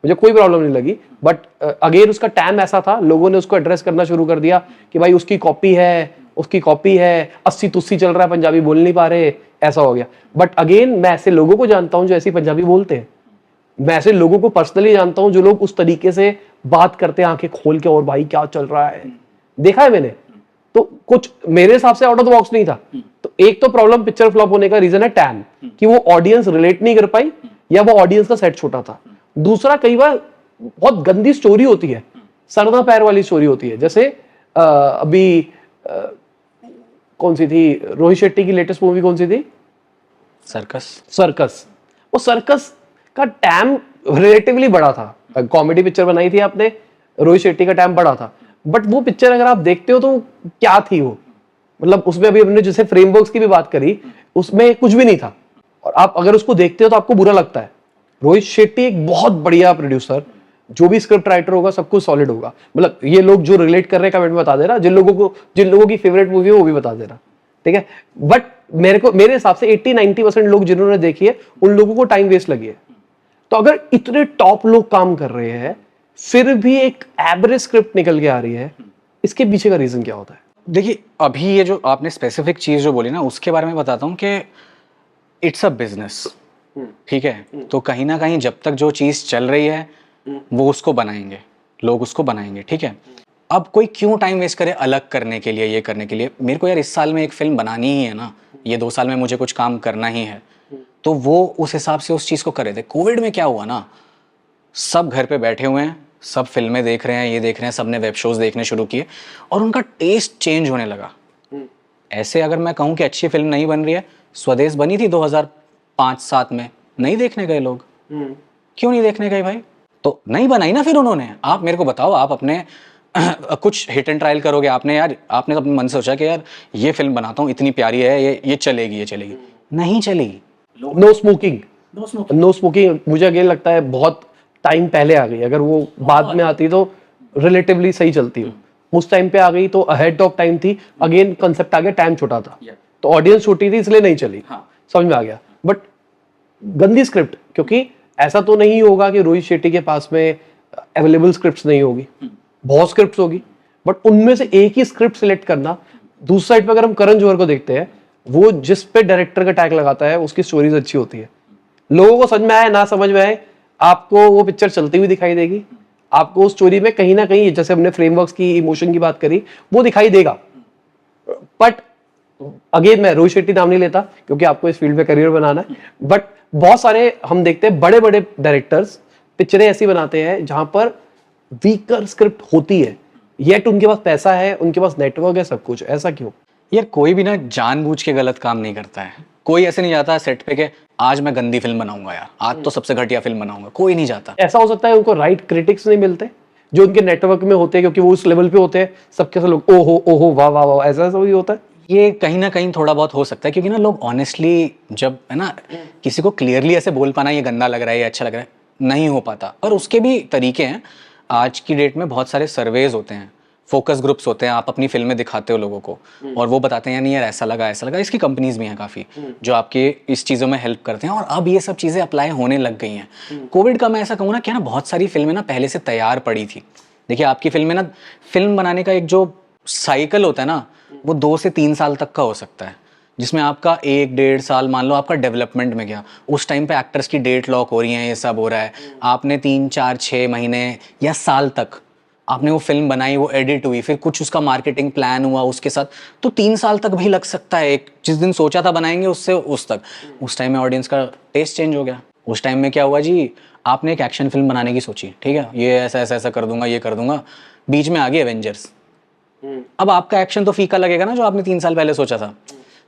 मुझे कोई प्रॉब्लम नहीं लगी, बट अगेन उसका टाइम ऐसा था, लोगों ने उसको एड्रेस करना शुरू कर दिया कि भाई उसकी कॉपी है, उसकी कॉपी है, 80-तुस्सी चल रहा है, पंजाबी बोल नहीं पा रहे, ऐसा हो गया। बट अगेन मैं ऐसे लोगों को जानता हूं जो ऐसी पंजाबी बोलते हैं, मैं ऐसे लोगों को पर्सनली जानता हूं जो लोग उस तरीके से बात करते हैं आंखें खोल के, और भाई क्या चल रहा है, देखा है मैंने। तो कुछ मेरे हिसाब से आउट ऑफ द बॉक्स नहीं था। तो एक तो प्रॉब्लम पिक्चर फ्लॉप होने का रीजन है टैम, कि वो ऑडियंस रिलेट नहीं कर पाई, या वो ऑडियंस का सेट छोटा था। दूसरा, कई बार बहुत गंदी स्टोरी होती है, सरना पैर वाली स्टोरी होती है। जैसे अभी कौन सी थी रोहित शेट्टी की लेटेस्ट मूवी, कौन सी थी? सर्कस। वो सर्कस का टैम रिलेटिवली बड़ा था, कॉमेडी पिक्चर बनाई थी आपने, रोहित शेट्टी का टैम बड़ा था, बट वो पिक्चर अगर आप देखते हो तो क्या थी वो, मतलब उसमें अभी हमने जैसे फ्रेमवर्क्स की भी बात करी, उसमें कुछ भी नहीं था, और आप अगर उसको देखते हो तो आपको बुरा लगता है। रोहित शेट्टी एक बहुत बढ़िया प्रोड्यूसर, जो भी स्क्रिप्ट राइटर होगा सब कुछ सॉलिड होगा। मतलब ये लोग जो रिलेट कर रहे हैं कमेंट में बता देना, जिन लोगों की फेवरेट मूवी है वो भी बता देना, ठीक है। बट मेरे हिसाब से 80-90% लोग जिन्होंने देखी है उन लोगों को टाइम वेस्ट लगी है। तो अगर इतने टॉप लोग काम कर रहे हैं फिर भी एक एवरेज स्क्रिप्ट निकल के आ रही है, इसके पीछे का रीजन क्या होता है? देखिए अभी ये जो आपने स्पेसिफिक चीज़ जो बोली ना, उसके बारे में बताता हूँ कि इट्स अ बिजनेस, ठीक है। तो कहीं ना कहीं जब तक जो चीज़ चल रही है वो उसको बनाएंगे, लोग उसको बनाएंगे, ठीक है। अब कोई क्यों टाइम वेस्ट करे अलग करने के लिए, ये करने के लिए? मेरे को यार इस साल में एक फिल्म बनानी ही है ना, ये 2 साल में मुझे कुछ काम करना ही है, तो वो उस हिसाब से उस चीज़ को करे थे। कोविड में क्या हुआ ना, सब घर पे बैठे हुए हैं, सब फिल्में देख रहे हैं, ये देख रहे हैं, सबने वेब शोज देखने शुरू किए और उनका टेस्ट चेंज होने लगा। ऐसे अगर मैं कहूँ कि अच्छी फिल्म नहीं बन रही है, स्वदेश बनी थी 2005-7 में, नहीं देखने गए लोग। क्यों नहीं देखने गए भाई? तो नहीं बनाई ना फिर उन्होंने। आप मेरे को बताओ, आप अपने कुछ हिट एंड ट्रायल करोगे आपने, यार आपने तो अपने मन से सोचा कि यार ये फिल्म बनाता हूँ, इतनी प्यारी है, ये चलेगी, ये चलेगी, नहीं चलेगी। नो स्मोकिंग, नो स्मोकिंग मुझे अगेन लगता है बहुत टाइम पहले आ गई। अगर वो बाद में आती तो रिलेटिवली सही चलती हो, उस टाइम पे आ गई तो अहेड ऑफ टाइम थी। अगेन कंसेप्ट आ गया, टाइम छोटा था तो ऑडियंस छोटी थी इसलिए नहीं चली। समझ में आ गया। बट गंदी स्क्रिप्ट, क्योंकि ऐसा तो नहीं होगा कि रोहित शेट्टी के पास में अवेलेबल स्क्रिप्ट्स नहीं होगी, बहुत स्क्रिप्ट्स होगी, बट उनमें से एक ही स्क्रिप्ट सिलेक्ट करना। दूसरी साइड पे अगर हम करण जौहर को देखते हैं, वो जिस पे डायरेक्टर का टैग लगाता है उसकी स्टोरीज अच्छी होती है। लोगों को समझ में आए ना समझ में आए, आपको वो पिक्चर चलती हुई दिखाई देगी, आपको उस स्टोरी में कहीं ना कहीं, जैसे हमने फ्रेमवर्क्स की, इमोशन की बात करी, वो दिखाई देगा। बट अगेन मैं रोहित शेट्टी नाम नहीं लेता क्योंकि आपको इस फील्ड में करियर बनाना है, बट बहुत सारे हम देखते हैं बड़े बड़े डायरेक्टर्स पिक्चरें ऐसी बनाते हैं जहां पर वीकर स्क्रिप्ट होती है, येट उनके पास पैसा है, उनके पास नेटवर्क है, सब कुछ। ऐसा क्यों? यार कोई भी ना जानबूझ के गलत काम नहीं करता है। कोई ऐसे नहीं जाता सेट पे कि आज मैं गंदी फिल्म बनाऊंगा, यार आज तो सबसे घटिया फिल्म बनाऊंगा, कोई नहीं जाता। ऐसा हो सकता है उनको राइट क्रिटिक्स नहीं मिलते जो उनके नेटवर्क में होते हैं, क्योंकि वो उस लेवल पे होते हैं, सबके सब लोग ओहो ओहो वाह वाह वाह, ऐसा ऐसा भी होता है। ये कहीं ना कहीं थोड़ा बहुत हो सकता है, क्योंकि ना लोग ऑनेस्टली जब है ना किसी को क्लियरली ऐसे बोल पाना ये गंदा लग रहा है, ये अच्छा लग रहा है, नहीं हो पाता। और उसके भी तरीके हैं। आज की डेट में बहुत सारे सर्वेज होते हैं, फोकस ग्रुप्स होते हैं, आप अपनी फिल्में दिखाते हो लोगों को और वो बताते हैं नहीं यार ऐसा लगा, ऐसा लगा। इसकी कंपनीज भी हैं काफ़ी जो आपके इस चीज़ों में हेल्प करते हैं, और अब ये सब चीज़ें अप्लाई होने लग गई हैं। कोविड का मैं ऐसा कहूँ ना कि ना बहुत सारी फिल्में ना पहले से तैयार पड़ी थी। देखिए आपकी फिल्में ना, फिल्म बनाने का एक जो साइकिल होता है ना, वो 2 से 3 साल तक का हो सकता है, जिसमें आपका 1-1.5 साल मान लो आपका डेवलपमेंट में गया। उस टाइम पे एक्टर्स की डेट लॉक हो रही है, ये सब हो रहा है। आपने 3-4-6 महीने या साल तक आपने वो फिल्म बनाई, वो एडिट हुई, फिर कुछ उसका मार्केटिंग प्लान हुआ उसके साथ, तो 3 साल तक भी लग सकता है। एक जिस दिन सोचा था बनाएंगे उससे उस तक, उस टाइम में ऑडियंस का टेस्ट चेंज हो गया। उस टाइम में क्या हुआ जी, आपने एक एक्शन फिल्म बनाने की सोची, ठीक है, ये ऐसा ऐसा ऐसा कर दूंगा, ये कर दूंगा, बीच में आ गई एवेंजर्स। अब आपका एक्शन तो फीका लगेगा ना जो आपने 3 साल पहले सोचा था।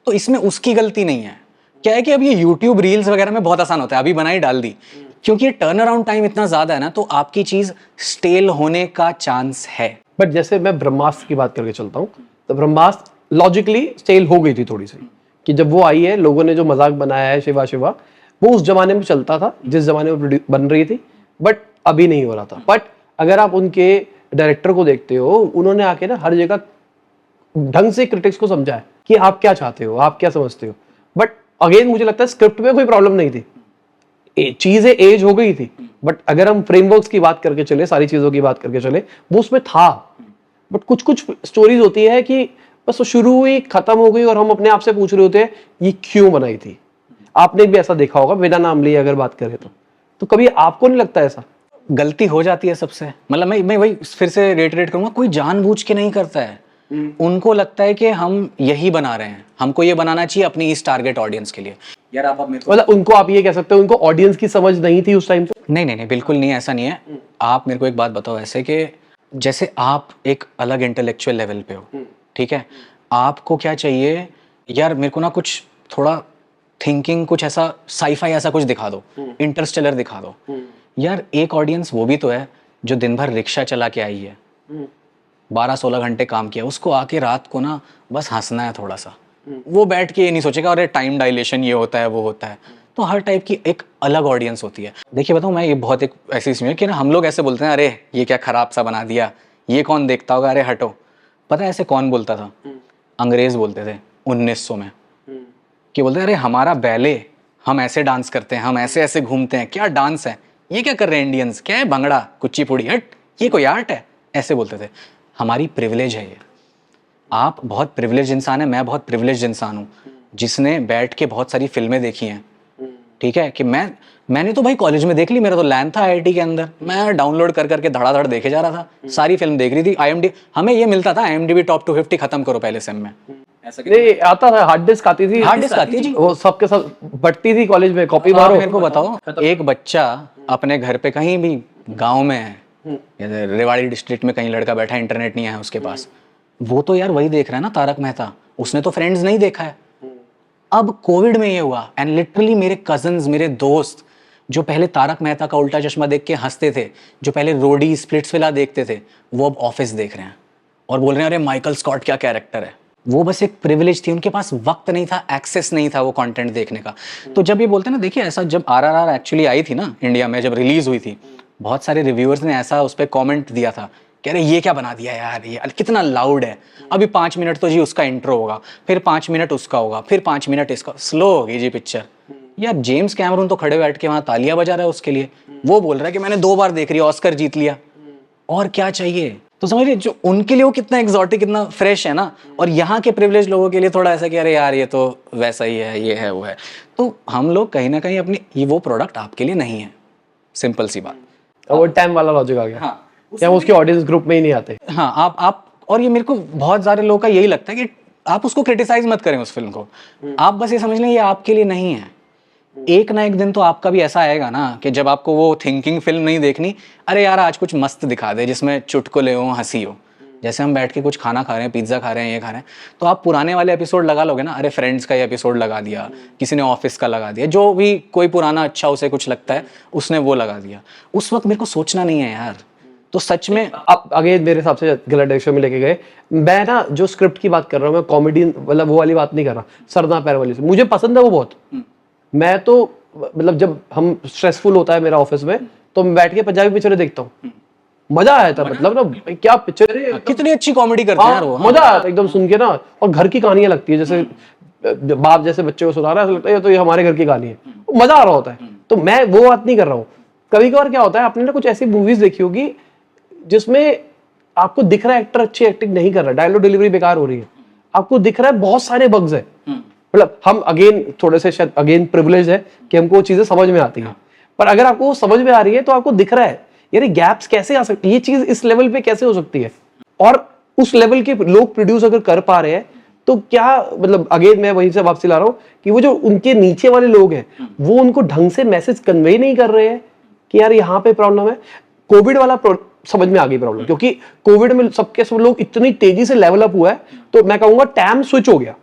तो इसमें उसकी गलती नहीं है। क्या है कि अब ये यूट्यूब रील्स वगैरह में बहुत आसान होता है, अभी बनाई डाल दी, क्योंकि ये टर्न अराउंड टाइम इतना ज्यादा है ना, तो आपकी चीज स्टेल होने का चांस है। बट जैसे मैं ब्रह्मास्त्र की बात करके चलता हूँ, तो ब्रह्मास्त्र लॉजिकली स्टेल हो गई थी थोड़ी सी, कि जब वो आई है, लोगों ने जो मजाक बनाया है शिवा शिवा, वो उस जमाने में चलता था जिस जमाने में बन रही थी, बट अभी नहीं हो रहा था। बट अगर आप उनके डायरेक्टर को देखते हो, उन्होंने आके ना हर जगह ढंग से क्रिटिक्स को समझा है कि आप क्या चाहते हो, आप क्या समझते हो। बट अगेन मुझे लगता है स्क्रिप्ट में कोई प्रॉब्लम नहीं थी, चीजें एज हो गई थी। बट अगर हम फ्रेमवर्क्स की बात करके चले, सारी चीजों की बात करके चले, वो उसमें था। बट कुछ कुछ स्टोरीज होती है कि बस वो शुरू हुई, खत्म हो गई, और हम अपने आप से पूछ रहे होते हैं ये क्यों बनाई थी। आपने भी ऐसा देखा होगा, बिना नाम लिए अगर बात करें तो कभी आपको नहीं लगता ऐसा? गलती हो जाती है सबसे, मतलब मैं वही फिर से रेट करूंगा, कोई जानबूझ के नहीं करता है। उनको लगता है कि हम यही बना रहे हैं, हमको ये बनाना चाहिए अपनी इस टारगेट ऑडियंस के लिए। यार आप मेरे को मतलब उनको आप ये कह सकते हो उनको ऑडियंस की समझ नहीं थी उस टाइम पे? नहीं, बिल्कुल नहीं, ऐसा नहीं है। आप मेरे को एक बात बताओ ऐसे कि जैसे आप एक अलग इंटेलेक्चुअल लेवल पे हो, ठीक है, आपको क्या चाहिए, यार मेरे को ना कुछ थोड़ा थिंकिंग, कुछ ऐसा साईफाई ऐसा कुछ दिखा दो, इंटरस्टेलर दिखा दो। यार एक ऑडियंस वो भी तो है जो दिन भर रिक्शा चला के आई है, 12-16 घंटे काम किया, उसको आके रात को ना बस हंसना है थोड़ा सा, वो बैठ के ये नहीं सोचेगा अरे टाइम डायलेशन ये होता है वो होता है। तो हर टाइप की एक अलग ऑडियंस होती है। देखिए बताऊँ मैं, ये बहुत एक ऐसी चीज़ है कि ना हम लोग ऐसे बोलते हैं अरे ये क्या खराब सा बना दिया, ये कौन देखता होगा, अरे हटो। पता है ऐसे कौन बोलता था? अंग्रेज बोलते थे 1900 में, कि बोलते हैं अरे हमारा बैले, हम ऐसे डांस करते हैं, हम ऐसे ऐसे घूमते हैं, क्या डांस है, ये क्या कर रहे हैं इंडियंस, क्या है भंगड़ा कुचिपुड़ी, हट ये कोई आर्ट है, ऐसे बोलते थे। हमारी प्रिविलेज है ये। आप बहुत प्रिविलेज इंसान है, मैं बहुत प्रिविलेज इंसान हूँ जिसने बैठ के बहुत सारी फिल्में देखी हैं, ठीक है, कि मैंने तो भाई कॉलेज में देख ली, मेरा तो लैन था आईआईटी के अंदर, मैं डाउनलोड कर करके धड़ाधड़ देखे जा रहा था, सारी फिल्म देख रही थी। IMDb हमें ये मिलता था, IMDb टॉप 250 खत्म करो पहले सेम में, ऐसा नहीं आता था, हार्ड डिस्क आती थी, हार्ड डिस्क आती है जी, वो सबके सब बटती थी कॉलेज में, कॉपी मारो। मेरे को बताओ, एक बच्चा अपने घर पे कहीं भी गांव में है, जैसे रेवाड़ी डिस्ट्रिक्ट में कहीं लड़का बैठा है, इंटरनेट नहीं है उसके पास, वो तो यार वही देख रहा है ना तारक मेहता, उसने तो फ्रेंड्स नहीं देखा है। अब कोविड में ये हुआ, एंड लिटरली मेरे कजन्स, मेरे दोस्त, जो पहले तारक मेहता का उल्टा चश्मा देख के हंसते थे, जो पहले रोडी स्प्लिट्सविला देखते थे, वो अब ऑफिस देख रहे हैं और बोल रहे हैं अरे माइकल स्कॉट क्या कैरेक्टर है। वो बस एक प्रिविलेज थी, उनके पास वक्त नहीं था, एक्सेस नहीं था वो कंटेंट देखने का। तो जब ये बोलते हैं ना, देखिए ऐसा जब RRR एक्चुअली आई थी ना इंडिया में, जब रिलीज हुई थी, बहुत सारे रिव्यूअर्स ने ऐसा उस पर कॉमेंट दिया था कि अरे ये क्या बना दिया यार, ये कितना लाउड है, अभी 5 मिनट तो जी उसका इंट्रो होगा, फिर 5 मिनट उसका होगा, फिर 5 मिनट इसका, स्लो होगी जी पिक्चर। यार जेम्स कैमरून तो खड़े बैठ के वहाँ तालियां बजा रहा है उसके लिए, वो बोल रहा है कि मैंने 2 बार देख रही, ऑस्कर जीत लिया, और क्या चाहिए। तो समझ रहे, जो उनके लिए वो कितना एग्जॉटिक, कितना फ्रेश है ना, और यहाँ के प्रिविलेज लोगों के लिए थोड़ा ऐसा कि अरे यार ये तो वैसा ही है, ये है वो है। तो हम लोग कहीं ना कहीं अपनी, ये वो प्रोडक्ट आपके लिए नहीं है, सिंपल सी बात। वो टाइम वाला लॉजिक आ गया। हाँ, क्या वो उसके ऑडियंस ग्रुप में ही नहीं आते। हाँ, आप और ये मेरे को बहुत सारे लोगों का यही लगता है कि आप उसको क्रिटिसाइज मत करें उस फिल्म को, आप बस ये समझ लें ये आपके लिए नहीं है। एक ना एक दिन तो आपका भी ऐसा आएगा ना कि जब आपको वो थिंकिंग फिल्म नहीं देखनी, अरे यार आज कुछ मस्त दिखा दे जिसमें चुटकुले हो, हंसी हो। जैसे हम बैठ के कुछ खाना खा रहे हैं, पिज्जा खा रहे हैं, ये खा रहे हैं, तो आप पुराने वाले एपिसोड लगा लोगे ना, अरे फ्रेंड्स का ये एपिसोड लगा दिया, किसी ने ऑफिस का लगा दिया, जो भी कोई पुराना अच्छा उसे कुछ लगता है उसने वो लगा दिया। उस वक्त मेरे को सोचना नहीं है यार। तो सच में आप आगे मेरे हिसाब से गलत डायरेक्शन में लेके गए। मैं ना जो स्क्रिप्ट की बात कर रहा हूँ, मैं कॉमेडी मतलब वो वाली बात नहीं कर रहा, सरना पैर वाली से मुझे पसंद है वो बहुत। मैं तो मतलब जब हम स्ट्रेसफुल होता है मेरा ऑफिस में, तो मैं बैठ के पंजाबी पिक्चरें देखता हूँ, मजा आया था। मतलब ना क्या पिक्चर है, कितनी अच्छी कॉमेडी करते हैं यार वो। मजा आया था एकदम सुन के ना। और घर की कहानियां लगती है, जैसे बाप जैसे बच्चे को सुना रहा है, ऐसा लगता है तो ये हमारे घर की कहानी है, मजा आ रहा होता है। तो मैं वो बात नहीं कर रहा हूँ। कभी कभार क्या होता है, आपने ना कुछ ऐसी मूवीज देखी होगी जिसमें आपको दिख रहा है एक्टर अच्छी एक्टिंग नहीं कर रहा, डायलॉग डिलीवरी बेकार हो रही है, आपको दिख रहा है बहुत सारे बग्स है। मतलब हम अगेन थोड़े से शायद अगेन प्रिविलेज है कि हमको वो चीजें समझ में आती हैं, पर अगर आपको वो समझ में आ रही है तो आपको दिख रहा है यार ये गैप्स कैसे आ सकती है, ये चीज इस लेवल पे कैसे हो सकती है। और उस लेवल के लोग प्रोड्यूस अगर कर पा रहे हैं तो क्या मतलब, अगेन मैं वहीं से वापसी ला रहा हूँ कि वो जो उनके नीचे वाले लोग हैं वो उनको ढंग से मैसेज कन्वे नहीं कर रहे हैं कि यार यहाँ पे प्रॉब्लम है। कोविड वाला समझ में आ गई प्रॉब्लम, क्योंकि कोविड में सबके सब लोग इतनी तेजी से लेवल अप हुआ है, तो मैं कहूंगा टैम स्विच हो गया।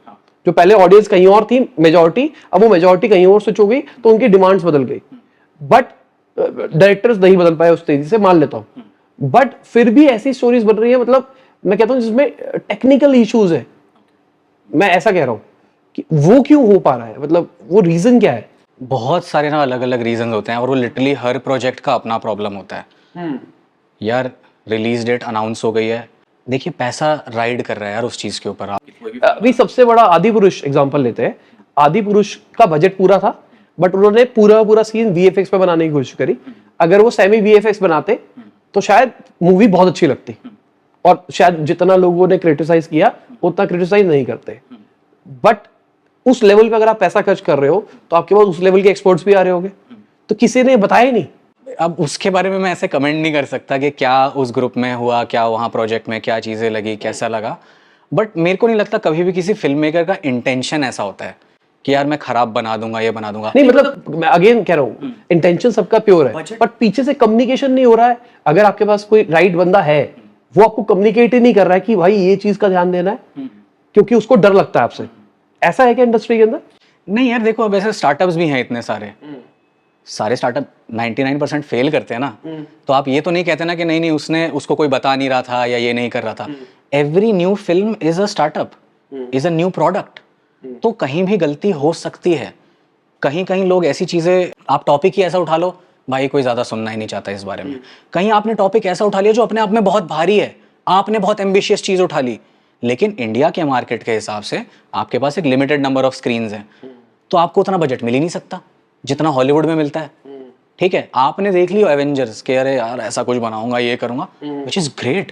जो पहले ऑडियंस कहीं और थी मेजॉरिटी, अब वो मेजॉरिटी कहीं और स्विच हो गई, तो उनकी डिमांड्स बदल गई। बट डायरेक्टर्स नहीं बदल पाए उस तेजी से, मान लेता हूं। बट फिर भी ऐसी स्टोरीज बन रही है, मतलब मैं कहता हूं जिसमें टेक्निकल इश्यूज है। मैं ऐसा कह रहा हूं कि वो क्यों हो पा रहा है, मतलब वो रीजन क्या है। बहुत सारे ना अलग अलग रीजन होते हैं, और वो लिटरली हर प्रोजेक्ट का अपना प्रॉब्लम होता है। यार रिलीज डेट अनाउंस हो गई है, देखिए पैसा राइड कर रहा है यार उस चीज के ऊपर। आप अभी सबसे बड़ा आदि पुरुष एग्जांपल लेते हैं। आदि पुरुष का बजट पूरा था, बट उन्होंने पूरा सीन वीएफएक्स पे बनाने की कोशिश करी। अगर वो सेमी वीएफएक्स बनाते तो शायद मूवी बहुत अच्छी लगती, और शायद जितना लोगों ने क्रिटिसाइज किया उतना क्रिटिसाइज नहीं करते। बट उस लेवल पे अगर आप पैसा खर्च कर रहे हो तो आपके पास उस लेवल के एक्सपर्ट्स भी आ रहे होंगे, तो किसी ने बताया ही नहीं। अब उसके बारे में मैं ऐसे कमेंट नहीं कर सकता कि क्या उस ग्रुप में हुआ, क्या वहाँ प्रोजेक्ट में क्या चीज़ें लगी, कैसा लगा। बट मेरे को नहीं लगता कभी भी किसी फिल्म मेकर का इंटेंशन ऐसा होता है कि यार मैं खराब बना दूंगा, ये बना दूंगा। नहीं मतलब मैं अगेन कह रहा हूँ, इंटेंशन सबका प्योर है, बट पीछे से कम्युनिकेशन नहीं हो रहा है। अगर आपके पास कोई राइट बंदा है, वो आपको कम्युनिकेट ही नहीं कर रहा है कि भाई ये चीज का ध्यान देना है, क्योंकि उसको डर लगता है आपसे। ऐसा है क्या इंडस्ट्री के अंदर? नहीं यार देखो, अब ऐसे स्टार्टअप्स भी हैं इतने सारे, सारे स्टार्टअप 99% फेल करते हैं ना। तो आप ये तो नहीं कहते ना कि नहीं उसने उसको कोई बता नहीं रहा था या ये नहीं कर रहा था। Every new film is a startup, is a new product. तो कहीं भी गलती हो सकती है, कहीं कहीं लोग ऐसी चीजें, आप टॉपिक ही ऐसा उठा लो, भाई कोई ज्यादा सुनना ही नहीं चाहता इस बारे में। कहीं आपने टॉपिक ऐसा उठा लिया जो अपने आप में बहुत भारी है, आपने बहुत एम्बिशियस चीज उठा ली, लेकिन इंडिया के मार्केट के हिसाब से आपके पास एक लिमिटेड नंबर ऑफ स्क्रीन्स हैं, तो आपको उतना बजट मिल ही नहीं सकता जितना हॉलीवुड में मिलता है। ठीक है, आपने देख लियो एवेंजर्स के, अरे यार ऐसा कुछ बनाऊंगा, ये करूंगा, विच इज ग्रेट,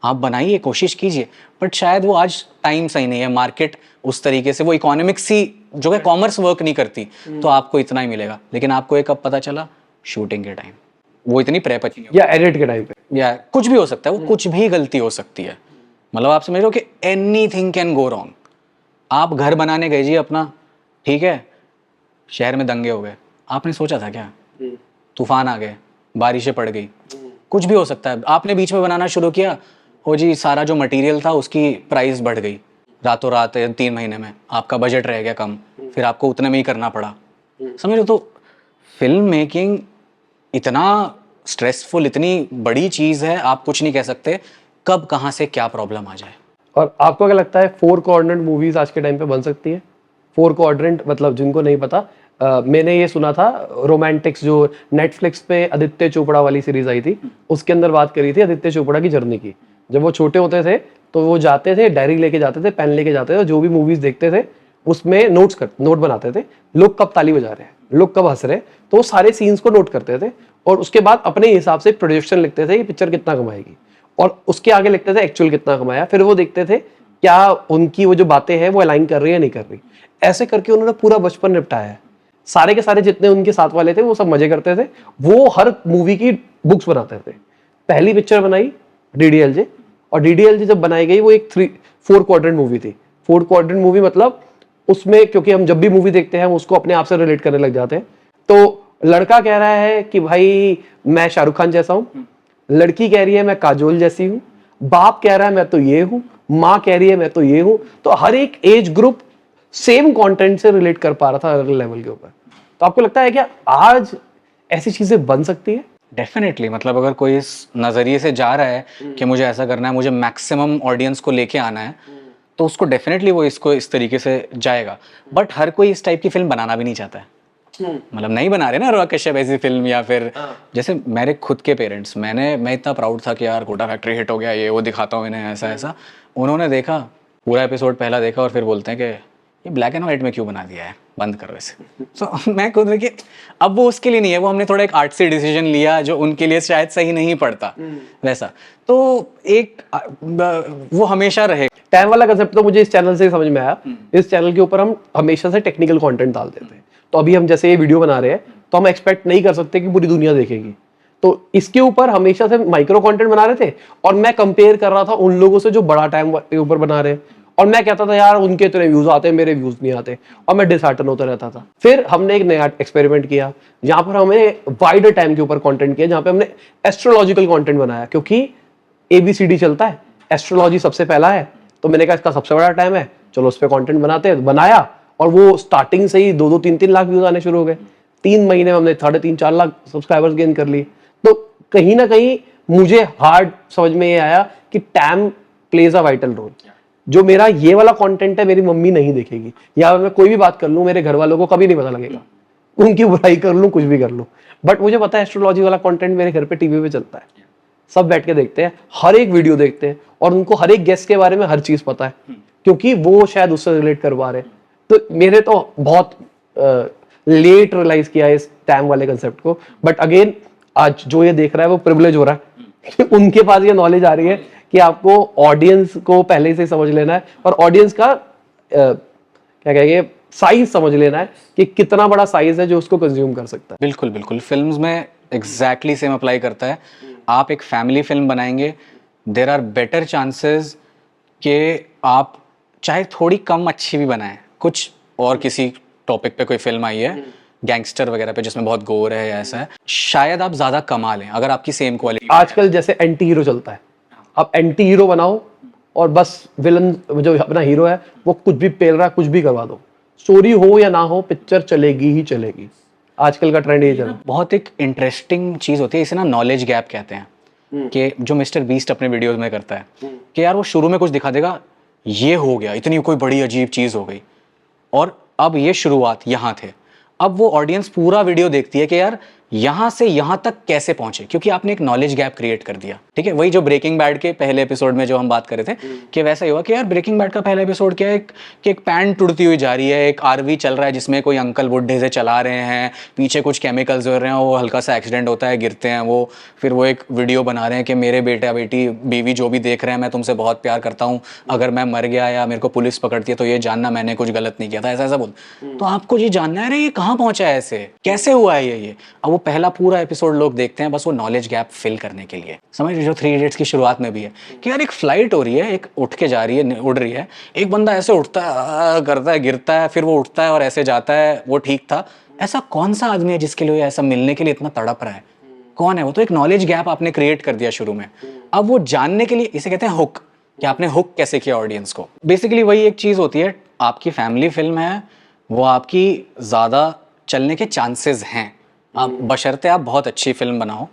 आप बनाइए, कोशिश कीजिए, बट शायद वो आज टाइम सही नहीं है, मार्केट उस तरीके से, वो इकोनॉमिक्स ही जो है कॉमर्स वर्क नहीं करती, तो आपको इतना ही मिलेगा। लेकिन आपको एक कब पता चला, शूटिंग के टाइम, वो इतनी प्रेप अच्छी या एडिट के टाइम पे, या कुछ भी हो सकता है, वो कुछ भी गलती हो सकती है। मतलब आप समझ रहे हो कि एनीथिंग कैन गो रॉन्ग। आप घर बनाने गए जी अपना, ठीक है, शहर में दंगे हो गए, आपने सोचा था क्या? तूफान आ गए, बारिशें पड़ गई, कुछ भी हो सकता है। आपने बीच में बनाना शुरू किया, हो जी सारा जो मटेरियल था उसकी प्राइस बढ़ गई, रातों रात 3 महीने में आपका बजट रह गया कम, फिर आपको उतने में ही करना पड़ा। समझ रहे हो? तो फिल्म मेकिंग इतना स्ट्रेसफुल, इतनी बड़ी चीज़ है, आप कुछ नहीं कह सकते कब कहाँ से क्या प्रॉब्लम आ जाए। और आपको क्या लगता है 4 क्वाड्रेंट मूवीज आज के टाइम पे बन सकती है? 4 क्वाड्रेंट मतलब जिनको नहीं पता, मैंने ये सुना था, रोमांटिक्स जो नेटफ्लिक्स पे आदित्य चोपड़ा वाली सीरीज आई थी, उसके अंदर बात करी थी आदित्य चोपड़ा की जर्नी की। जब वो छोटे होते थे तो वो जाते थे, डायरी लेके जाते थे, पेन लेके जाते थे, जो भी मूवीज देखते थे उसमें नोट बनाते थे, लोग कब ताली बजा रहे हैं, लोग कब हंस रहे हैं, तो वो सारे सीन्स को नोट करते थे और उसके बाद अपने हिसाब से प्रोजेक्शन लिखते थे कि पिक्चर कितना कमाएगी, और उसके आगे लिखते थे एक्चुअल कितना कमाया। फिर वो देखते थे क्या उनकी वो जो बातें हैं वो अलाइन कर रही है या नहीं कर रही। ऐसे करके उन्होंने पूरा बचपन निपटाया है। सारे के सारे जितने उनके साथ वाले थे वो सब मजे करते थे, वो हर मूवी की बुक्स बनाते थे। पहली पिक्चर बनाई डीडीएलजे, और डीडीएलजे जब बनाई गई वो एक 4 क्वाड्रेंट मूवी थी। 4 क्वाड्रेंट मूवी मतलब उसमें, क्योंकि हम जब भी मूवी देखते हैं हम उसको अपने आप से रिलेट करने लग जाते हैं। तो लड़का कह रहा है कि भाई मैं शाहरुख खान जैसा हूं, लड़की कह रही है मैं काजोल जैसी हूं, बाप कह रहा है मैं तो ये हूं, माँ कह रही है मैं तो ये हूं। तो हर एक एज ग्रुप सेम कंटेंट से रिलेट कर पा रहा था अलग लेवल के ऊपर। तो आपको लगता है क्या आज ऐसी चीजें बन सकती है? डेफिनेटली, मतलब अगर कोई इस नज़रिए से जा रहा है कि मुझे ऐसा करना है, मुझे मैक्सिमम ऑडियंस को लेके आना है, तो उसको डेफिनेटली वो इसको इस तरीके से जाएगा। बट हर कोई इस टाइप की फिल्म बनाना भी नहीं चाहता है। मतलब नहीं बना रहे ना अनुराग कश्यप ऐसी फिल्म, या फिर जैसे मेरे खुद के पेरेंट्स, मैं इतना प्राउड था कि यार कोटा फैक्ट्री हिट हो गया, ये वो दिखाता हूँ इन्हें ऐसा ऐसा। उन्होंने देखा पूरा एपिसोड पहला देखा और फिर बोलते हैं कि ये ब्लैक एंड व्हाइट में क्यों बना दिया है, बंद करो इसे। सो मैं खुद देखिए, अब वो उसके लिए नहीं है, वो हमने थोड़ा एक आर्टसी डिसीजन लिया जो उनके लिए शायद सही नहीं पड़ता वैसा। तो एक वो हमेशा रहे। टाइम वाला कंसेप्ट तो मुझे इस चैनल से समझ में आया। इस चैनल के ऊपर हम हमेशा से टेक्निकल कंटेंट डाल देते हैं। तो अभी हम जैसे ये वीडियो बना रहे हैं तो हम एक्सपेक्ट नहीं कर सकते कि पूरी दुनिया देखेगी। तो इसके ऊपर हमेशा से माइक्रो कंटेंट बना रहे थे, और मैं कंपेयर कर रहा था उन लोगों से जो बड़ा टाइम के ऊपर बना रहे हैं, और मैं कहता था यार उनके इतने व्यूज आते हैं, मेरे व्यूज नहीं आते, और मैं डिसहार्टन होता रहता था। फिर हमने एक नया एक्सपेरिमेंट किया जहां पर हमने वाइडर टाइम के ऊपर कंटेंट किया, जहां पे हमने एस्ट्रोलॉजिकल कंटेंट बनाया, क्योंकि ABCD चलता है, एस्ट्रोलॉजी सबसे पहला है। तो मैंने कहा इसका सबसे बड़ा टाइम है, चलो उस पर कॉन्टेंट बनाते हैं। बनाया और वो स्टार्टिंग से ही 2-2, 3-3 लाख व्यूज आने शुरू हो गए। 3 महीने में हमने 3.5-4 लाख सब्सक्राइबर्स गेन कर लिए। तो कहीं ना कहीं मुझे हार्ड समझ में ये आया कि time plays a vital role. जो मेरा ये वाला कंटेंट है मेरी मम्मी नहीं देखेगी, या मैं कोई भी बात कर लूं मेरे घर वालों को कभी नहीं पता लगेगा, उनकी बुराई कर लूं, कुछ भी कर लूं, बट मुझे पता है एस्ट्रोलॉजी वाला कंटेंट मेरे घर पे टीवी पे चलता है, सब बैठ के देखते हैं, हर एक वीडियो देखते हैं, और उनको हर एक गेस्ट के बारे में हर चीज पता है, क्योंकि वो शायद उससे रिलेट कर पा रहे हैं। तो मेरे तो बहुत लेट रियलाइज किया इस टाइम वाले कंसेप्ट को, बट अगेन आज जो ये देख रहा है वो प्रिविलेज हो रहा है कि उनके पास ये नॉलेज आ रही है कि आपको ऑडियंस को पहले से समझ लेना है, और ऑडियंस का क्या कहेंगे साइज समझ लेना है कि कितना बड़ा साइज है जो उसको कंज्यूम कर सकता है। बिल्कुल बिल्कुल, फिल्म्स में एग्जैक्टली सेम अप्लाई करता है। आप एक फैमिली फिल्म बनाएंगे, देर आर बेटर चांसेस कि आप चाहे थोड़ी कम अच्छी भी बनाएं, कुछ और किसी टॉपिक पे कोई फिल्म आई है गैंगस्टर वगैरह पे जिसमें बहुत गोर है या ऐसा है, शायद आप ज़्यादा कमा लें अगर आपकी सेम क्वालिटी। आजकल जैसे एंटी हीरो चलता है, आप एंटी हीरो बनाओ और बस विलन जो अपना हीरो है वो कुछ भी पेल रहा है, कुछ भी करवा दो, स्टोरी हो या ना हो पिक्चर चलेगी ही चलेगी। आजकल का ट्रेंड ये चल रहा है। बहुत एक इंटरेस्टिंग चीज़ होती है, इसे ना नॉलेज गैप कहते हैं, कि जो मिस्टर बीस्ट अपने वीडियोस में करता है कि यार वो शुरू में कुछ दिखा देगा, ये हो गया, इतनी कोई बड़ी अजीब चीज़ हो गई, और अब ये शुरुआत यहाँ थे। अब वो ऑडियंस पूरा वीडियो देखती है कि यार यहाँ से यहाँ तक कैसे पहुंचे, क्योंकि आपने एक नॉलेज गैप क्रिएट कर दिया। ठीक है, वही जो ब्रेकिंग बैड के पहले एपिसोड में जो हम बात कर रहे थे कि वैसा ही हुआ कि यार ब्रेकिंग बैड का पहला एपिसोड क्या है कि एक पैन टूटती हुई जा रही है, एक आरवी चल रहा है जिसमें कोई अंकल बुढ़े से चला रहे हैं, पीछे कुछ केमिकल्स हो रहे हैं, वो हल्का सा एक्सीडेंट होता है, गिरते हैं वो, फिर वो एक वीडियो बना रहे हैं कि मेरे बेटा बेटी बीवी जो भी देख रहे हैं मैं तुमसे बहुत प्यार करता हूँ, अगर मैं मर गया या मेरे को पुलिस पकड़ती है तो ये जानना मैंने कुछ गलत नहीं किया था, ऐसा ऐसा बोल। तो आपको ये जानना है ये कहाँ पहुंचा है, ऐसे कैसे हुआ है ये। अब वो पहला पूरा एपिसोड लोग देखते हैं बस वो नॉलेज गैप फिल करने के लिए। समझ रहे, जो 3 इडियट्स की शुरुआत में भी है कि यार एक फ्लाइट हो रही है, एक उठ के जा रही है, उड़ रही है, एक बंदा ऐसे उठता है, करता है, गिरता है, फिर वो उठता है और ऐसे जाता है, वो ठीक था। ऐसा कौन सा आदमी है जिसके लिए ऐसा मिलने के लिए इतना तड़प रहा है, कौन है वो? तो एक नॉलेज गैप आपने क्रिएट कर दिया शुरू में। अब वो जानने के लिए, इसे कहते हैं हुक, कि आपने हुक कैसे किया ऑडियंस को। बेसिकली वही एक चीज होती है, आपकी फैमिली फिल्म है, वो आपकी ज्यादा चलने के चांसेस हैं आप बशर्ते आप बहुत अच्छी फिल्म बनाओ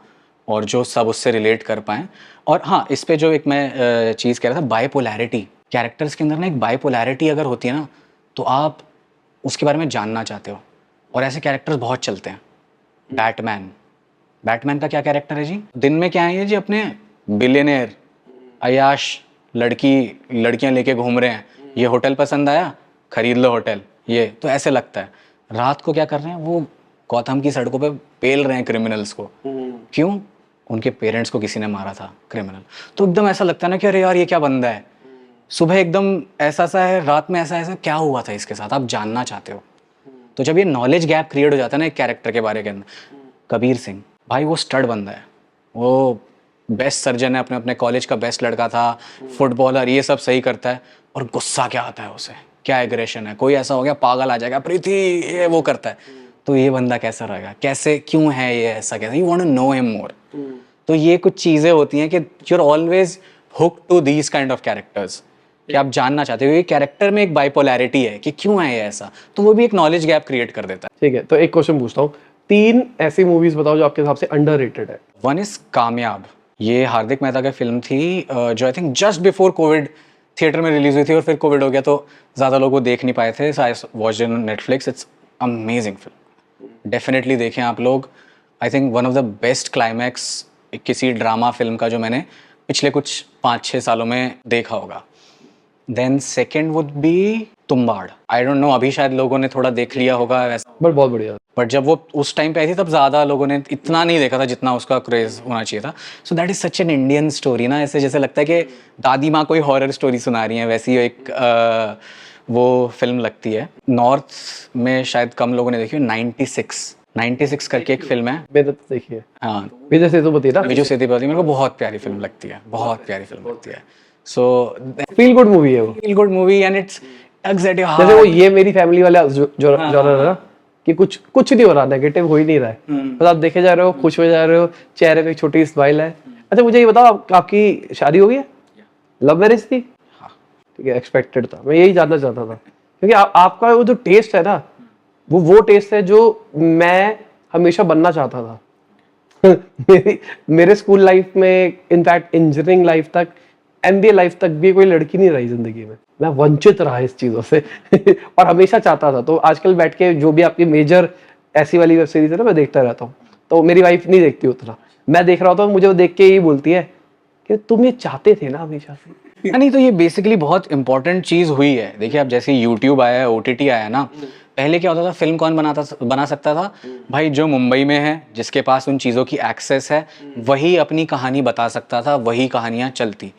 और जो सब उससे रिलेट कर पाएँ। और हाँ, इस पे जो एक मैं चीज़ कह रहा था, बाइपोलैरिटी, कैरेक्टर्स के अंदर ना एक बाइपोलैरिटी अगर होती है ना, तो आप उसके बारे में जानना चाहते हो, और ऐसे कैरेक्टर्स बहुत चलते हैं। बैटमैन, बैटमैन का क्या कैरेक्टर है जी? दिन में क्या है ये जी, अपने बिलियनेयर अय्याश लड़कियां लेके घूम रहे हैं, ये होटल पसंद आया, खरीद लो होटल, ये तो ऐसे लगता है। रात को क्या कर रहे हैं वो, गौतम की सड़कों पे पेल रहे हैं क्रिमिनल्स को। क्यों? उनके पेरेंट्स को किसी ने मारा था, क्रिमिनल। तो एकदम ऐसा लगता है ना कि अरे यार ये क्या बंदा है। सुबह एकदम ऐसा सा है, रात में ऐसा ऐसा क्या हुआ था इसके साथ, आप जानना चाहते हो। तो जब ये नॉलेज गैप क्रिएट हो जाता है ना एक कैरेक्टर के बारे के अंदर, कबीर सिंह भाई वो स्टड बंदा है, वो बेस्ट सर्जन है, अपने अपने कॉलेज का बेस्ट लड़का था, फुटबॉलर, ये सब सही करता है, और गुस्सा क्या आता है उसे, क्या एग्रेशन है, कोई ऐसा हो गया पागल आ जाएगा, प्रीति ये वो करता है। तो ये बंदा कैसा रहेगा, कैसे, क्यों है ये ऐसा, कैसा, you want to know him more. तो ये कुछ चीज़ें होती हैं कि you are always hook to these kind of characters, कि आप जानना चाहते हो ये कैरेक्टर में एक बाइपोलैरिटी है कि क्यों है ये ऐसा, तो वो भी एक नॉलेज गैप क्रिएट कर देता है। ठीक है, तो एक क्वेश्चन पूछता हूँ, 3 ऐसी मूवीज बताओ जो आपके हिसाब से अंडररेटेड है। वन इज कामयाब, ये हार्दिक मेहता की फिल्म थी, जो I think just before Covid theatre में रिलीज हुई थी, और फिर कोविड हो गया तो ज़्यादा लोग वो देख नहीं पाए थे। I watched in Netflix, it's amazing film, definitely देखें आप लोग। I think one of the best climax किसी ड्रामा फिल्म का जो मैंने पिछले कुछ 5-6 सालों में देखा होगा। Then second would be Tumbbad, I don't know अभी शायद लोगों ने थोड़ा देख लिया होगा वैसा, बट बहुत बढ़िया। बट जब वो उस टाइम पे आई थी तब ज़्यादा लोगों ने इतना नहीं देखा था जितना उसका क्रेज होना चाहिए था। So that is such an Indian story ना, ऐसे जैसे लगता है कि दादी माँ कोई हॉरर स्टोरी सुना रही है, वैसी एक वो फिल्म लगती है। नॉर्थ में शायद कम लोगों ने देखी हो, 96 करके एक फिल्म है। मैंने तो देखी है, हाँ, विजय सेतुपति ना, विजय सेतुपति, मेरे को बहुत प्यारी फिल्म लगती है, बहुत प्यारी फिल्म लगती है। सो फील गुड मूवी है वो, feel good movie and it's tugs at your जैसे वो हार्ट। ये मेरी फैमिली वाला जॉनर है ना, कि कुछ नहीं हो रहा, नेगेटिव हो ही नहीं रहा है, बस आप देखे जा रहे हो, खुश हो जा रहे हो, चेहरे पे एक छोटी स्माइल है। अच्छा मुझे ये बताओ, आपकी शादी हो गई है? लव मैरिज थी? ठीक है, एक्सपेक्टेड था, मैं यही जानना चाहता था, क्योंकि आपका वो जो टेस्ट है ना, वो टेस्ट है जो मैं हमेशा बनना चाहता था। मेरे स्कूल लाइफ में, इनफैक्ट इंजीनियरिंग लाइफ तक, एमबीए लाइफ तक भी कोई लड़की नहीं रही जिंदगी में, मैं वंचित रहा इस चीजों से। और हमेशा चाहता था। तो आजकल बैठ के जो भी आपकी मेजर ऐसी वाली वेब सीरीज है ना, मैं देखता रहता हूँ। तो मेरी वाइफ नहीं देखती उतना, मैं देख रहा होता हूँ, मुझे वो देख के यही बोलती है कि तुम ये चाहते थे ना हमेशा से। नहीं, तो ये बेसिकली बहुत इंपॉर्टेंट चीज़ हुई है। देखिए अब जैसे यूट्यूब आया है, OTT आया ना, पहले क्या होता था, फिल्म कौन बना सकता था भाई, जो मुंबई में है, जिसके पास उन चीज़ों की एक्सेस है, वही अपनी कहानी बता सकता था, वही कहानियाँ चलती।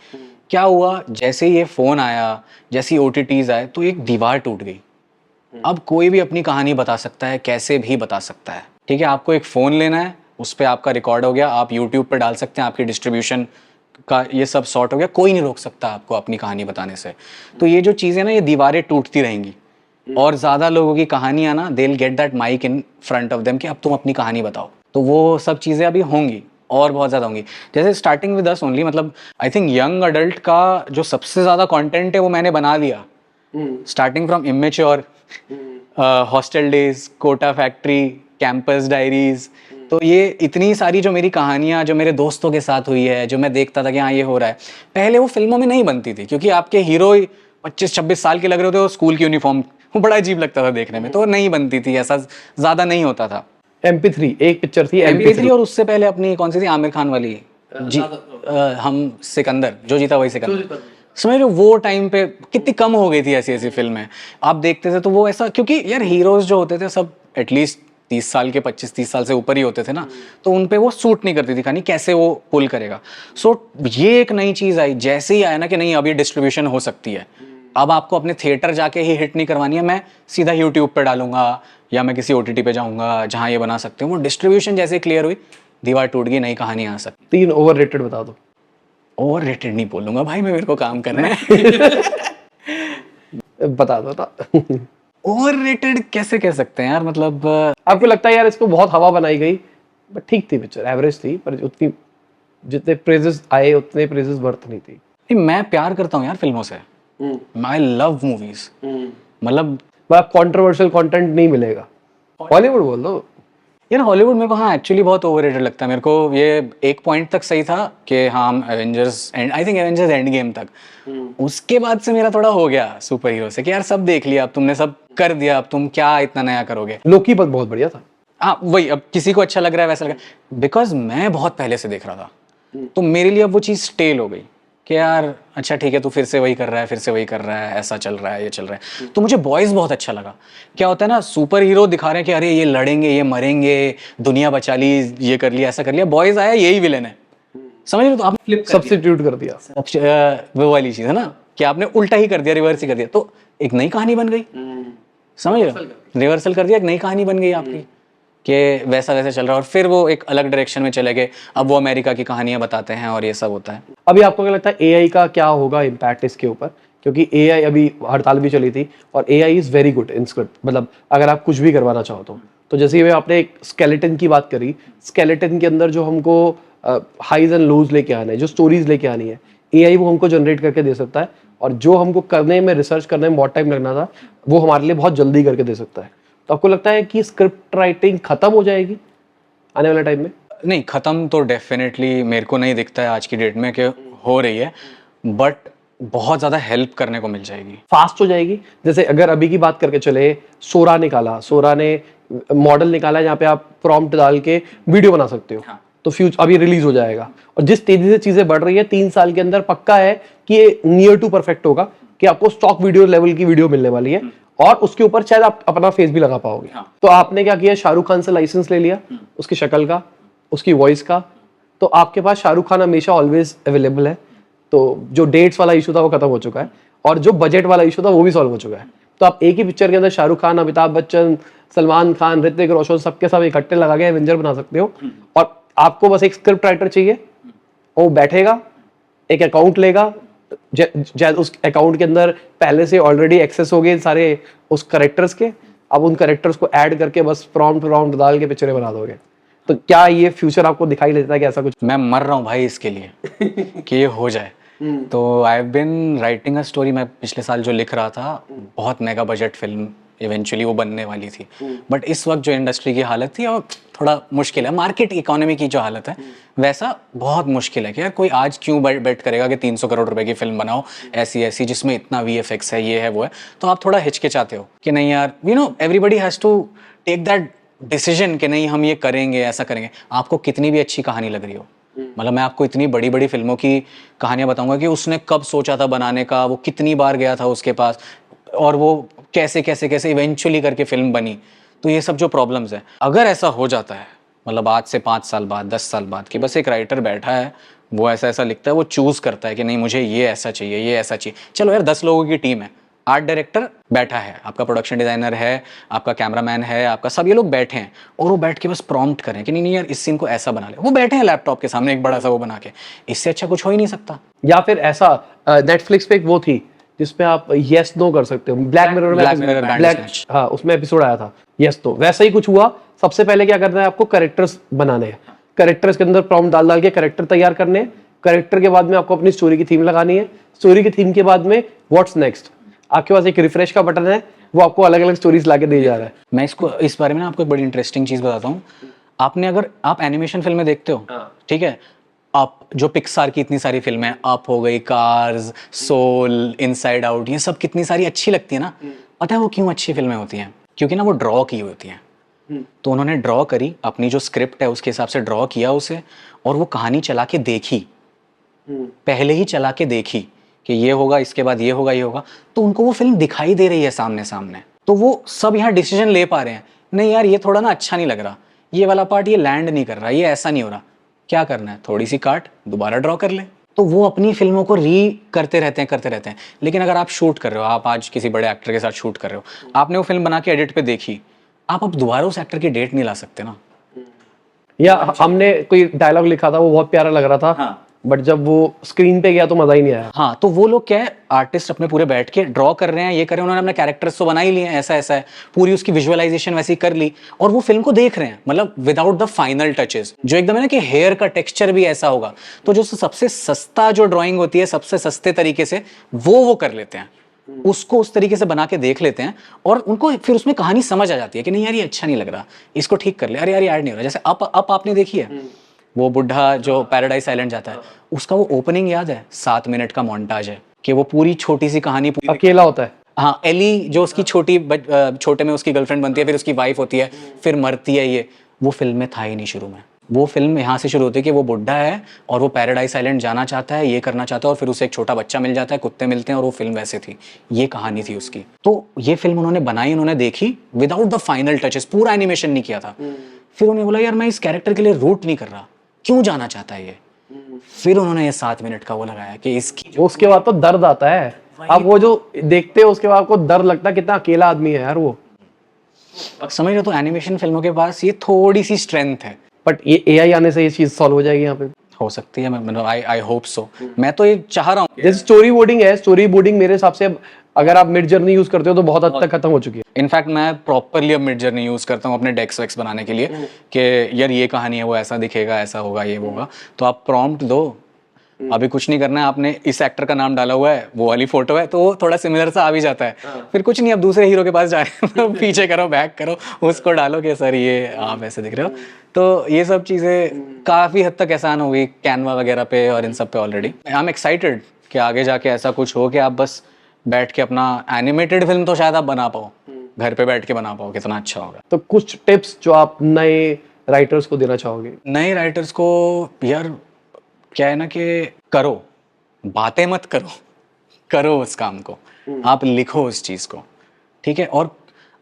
क्या हुआ, जैसे ये फ़ोन आया, जैसे OTTs आए, तो एक दीवार टूट गई। अब कोई भी अपनी कहानी बता सकता है, कैसे भी बता सकता है। ठीक है, आपको एक फ़ोन लेना है, उस पर आपका रिकॉर्ड हो गया, आप यूट्यूब पर डाल सकते हैं, आपकी डिस्ट्रीब्यूशन का ये सब सॉर्ट हो गया, कोई नहीं रोक सकता आपको अपनी कहानी बताने से। तो ये जो चीज़ें ना, ये दीवारें टूटती रहेंगी, और ज़्यादा लोगों की कहानियाँ ना, they will get that mic in front of them कि अब तुम अपनी कहानी बताओ। तो वो सब चीज़ें अभी होंगी और बहुत ज़्यादा होंगी। जैसे स्टार्टिंग विद अस ओनली, मतलब आई थिंक यंग अडल्ट का जो सबसे ज़्यादा कंटेंट है वो मैंने बना लिया, starting from immature, hostel days, Kota factory, campus diaries. तो ये इतनी सारी जो मेरी कहानियाँ जो मेरे दोस्तों के साथ हुई है, जो मैं देखता था कि हाँ ये हो रहा है, पहले वो फिल्मों में नहीं बनती थी, क्योंकि आपके हीरो 25-26 साल के लग रहे होते, वो स्कूल की यूनिफॉर्म, वो बड़ा अजीब लगता था देखने में, तो नहीं बनती थी, ऐसा ज़्यादा नहीं होता था। MP3 एक पिक्चर थी, MP3, और उससे पहले अपनी कौन सी थी, आमिर खान वाली, हम सिकंदर, जो जीता वही सिकंदर। समझ लो वो टाइम पे कितनी कम हो गई थी ऐसी ऐसी फिल्में आप देखते थे, तो वो ऐसा, क्योंकि यार हीरोज जो होते थे सब एटलीस्ट 30 साल के, 25-30 साल से ऊपर ही होते थे ना, तो उन पे वो सूट नहीं करती थी कहानी, कैसे वो पुल करेगा। सो ये एक नई चीज़ आई, जैसे ही आया ना कि नहीं अब ये डिस्ट्रीब्यूशन हो सकती है, अब आपको अपने थिएटर जाके ही हिट नहीं करवानी है, मैं सीधा यूट्यूब पे डालूंगा या मैं किसी OTT पे जाऊंगा जहाँ ये बना सकते हो। वो डिस्ट्रीब्यूशन जैसे क्लियर हुई, दीवार टूट गई, नई कहानी आ सकती। 3 ओवररेटेड बता दो। ओवररेटेड नहीं बोलूंगा भाई, मैं, मेरे को काम करना है। बता दो ना। ओवररेटेड कैसे कह सकते हैं यार, मतलब आपको लगता है यार इसको बहुत हवा बनाई गई, बट ठीक थी पिक्चर, एवरेज थी, पर उतनी जितने प्रेजेस आए उतने प्रेजेस वर्थ नहीं थी। नहीं, मैं प्यार करता हूँ यार फिल्मों से, आई लव मूवीज, मतलब कंट्रोवर्शियल कंटेंट नहीं मिलेगा। हॉलीवुड बोल दो, यार हॉलीवुड मेरे को हाँ एक्चुअली बहुत ओवररेटेड लगता है। मेरे को ये एक पॉइंट तक सही था कि हाँ Avengers and I think Avengers end game तक। उसके बाद से मेरा थोड़ा हो गया सुपर हीरो से कि यार सब देख लिया, अब तुमने सब कर दिया, अब तुम क्या इतना नया करोगे। लोकी पर बहुत बढ़िया था। हाँ वही, अब किसी को अच्छा लग रहा है वैसा लग रहा है, बिकॉज मैं बहुत पहले से देख रहा था तो मेरे लिए अब वो चीज़ स्टेल हो गई कि यार अच्छा ठीक है तू फिर से वही कर रहा है, फिर से वही कर रहा है, ऐसा चल रहा है, ये चल रहा है। तो मुझे बॉयज बहुत अच्छा लगा। क्या होता है ना, सुपर हीरो दिखा रहे हैं कि अरे ये लड़ेंगे, ये मरेंगे, दुनिया बचा ली, ये कर लिया, ऐसा कर लिया, बॉयज आया यही विलेन है, समझ रहे हो? तो आपने फ्लिप सब्स्टिट्यूट कर दिया। वो वाली चीज़ है ना कि आपने उल्टा ही कर दिया, रिवर्स ही कर दिया, तो एक नई कहानी बन गई, समझ रहे हो? रिवर्सल कर दिया, एक नई कहानी बन गई आपकी कि वैसा वैसा चल रहा है, और फिर वो एक अलग डायरेक्शन में चले गए। अब वो अमेरिका की कहानियां बताते हैं और ये सब होता है। अभी आपको क्या लगता है एआई का क्या होगा इम्पैक्ट इसके ऊपर? क्योंकि एआई अभी हड़ताल भी चली थी और AI is very good in script, मतलब अगर आप कुछ भी करवाना चाहो तो जैसे ये आपने एक स्केलेटन की बात करी, स्केलेटन के अंदर जो हमको हाइज एंड लोज लेके आना है, जो स्टोरीज लेके आनी है, एआई वो हमको जनरेट करके दे सकता है। और जो हमको करने में, रिसर्च करने में बहुत टाइम लगना था, वो हमारे लिए बहुत जल्दी करके दे सकता है। तो आपको लगता है कि स्क्रिप्ट राइटिंग खत्म हो जाएगी आने वाले टाइम में? नहीं, ख़त्म तो डेफिनेटली मेरे को नहीं दिखता है आज की डेट में कि हो रही है, बट बहुत ज़्यादा हेल्प करने को मिल जाएगी, फास्ट हो जाएगी। जैसे अगर अभी की बात करके चले, सोरा निकाला, सोरा ने मॉडल निकाला जहाँ पे आप प्रॉम्प्ट डाल के वीडियो बना सकते हो। हाँ। तो फ्यूचर अभी रिलीज हो जाएगा, और जिस तेजी से चीजें बढ़ रही है 3 साल के अंदर पक्का है कि ये नियर टू परफेक्ट होगा कि आपको स्टॉक वीडियो लेवल की वीडियो मिलने वाली है, और उसके ऊपर शायद आप अपना फेस भी लगा पाओगे। हाँ। तो आपने क्या किया, शाहरुख खान से लाइसेंस ले लिया, उसकी शक्ल का, उसकी वॉइस का, तो आपके पास शाहरुख खान हमेशा ऑलवेज अवेलेबल है। तो जो डेट्स वाला इशू था वो खत्म हो चुका है, और जो बजट वाला इशू था वो भी सॉल्व हो चुका है। तो आप एक ही पिक्चर के अंदर शाहरुख खान, अमिताभ बच्चन, सलमान खान, ऋतिक रोशन सबके सब इकट्ठे लगा के एवेंजर बना सकते हो। और आपको बस एक स्क्रिप्ट राइटर चाहिए, वो बैठेगा, एक अकाउंट लेगा, उस अकाउंट के अंदर पहले से ऑलरेडी एक्सेस हो गए सारे उस करेक्टर्स के, अब उन करेक्टर्स को ऐड करके बस प्रॉम्प्ट डाल के पिक्चरें बना दोगे। तो क्या ये फ्यूचर आपको दिखाई देता है कि ऐसा कुछ? मैं मर रहा हूँ भाई इसके लिए कि ये हो जाए। तो I have been writing a story, मैं पिछले साल जो लिख रहा था, बहुत मेगा बजट फिल्म इवेंचुअली वो बनने वाली थी, बट इस वक्त जो इंडस्ट्री की हालत थी और थोड़ा मुश्किल है, मार्केट इकोनॉमी की जो हालत है वैसा बहुत मुश्किल है कि यार कोई आज क्यों बेट करेगा कि 300 करोड़ रुपए की फिल्म बनाओ ऐसी ऐसी जिसमें इतना VFX है, ये है वो है। तो आप थोड़ा हिचकिचाते हो कि नहीं यार, you know everybody has to take that decision कि नहीं हम ये करेंगे, ऐसा करेंगे। आपको कितनी भी अच्छी कहानी लग रही हो, मतलब मैं आपको इतनी बड़ी बड़ी फिल्मों की कहानियां बताऊंगा कि उसने कब सोचा था बनाने का, वो कितनी बार गया था उसके पास, और वो कैसे कैसे कैसे इवेंचुअली करके फिल्म बनी। तो ये सब जो प्रॉब्लम्स है, अगर ऐसा हो जाता है, मतलब आज से 5 साल बाद, 10 साल बाद, कि बस एक राइटर बैठा है, वो ऐसा ऐसा लिखता है, वो चूज करता है कि नहीं मुझे ये ऐसा चाहिए, ये ऐसा चाहिए। चलो यार 10 लोगों की टीम है, आर्ट डायरेक्टर बैठा है, आपका प्रोडक्शन डिजाइनर है, आपका कैमरामैन है, आपका सब ये लोग बैठे हैं, और वो बैठ के बस प्रॉम्प्ट करें कि नहीं नहीं यार इस सीन को ऐसा बना ले। वो बैठे हैं लैपटॉप के सामने एक बड़ा सा वो बना के, इससे अच्छा कुछ हो ही नहीं सकता। या फिर ऐसा नेटफ्लिक्स पे एक वो थी जिसमें आप यस नो कर सकते हो, ब्लैक मिरर में, हाँ उसमें एपिसोड आया था यस नो, वैसा ही कुछ हुआ। सबसे पहले क्या करना है, आपको कैरेक्टर्स बनाने हैं, कैरेक्टर्स के अंदर प्रॉम्प्ट डाल डाल के कैरेक्टर तैयार करने हैं, कैरेक्टर के बाद में आपको अपनी स्टोरी की थीम लगानी है, स्टोरी की थीम के बाद में व्हाट्स नेक्स्ट, आपके पास एक रिफ्रेश का बटन है, वो आपको अलग अलग स्टोरीज लाके दे जा रहा है। मैं इसको इस बारे में ना आपको एक बड़ी इंटरेस्टिंग चीज बताता हूँ। आपने अगर आप एनिमेशन फिल्में देखते हो, ठीक है, आप जो पिक्सार की इतनी सारी फिल्में, आप हो गई, कार्स, सोल, इनसाइड आउट, ये सब कितनी सारी अच्छी लगती है ना। पता है वो क्यों अच्छी फिल्में होती हैं? क्योंकि ना वो ड्रॉ की होती हैं। तो उन्होंने ड्रॉ करी, अपनी जो स्क्रिप्ट है उसके हिसाब से ड्रॉ किया उसे, और वो कहानी चला के देखी, पहले ही चला के देखी कि ये होगा, इसके बाद ये होगा, ये होगा, तो उनको वो फिल्म दिखाई दे रही है सामने सामने। तो वो सब यहाँ डिसीजन ले पा रहे हैं, नहीं यार ये थोड़ा ना अच्छा नहीं लग रहा, ये वाला पार्ट ये लैंड नहीं कर रहा, ये ऐसा नहीं हो रहा, क्या करना है, थोड़ी सी काट, दोबारा ड्रॉ कर ले। तो वो अपनी फिल्मों को करते रहते हैं। लेकिन अगर आप शूट कर रहे हो, आप आज किसी बड़े एक्टर के साथ शूट कर रहे हो, आपने वो फिल्म बना के एडिट पे देखी, आप अब दोबारा उस एक्टर की डेट नहीं ला सकते ना। या हमने कोई डायलॉग लिखा था, वो बहुत प्यारा लग रहा था, हाँ। बट जब वो स्क्रीन पे गया तो मजा ही नहीं आया। हाँ, तो वो लोग क्या है, आर्टिस्ट अपने पूरे बैठ के ड्रॉ कर रहे हैं, ये कर रहे हैं, उन्होंने अपने कैरेक्टर्स तो बना ही लिए हैं, ऐसा ऐसा है, पूरी उसकी विजुअलाइजेशन वैसी कर ली, और वो फिल्म को देख रहे हैं, मतलब विदाउट द फाइनल टचेस, जो एकदम है ना कि हेयर का टेक्सचर भी ऐसा होगा। तो जो सबसे सस्ता जो ड्राइंग होती है, सबसे सस्ते तरीके से वो कर लेते हैं। उसको उस तरीके से बना के देख लेते हैं और उनको फिर उसमें कहानी समझ आ जाती है कि नहीं यार ये अच्छा नहीं लग रहा, इसको ठीक कर ले, अरे यार ये ऐड नहीं हो रहा। जैसे अप आपने देखी है, वो बुढ़ा जो पैराडाइज आइलैंड जाता है, उसका वो ओपनिंग याद है, 7 मिनट का मोन्टाज है कि वो पूरी छोटी सी कहानी पूरी अकेला होता है। हाँ, एली जो उसकी छोटे में उसकी गर्लफ्रेंड बनती है, फिर उसकी वाइफ होती है, फिर मरती है, ये वो फिल्म में था ही नहीं शुरू में। वो फिल्म यहाँ से शुरू होती है कि वो बुढ़ा है और वो पैराडाइज आइलैंड जाना चाहता है, ये करना चाहता है, और फिर उसे एक छोटा बच्चा मिल जाता है, कुत्ते मिलते हैं, और वो फिल्म वैसे थी। ये कहानी थी उसकी। तो ये फिल्म उन्होंने बनाई, उन्होंने देखी विदाउट द फाइनल टचेस, पूरा एनिमेशन नहीं किया था। फिर उन्होंने बोला यार मैं इस कैरेक्टर के लिए रूट नहीं कर रहा, क्यों जाना चाहता है ये। फिर उन्होंने ये 7 मिनट का वो लगाया कि इसकी उसके बाद तो दर्द आता है। अब वो जो देखते हो उसके बाद आपको दर्द लगता है, कितना अकेला आदमी है यार वो। समझ रहे हो, तो एनिमेशन फिल्मों के पास ये थोड़ी सी स्ट्रेंथ है। बट ये एआई आने से ये चीज सॉल्व हो जाएगी यहाँ पे। हो सकती है, मैं आई होप सो। मैं तो ये चाह रहा हूँ। जैसे स्टोरी बोर्डिंग है, स्टोरी बोर्डिंग मेरे हिसाब से अगर आप मिड जर्नी यूज करते हो तो बहुत हद तक खत्म हो चुकी है। इनफैक्ट मैं प्रॉपरली अब मिड जर्नी यूज करता हूँ अपने डेक्स वेक्स बनाने के लिए कि यार ये कहानी है, वो ऐसा दिखेगा, ऐसा होगा, ये होगा, तो आप प्रॉम्प्ट दो। अभी कुछ नहीं करना है, आपने इस एक्टर का नाम डाला हुआ है, वो वाली फोटो है, तो वो थोड़ा सिमिलर सा आ भी जाता है। फिर कुछ नहीं, अब दूसरे हीरो के पास जा रहे हो, पीछे करो, बैक करो, उसको डालो कि सर ये आप ऐसे दिख रहे हो। तो ये सब चीज़ें काफ़ी हद तक आसान हो गई कैनवा वगैरह पे और इन सब पे ऑलरेडी। आई एम एक्साइटेड कि आगे जाके ऐसा कुछ हो कि आप बस बैठ के अपना एनिमेटेड फिल्म तो शायद आप बना पाओ, घर पे बैठ के बना पाओ, कितना अच्छा होगा। तो कुछ टिप्स जो आप नए राइटर्स को देना चाहोगे? नए राइटर्स को यार क्या है ना कि करो, बातें मत करो, करो उस काम को, आप लिखो उस चीज़ को, ठीक है। और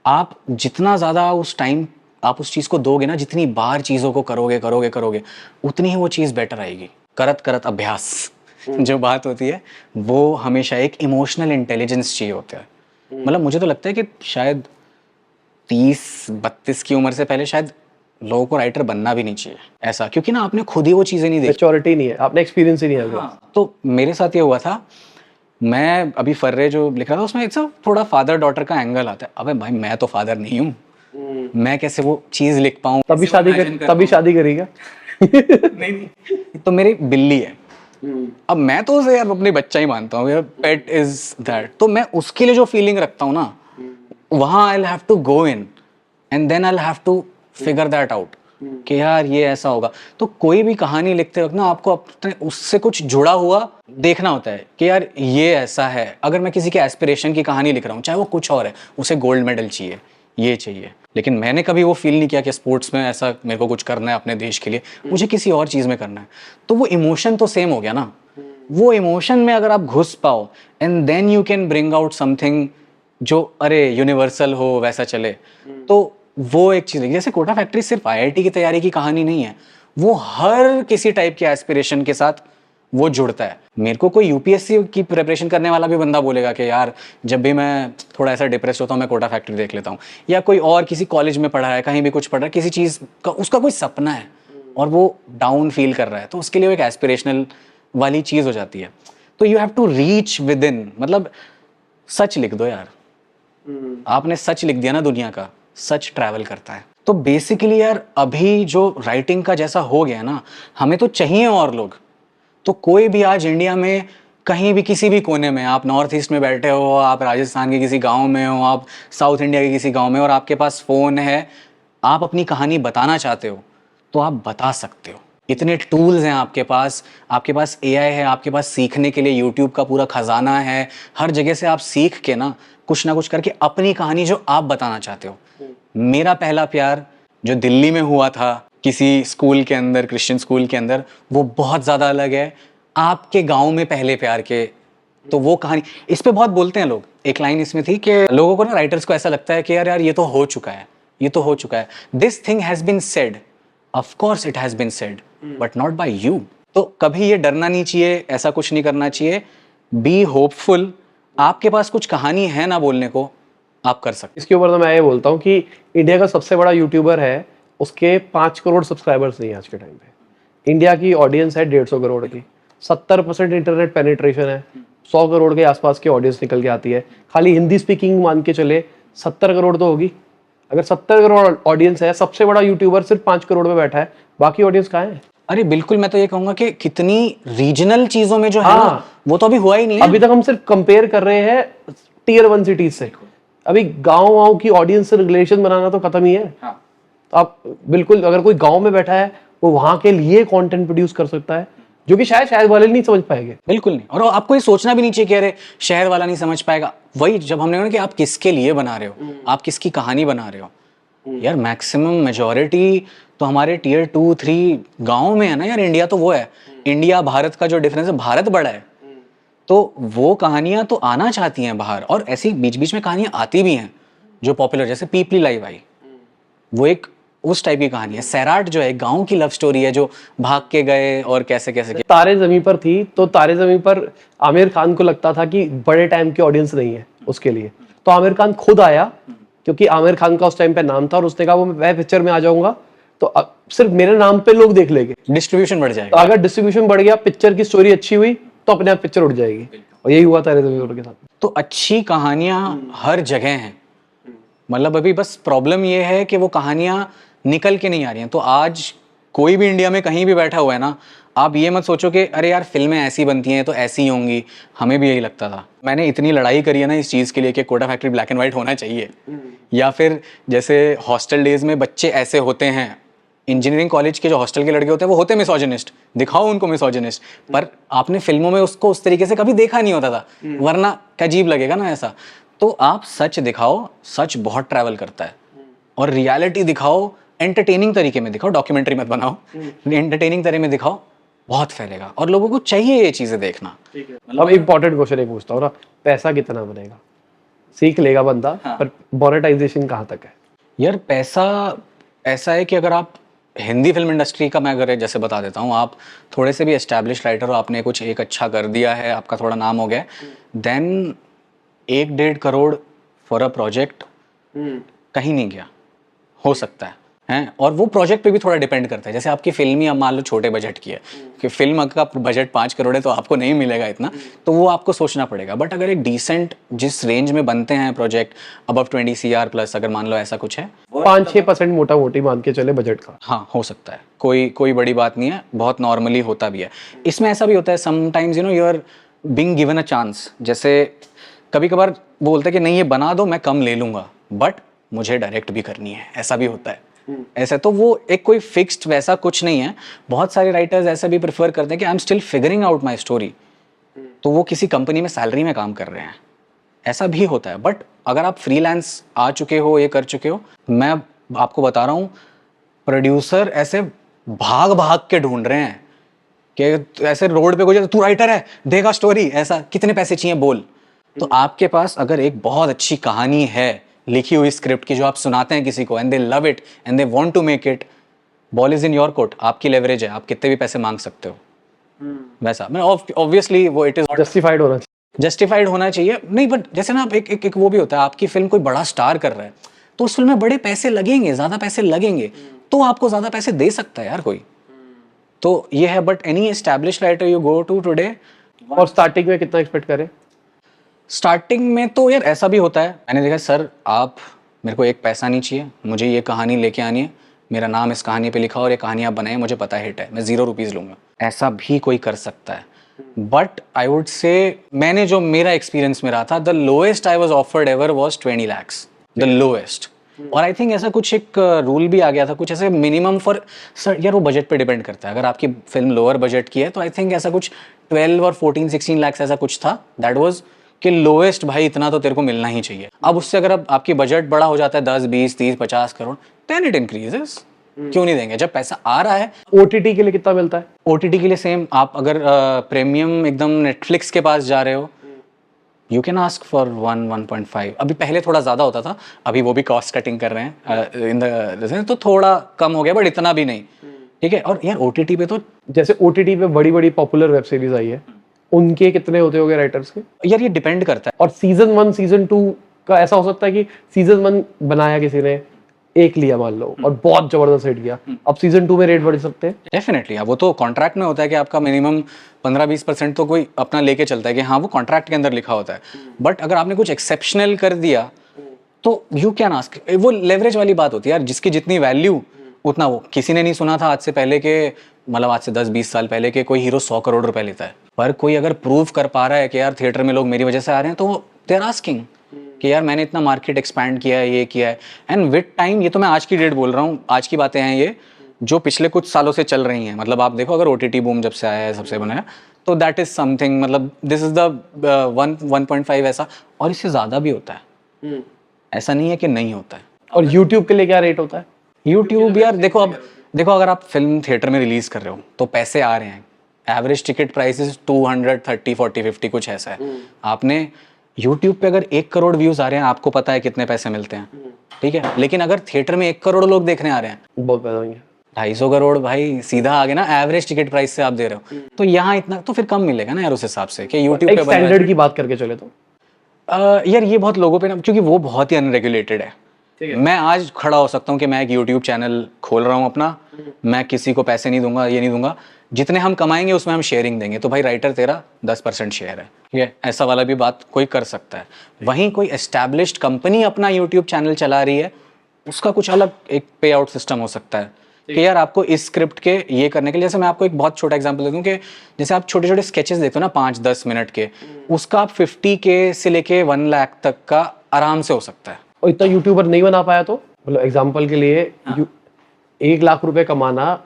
आप जितना ज़्यादा उस टाइम आप उस चीज़ को दोगे ना, जितनी बार चीज़ों को करोगे, उतनी ही वो चीज़ बेटर आएगी। करत करत अभ्यास जो बात होती है, वो हमेशा एक इमोशनल इंटेलिजेंस चाहिए होता है। मतलब मुझे तो लगता है कि शायद 30-32 की उम्र से पहले शायद लोगों को राइटर बनना भी नहीं चाहिए ऐसा, क्योंकि ना आपने खुद ही वो चीज़ें नहीं देखी, मैच्योरिटी नहीं है, आपने एक्सपीरियंस ही नहीं है। हाँ। तो मेरे साथ ये हुआ था, मैं अभी फर्रे जो लिख रहा था उसमें एक थोड़ा फादर डॉटर का एंगल आता है। अबे भाई मैं तो फादर नहीं हूँ, मैं कैसे वो चीज़ लिख पाऊँ? तभी शादी करेगा। नहीं। तो मेरी बिल्ली है, अब मैं तो उसे यार अपने बच्चा ही मानता हूँ, पेट इज दैट। तो मैं उसके लिए जो फीलिंग रखता हूँ ना, वहाँ I will have to go in and then I will have to figure that out कि यार ये ऐसा होगा। तो कोई भी कहानी लिखते वक्त ना आपको अपने उससे कुछ जुड़ा हुआ देखना होता है कि यार ये ऐसा है। अगर मैं किसी के एस्पिरेशन की कहानी लिख रहा हूँ, चाहे वो कुछ और है, उसे गोल्ड मेडल चाहिए, ये चाहिए, लेकिन मैंने कभी वो फील नहीं किया कि स्पोर्ट्स में ऐसा मेरे को कुछ करना है अपने देश के लिए, मुझे किसी और चीज़ में करना है। तो वो इमोशन तो सेम हो गया ना। वो इमोशन में अगर आप घुस पाओ and then you can bring out something जो अरे यूनिवर्सल हो, वैसा चले, तो वो एक चीज़ है। जैसे कोटा फैक्ट्री सिर्फ आईआईटी की तैयारी की कहानी नहीं है, वो हर किसी टाइप के एस्पिरेशन के साथ वो जुड़ता है। मेरे को कोई यूपीएससी की प्रिपरेशन करने वाला भी बंदा बोलेगा कि यार जब भी मैं थोड़ा ऐसा डिप्रेस होता हूँ मैं कोटा फैक्ट्री देख लेता हूँ, या कोई और किसी कॉलेज में पढ़ा है, कहीं भी कुछ पढ़ रहा है, किसी चीज़ का उसका कोई सपना है और वो डाउन फील कर रहा है, तो उसके लिए वो एक एस्पिरेशनल वाली चीज़ हो जाती है। तो you have to reach within, मतलब सच लिख दो यार, आपने सच लिख दिया ना, दुनिया का सच ट्रैवल करता है। तो बेसिकली यार अभी जो राइटिंग का जैसा हो गया ना, हमें तो चाहिए और लोग। तो कोई भी आज इंडिया में कहीं भी किसी भी कोने में, आप नॉर्थ ईस्ट में बैठे हो, आप राजस्थान के किसी गांव में हो, आप साउथ इंडिया के किसी गांव में, और आपके पास फ़ोन है, आप अपनी कहानी बताना चाहते हो तो आप बता सकते हो। इतने टूल्स हैं आपके पास एआई है, आपके पास सीखने के लिए यूट्यूब का पूरा खजाना है। हर जगह से आप सीख के ना कुछ करके अपनी कहानी जो आप बताना चाहते हो। मेरा पहला प्यार जो दिल्ली में हुआ था किसी स्कूल के अंदर, क्रिश्चियन स्कूल के अंदर, वो बहुत ज़्यादा अलग है आपके गांव में पहले प्यार के। तो वो कहानी इस पे बहुत बोलते हैं लोग। एक लाइन इसमें थी कि लोगों को ना, राइटर्स को ऐसा लगता है कि यार ये तो हो चुका है, ये तो हो चुका है, this thing has been said, of course it has been said but not by you. तो कभी ये डरना नहीं चाहिए, ऐसा कुछ नहीं करना चाहिए। बी होपफुल, आपके पास कुछ कहानी है ना बोलने को, आप कर सकते। इसके ऊपर तो मैं ये बोलता हूँ कि इंडिया का सबसे बड़ा यूट्यूबर है, उसके 5 करोड़ सब्सक्राइबर्स नहीं है आज के टाइम पे। इंडिया की ऑडियंस है 150 करोड़ की, 70% इंटरनेट पेनिट्रेशन है, 100 करोड़ के आसपास की ऑडियंस निकल के आती है। खाली हिंदी स्पीकिंग मान के चले 70 करोड़ तो होगी। अगर 70 करोड़ ऑडियंस है, सबसे बड़ा यूट्यूबर सिर्फ 5 करोड़ में बैठा है, बाकी ऑडियंस कहाँ है? अरे बिल्कुल, मैं तो ये कहूंगा कि कितनी रीजनल चीजों में जो है ना, वो तो अभी हुआ ही नहीं है। अभी तक हम सिर्फ कंपेयर कर रहे हैं टीयर 1 सिटीज से। अभी गाँव की ऑडियंस से रिलेशन बनाना तो खत्म ही है। हाँ। तो आप बिल्कुल, अगर कोई गाँव में बैठा है वो वहां के लिए कंटेंट प्रोड्यूस कर सकता है, जो कि शायद वाले नहीं समझ पाएंगे। बिल्कुल नहीं, और आपको ये सोचना भी नहीं चाहिए कि अरे शहर वाला नहीं समझ पाएगा। वही जब हमने कहा कि आप किसके लिए बना रहे हो, आप किसकी कहानी बना रहे हो। यार मैक्सिमम मेजॉरिटी तो हमारे टियर 2 3 गाँव में है ना यार। इंडिया तो वो है, इंडिया भारत का जो डिफरेंस है, भारत बड़ा है, तो वो कहानियां तो आना चाहती हैं बाहर, और ऐसी बीच बीच में कहानियां आती भी हैं जो पॉपुलर, जैसे पीपली लाइव आई, वो एक उस टाइप की कहानी है। सैराट जो है गांव की लव स्टोरी है, जो भाग के गए और कैसे कैसे तारे ज़मीं पर थी, तो तारे ज़मीं पर आमिर खान को लगता था कि बड़े टाइम की ऑडियंस नहीं है उसके लिए, तो आमिर खान खुद आया, क्योंकि आमिर खान का उस टाइम पे नाम था, और उसने कहा वो मैं पिक्चर में आ जाऊंगा तो सिर्फ मेरे नाम पे लोग देख लेंगे, डिस्ट्रीब्यूशन बढ़ जाएगा। तो अगर डिस्ट्रीब्यूशन बढ़ गया, पिक्चर की स्टोरी अच्छी हुई, तो अपने आप पिक्चर उठ जाएगी, और यही हुआ तारे ज़मीं पर के साथ। तो अच्छी कहानियां हर जगह हैं, मतलब अभी बस प्रॉब्लम ये है कि वो कहानियां निकल के नहीं आ रही हैं। तो आज कोई भी इंडिया में कहीं भी बैठा हुआ है ना, आप ये मत सोचो कि अरे यार फिल्में ऐसी बनती हैं तो ऐसी ही होंगी। हमें भी यही लगता था। मैंने इतनी लड़ाई करी है ना इस चीज़ के लिए कि Kota factory black and white होना चाहिए, या फिर जैसे हॉस्टल डेज में बच्चे ऐसे होते हैं, इंजीनियरिंग कॉलेज के जो हॉस्टल के लड़के होते हैं वो होते मिसोजिनिस्ट, दिखाओ उनको मिसोजिनिस्ट, पर आपने फिल्मों में उसको उस तरीके से कभी देखा नहीं होता था, वरना अजीब लगेगा ना ऐसा। तो आप सच दिखाओ, सच बहुत ट्रैवल करता है, और रियलिटी दिखाओ, एंटरटेनिंग तरीके में दिखाओ, डॉक्यूमेंट्री मत बनाओ, एंटरटेनिंग तरीके में दिखाओ, बहुत फैलेगा, और लोगों को चाहिए ये चीज़ें देखना। अब इंपॉर्टेंट क्वेश्चन एक पूछता हूँ ना, पैसा कितना बनेगा? सीख लेगा बंदा, हाँ। पर मोनेटाइजेशन कहाँ तक है? यार पैसा ऐसा है कि अगर आप हिंदी फिल्म इंडस्ट्री का, मैं अगर जैसे बता देता हूँ, आप थोड़े से भी एस्टैब्लिश राइटर हो, आपने कुछ एक अच्छा कर दिया है, आपका थोड़ा नाम हो गया, then 1-1.5 crore for a project कहीं नहीं गया, हो सकता है हैं। और वो प्रोजेक्ट पे भी थोड़ा डिपेंड करता है। जैसे आपकी फिल्म ही अब मान लो छोटे बजट की है, कि फिल्म अगर का बजट 5 करोड़ है तो आपको नहीं मिलेगा इतना, तो वो आपको सोचना पड़ेगा। बट अगर एक डिसेंट जिस रेंज में बनते हैं प्रोजेक्ट, अबव 20 CR प्लस, अगर मान लो ऐसा कुछ है, 5-6% मोटा मोटी मान के चले बजट का। हाँ हो सकता है, कोई बड़ी बात नहीं है, बहुत नॉर्मली होता भी है। इसमें ऐसा भी होता है sometimes, you know, you are being given a chance. जैसे कभी कभार बोलते हैं कि नहीं ये बना दो, मैं कम ले लूंगा, बट मुझे डायरेक्ट भी करनी है, ऐसा भी होता है। ऐसा तो वो एक कोई फिक्स्ड वैसा कुछ नहीं है। बहुत सारे राइटर्स ऐसा भी प्रेफर करते हैं कि I am still figuring out my story, तो वो किसी कंपनी में सैलरी में काम कर रहे हैं, ऐसा भी होता है। बट अगर आप फ्रीलांस आ चुके हो, ये कर चुके हो, मैं आपको बता रहा हूँ, प्रोड्यूसर ऐसे भाग भाग के ढूंढ रहे हैं कि ऐसे रोड पे कोई, तू राइटर है, देगा स्टोरी, ऐसा कितने पैसे चाहिए बोल। तो आपके पास अगर एक बहुत अच्छी कहानी है लिखी हुई स्क्रिप्ट की, जो आप सुनाते हैं किसी को, and they love it and they want to make it, ball is in your court, आपकी लेवरेज है, आप कितने भी पैसे मांग सकते हो। वैसा मैं ऑब्वियसली वो इट इज जस्टिफाइड होना चाहिए। जस्टिफाइड होना चाहिए, नहीं बट जैसे ना एक वो भी होता है, आपकी फिल्म कोई बड़ा स्टार कर रहा है, तो उस फिल्म में बड़े पैसे लगेंगे, ज्यादा पैसे लगेंगे, तो आपको ज्यादा पैसे दे सकता है यार कोई, तो ये है। But any established writer you go to today, और स्टार्टिंग में कितना एक्सपेक्ट करें? स्टार्टिंग में तो यार ऐसा भी होता है, मैंने देखा सर आप, मेरे को एक पैसा नहीं चाहिए, मुझे ये कहानी लेके आनी है, मेरा नाम इस कहानी पे लिखा और ये कहानी आप बनाए, मुझे पता है हिट है, मैं 0 रुपीज़ लूँगा, ऐसा भी कोई कर सकता है। बट आई वुड से, मैंने जो मेरा एक्सपीरियंस में रहा था, the lowest I was offered ever was 20 lakhs, the lowest. और आई थिंक ऐसा कुछ एक रूल भी आ गया था, कुछ ऐसे मिनिमम फॉर, सर यार वो बजट पे डिपेंड करता है। अगर आपकी फिल्म लोअर बजट की है तो आई थिंक ऐसा कुछ 12 और 14-16 lakhs ऐसा कुछ था, दैट वाज कि लोएस्ट भाई इतना तो तेरे को मिलना ही चाहिए। अब उससे अगर अब आपकी बजट बड़ा हो जाता है 10, 20, 30, 50 करोड़, देन इट इंक्रीजेस। क्यों नहीं देंगे जब पैसा आ रहा है। ओटीटी के लिए कितना मिलता है? ओटीटी के लिए सेम, आप अगर प्रीमियम एकदम नेटफ्लिक्स के पास जा रहे हो, यू कैन आस्क फॉर 1.5। अभी पहले थोड़ा ज़्यादा होता था, अभी वो भी कॉस्ट कटिंग कर रहे हैं इन द, तो थोड़ा कम हो गया, बट इतना भी नहीं, ठीक है। और यार ओटीटी पे तो, जैसे ओटीटी पे बड़ी बड़ी पॉपुलर वेब सीरीज आई है, उनके कितने होते होंगे राइटर्स के? यार ये डिपेंड करता है। और सीजन 1 सीजन 2 का ऐसा हो सकता है कि सीजन 1 बनाया किसी ने, एक लिया मान लो, और बहुत जबरदस्त हिट गया, अब सीजन 2 में रेट बढ़ सकते हैं। डेफिनेटली, वो तो कॉन्ट्रैक्ट में होता है कि आपका मिनिमम 15-20% तो कोई अपना लेके चलता है, कि हाँ वो कॉन्ट्रैक्ट के अंदर लिखा होता है। बट अगर आपने कुछ एक्सेप्शनल कर दिया तो यू कैन आस्क, वो लेवरेज वाली बात होती है यार, जिसकी जितनी वैल्यू उतना वो। किसी ने नहीं सुना था आज से पहले के, मतलब आज से 10-20 साल पहले के कोई हीरो 100 करोड़ रुपए लेता है, पर कोई अगर प्रूव कर पा रहा है कि यार थिएटर में लोग मेरी वजह से आ रहे हैं, तो दे आर आस्किंग। कि यार मैंने इतना मार्केट एक्सपैंड किया है, ये किया है, एंड विद टाइम, ये तो मैं आज की डेट बोल रहा हूँ, आज की बातें हैं ये, जो पिछले कुछ सालों से चल रही हैं। मतलब आप देखो, अगर OTT बूम जब से आया है, सबसे बनाया, तो दैट इज समथिंग, मतलब दिस इज द 1.5 ऐसा, और इससे ज़्यादा भी होता है, ऐसा नहीं है कि नहीं होता है। और YouTube के लिए क्या रेट होता है? YouTube यार देखो, अब देखो, अगर आप फिल्म थिएटर में रिलीज कर रहे हो तो पैसे आ रहे हैं, एवरेज टिकट प्राइसेस 230, 40, 50 कुछ ऐसा है। आपने YouTube पे अगर 1 करोड़ व्यूज आ रहे हैं, आपको पता है कितने पैसे मिलते हैं, ठीक है। लेकिन अगर थिएटर में 1 करोड़ लोग देखने आ रहे हैं, बहुत पैसा होंगे। 250 करोड़ भाई सीधा आ गया ना, एवरेज टिकट प्राइस से आप दे रहे हो, तो यहाँ इतना तो फिर कम मिलेगा ना यार, उस हिसाब से कि YouTube एक पे बना है। स्टैंडर्ड की बात करके चले तो यार ये बहुत लोगों पे ना, क्योंकि वो बहुत ही अनरेगुलेटेड है। मैं आज खड़ा हो सकता हूँ कि मैं एक YouTube चैनल खोल रहा हूँ अपना, मैं किसी को पैसे नहीं दूंगा, ये नहीं दूंगा, जितने हम कमाएंगे उसमें हम शेयरिंग देंगे, तो भाई राइटर तेरा 10% शेयर है, ठीक है, ऐसा वाला भी बात कोई कर सकता है। वहीं कोई एस्टैब्लिश्ड कंपनी अपना YouTube चैनल चला रही है, उसका कुछ अलग एक पे आउट सिस्टम हो सकता है कि यार आपको इस स्क्रिप्ट के ये करने के लिए, जैसे मैं आपको एक बहुत छोटा एग्जांपल दे दूं कि जैसे आप छोटे छोटे स्केचेस देखते हो ना 5-10 मिनट के, उसका आप 50K से लेके 1 लाख तक का आराम से हो सकता है। और इतना यूट्यूबर नहीं बना पाया तो, मतलब एग्जांपल के लिए 1 लाख रुपए कमाना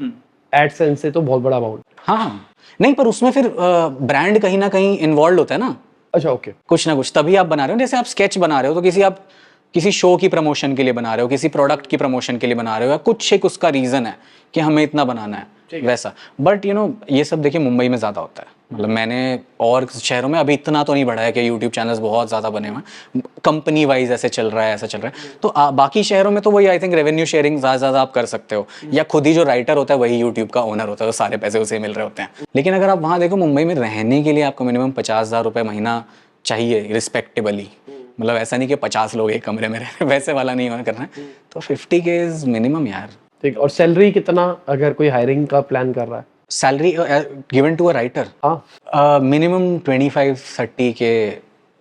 एडसेंस से तो बहुत बड़ा अमाउंट। हाँ नहीं, पर उसमें फिर ब्रांड कहीं ना कहीं इन्वॉल्व होता है ना, अच्छा ओके। कुछ ना कुछ तभी आप बना रहे हो। जैसे आप स्केच बना रहे हो तो आप किसी शो की प्रमोशन के लिए बना रहे हो, किसी प्रोडक्ट की प्रमोशन के लिए बना रहे हो, या कुछ एक उसका रीजन है कि हमें इतना बनाना है, वैसा। बट ये सब देखिए मुंबई में ज़्यादा होता है, मतलब मैंने और शहरों में अभी इतना तो नहीं बढ़ा है कि यूट्यूब चैनल्स बहुत ज़्यादा बने हुए हैं, कंपनी वाइज ऐसे चल रहा है, ऐसा चल रहा है। तो बाकी शहरों में तो वही आई थिंक रेवेन्यू शेयरिंग ज़्यादा आप कर सकते हो, या खुद ही जो राइटर होता है वही यूट्यूब का ओनर होता है, तो सारे पैसे उसे मिल रहे होते हैं। लेकिन अगर आप वहाँ देखो, मुंबई में रहने के लिए आपको मिनिमम 50,000 रुपये महीना चाहिए रिस्पेक्टेबली, मतलब ऐसा नहीं कि 50 लोग एक कमरे में रहे, वैसे वाला नहीं होना करना है, तो 50K इज मिनिमम यार। ठीक। और सैलरी कितना अगर कोई हायरिंग का प्लान कर रहा है? Salary given to a writer, हाँ मिनिमम 25-30K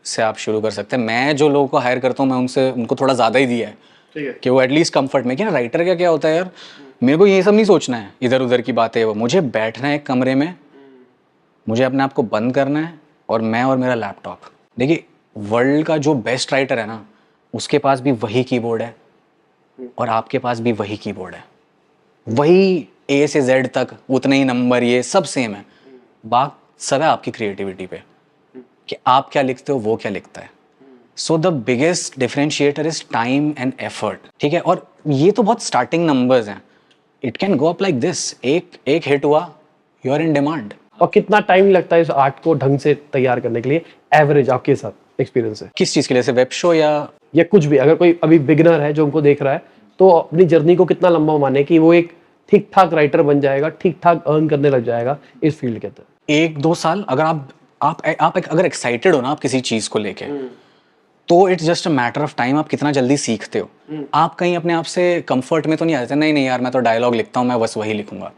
से आप शुरू कर सकते हैं। मैं जो लोगों को हायर करता हूँ, मैं उनको थोड़ा ज़्यादा ही दिया है, ठीक है। कि वो एटलीस्ट कंफर्ट में, कि ना राइटर का क्या होता है यार, मेरे को ये सब नहीं सोचना है, इधर उधर की बातें, वो मुझे बैठना है एक कमरे में, मुझे अपने आप को बंद करना है, और मैं और मेरा लैपटॉप। देखिए वर्ल्ड का जो बेस्ट राइटर है ना, उसके पास भी वही कीबोर्ड है और आपके पास भी वही कीबोर्ड है, वही A से Z तक उतने ही नंबर, ये सब सेम है। बात सब है आपकी क्रिएटिविटी पे, कि आप क्या लिखते हो, वो क्या लिखता है। So the biggest differentiator is time and effort, ठीक है। और ये तो बहुत स्टार्टिंग नंबर्स हैं, it can go up like this. एक हिट हुआ, यू आर इन डिमांड। और कितना टाइम लगता है इस आर्ट को ढंग से तैयार करने के लिए, एवरेज आपके साथ एक्सपीरियंस है? किस चीज़ के लिए, जैसे वेब शो या कुछ भी? अगर कोई अभी बिगनर है जो हमको देख रहा है, तो अपनी जर्नी को कितना लंबा माने कि वो एक ठीक ठाक राइटर बन जाएगा, ठीक ठाक अर्न करने लग जाएगा इस फील्ड के अंदर? 1-2 साल। अगर आप अगर एक्साइटेड हो ना आप किसी चीज़ को लेके, तो it's just a matter of time, आप कितना जल्दी सीखते हो। आप कहीं अपने आप से कंफर्ट में तो नहीं आ जाते, नहीं यार मैं तो डायलॉग लिखता हूँ, मैं बस वही लिखूंगा।